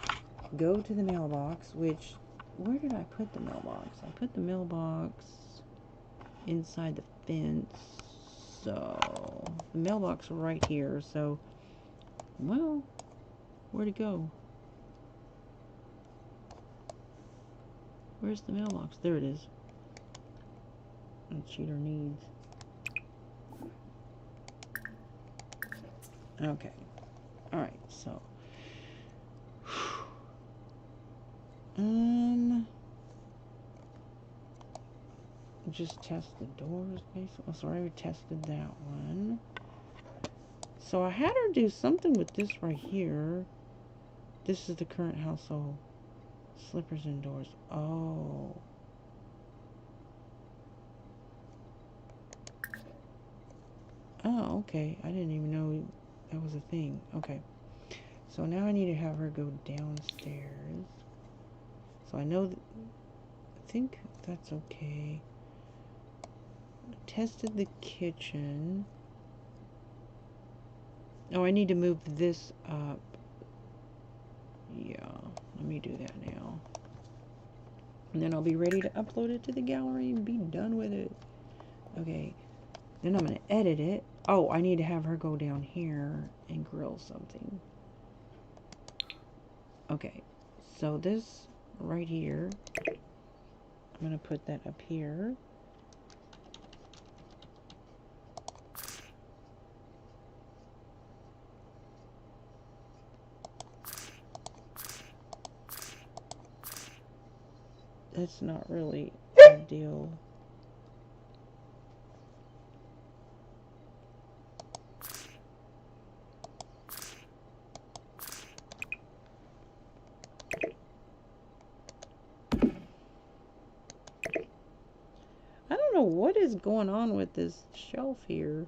go to the mailbox, which, where did I put the mailbox? I put the mailbox inside the fence. So, the mailbox right here. So, well, where'd it go? Where's the mailbox? There it is. That cheater needs. Okay. Alright, so. Just test the doors, basically. Oh, sorry, we tested that one. So I had her do something with this right here. This is the current household. Slippers indoors. Oh. Oh, okay. I didn't even know that was a thing. Okay. So now I need to have her go downstairs. So I know that, I think that's okay. Tested the kitchen. Oh, I need to move this up. Yeah, let me do that now. And then I'll be ready to upload it to the gallery and be done with it. Okay, then I'm going to edit it. Oh, I need to have her go down here and grill something. Okay, so this right here, I'm going to put that up here. It's not really ideal. I don't know what is going on with this shelf here.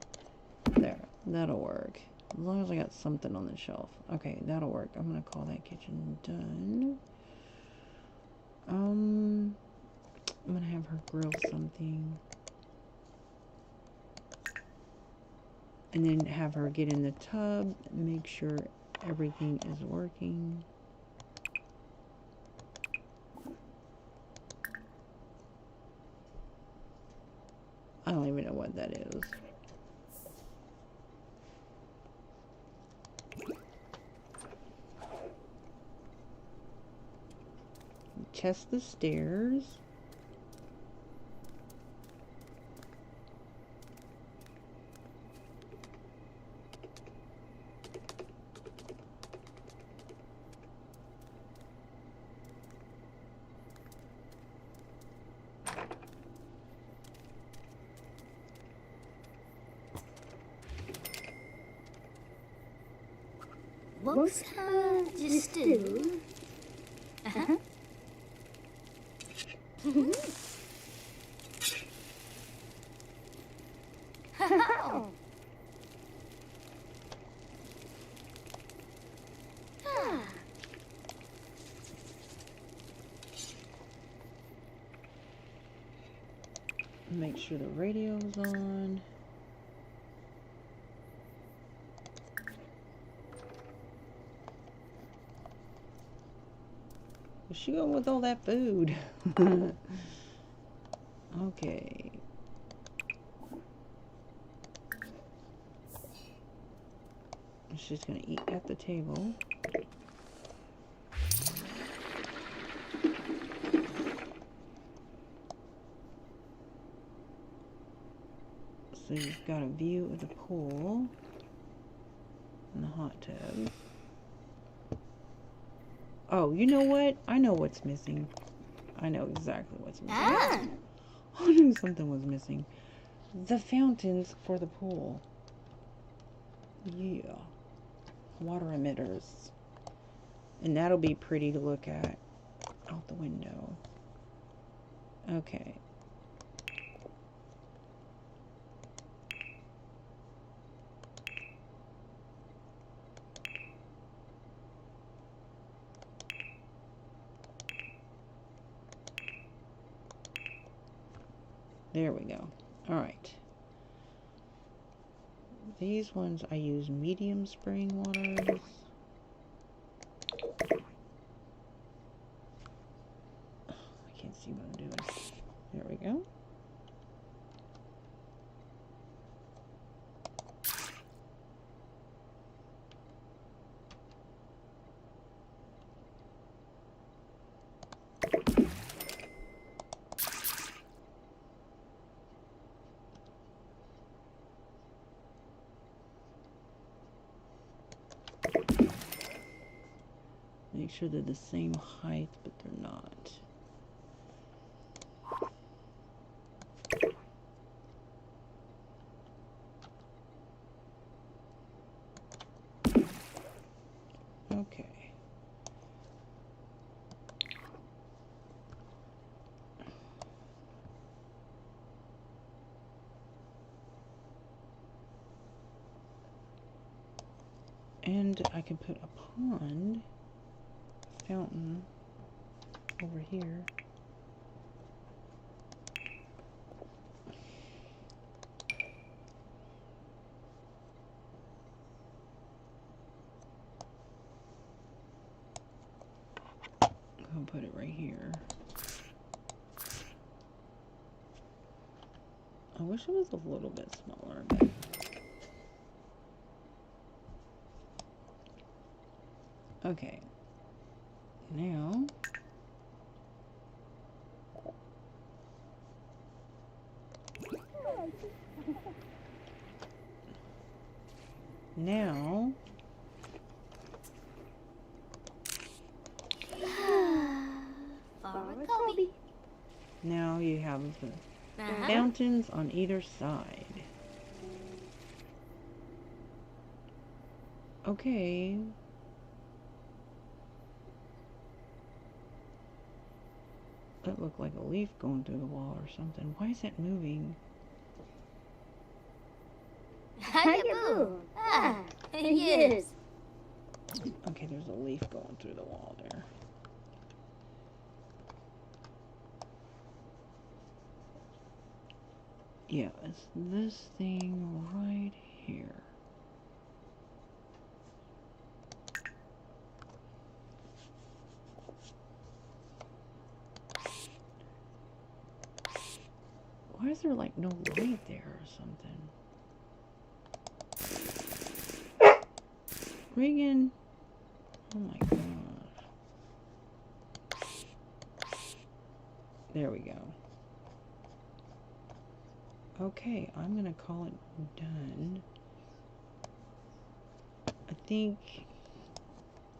There, that'll work. As long as I got something on the shelf. Okay, that'll work. I'm gonna call that kitchen done. I'm gonna have her grill something. And then have her get in the tub, make sure everything is working. I don't even know what that is. Test the stairs. What's her just do? Uh-huh. Make sure the radio's on. Where's she going with all that food? Okay. She's gonna eat at the table. So you've got a view of the pool and the hot tub. Oh, you know what? I know what's missing. I know exactly what's missing. Ah. I knew something was missing. The fountains for the pool. Yeah. Water emitters. And that'll be pretty to look at out the window. Okay. There we go. All right. These ones I use medium spring waters. I can't see what I'm doing. There we go. Make sure they're the same height, but they're not. Okay. And I can put a pond, fountain over here. I'll put it right here. I wish it was a little bit smaller, but okay. Now For a Kobe. Now you have the Uh-huh. fountains on either side. Okay. That looked like a leaf going through the wall or something. Why is that moving? Hugaboo. Ah, yes. Okay, there's a leaf going through the wall there. Yeah, it's this thing right here. Why is there like no light there or something? Regan. Oh my gosh. There we go. Okay, I'm gonna call it done. I think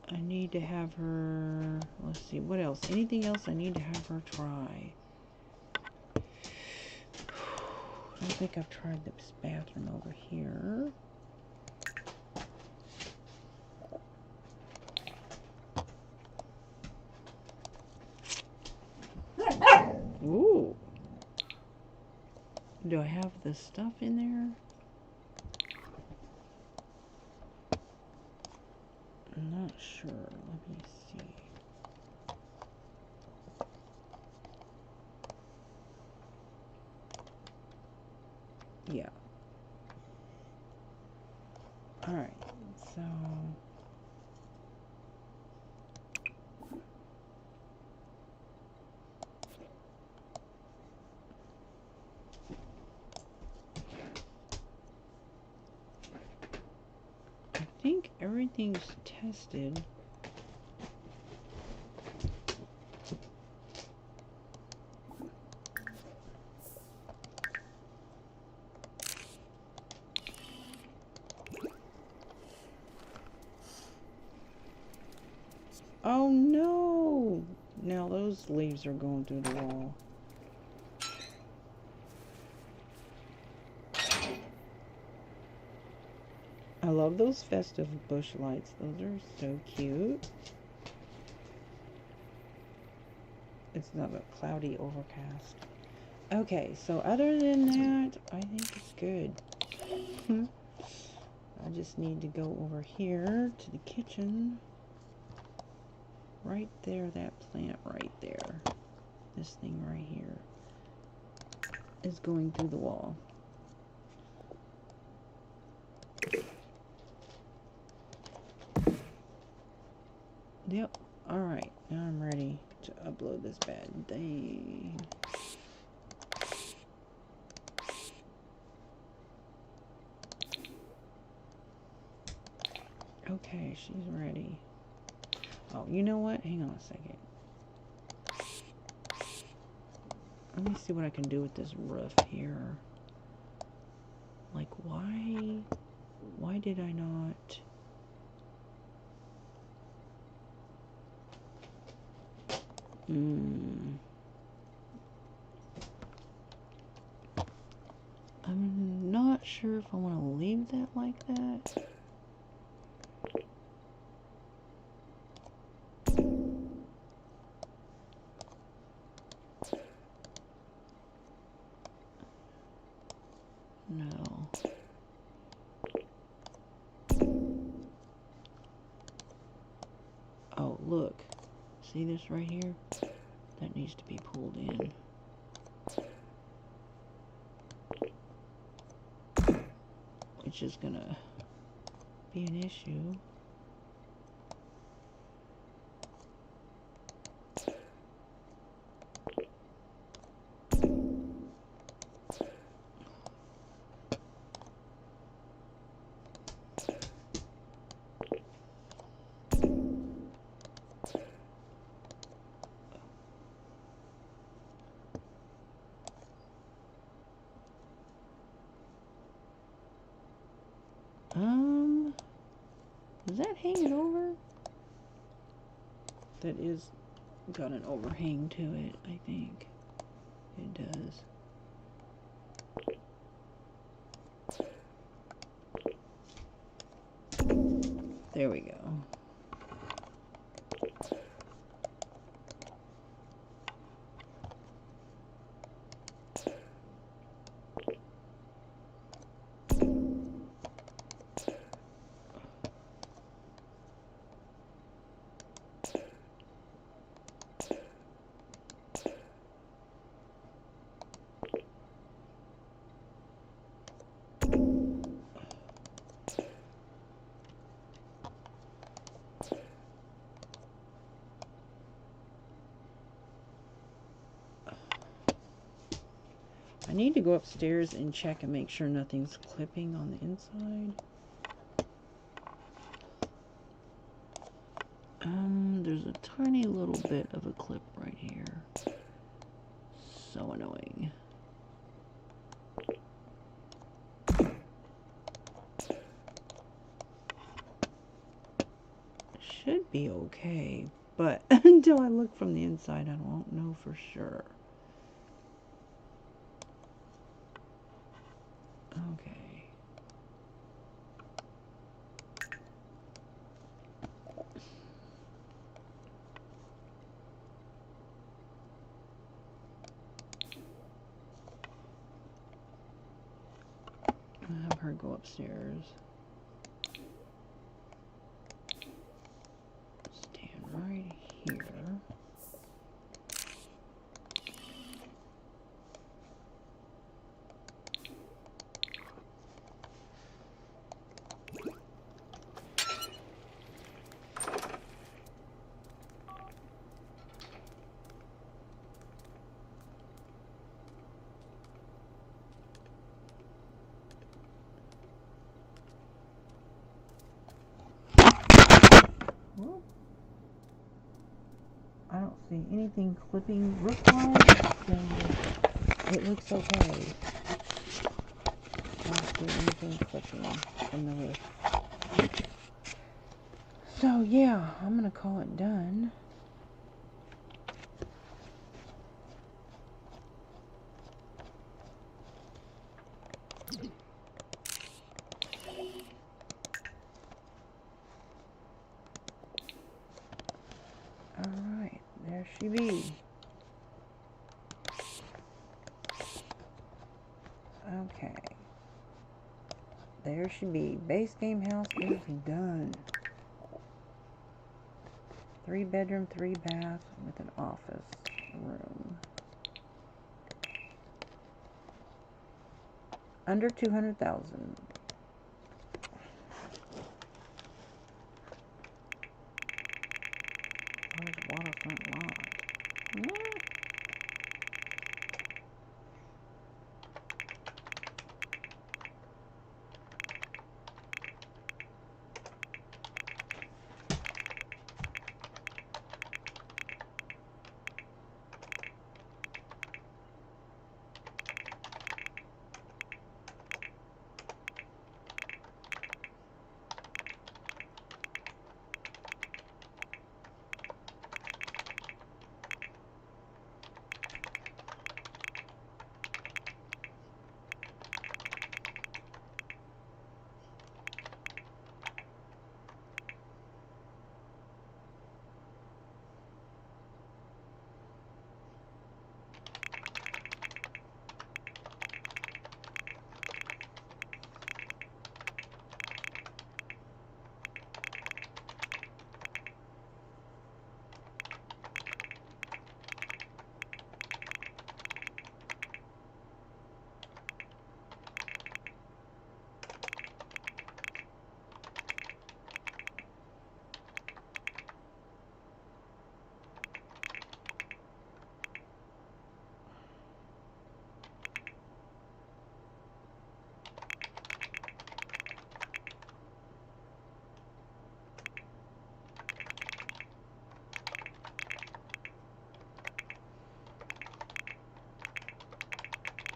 I need to have her, let's see, what else? Anything else I need to have her try? I don't think I've tried this bathroom over here. Ooh. Do I have the stuff in there? I'm not sure. Let me see. Yeah. Alright, so I think everything's tested. Oh no! Now those leaves are going through the wall. I love those festive bush lights. Those are so cute. It's not a cloudy overcast. Okay, so other than that, I think it's good. I just need to go over here to the kitchen. Right there, that plant right there. This thing right here is going through the wall. Yep. Alright, now I'm ready to upload this bad thing. Okay, she's ready. Oh, you know what? Hang on a second. Let me see what I can do with this roof here. Like, why did I not... I'm not sure if I want to leave that like that. No. Oh, look. See this right here? That needs to be pulled in. Which is gonna be an issue. Does that hang it over? That is got an overhang to it, I think. It does. There we go. I need to go upstairs and check and make sure nothing's clipping on the inside. There's a tiny little bit of a clip right here. So annoying. Should be okay, but until I look from the inside, I won't know for sure. Okay. I'll have her go upstairs. Stand right here. Well, I don't see anything clipping roof-wise, so it looks okay. I don't see anything clipping from the roof. So yeah, I'm gonna call it done. Alright, there she be. Okay. There she be. Base game house is done. 3 bedroom, 3 bath with an office room. Under 200,000. Large waterfront lot. Yeah.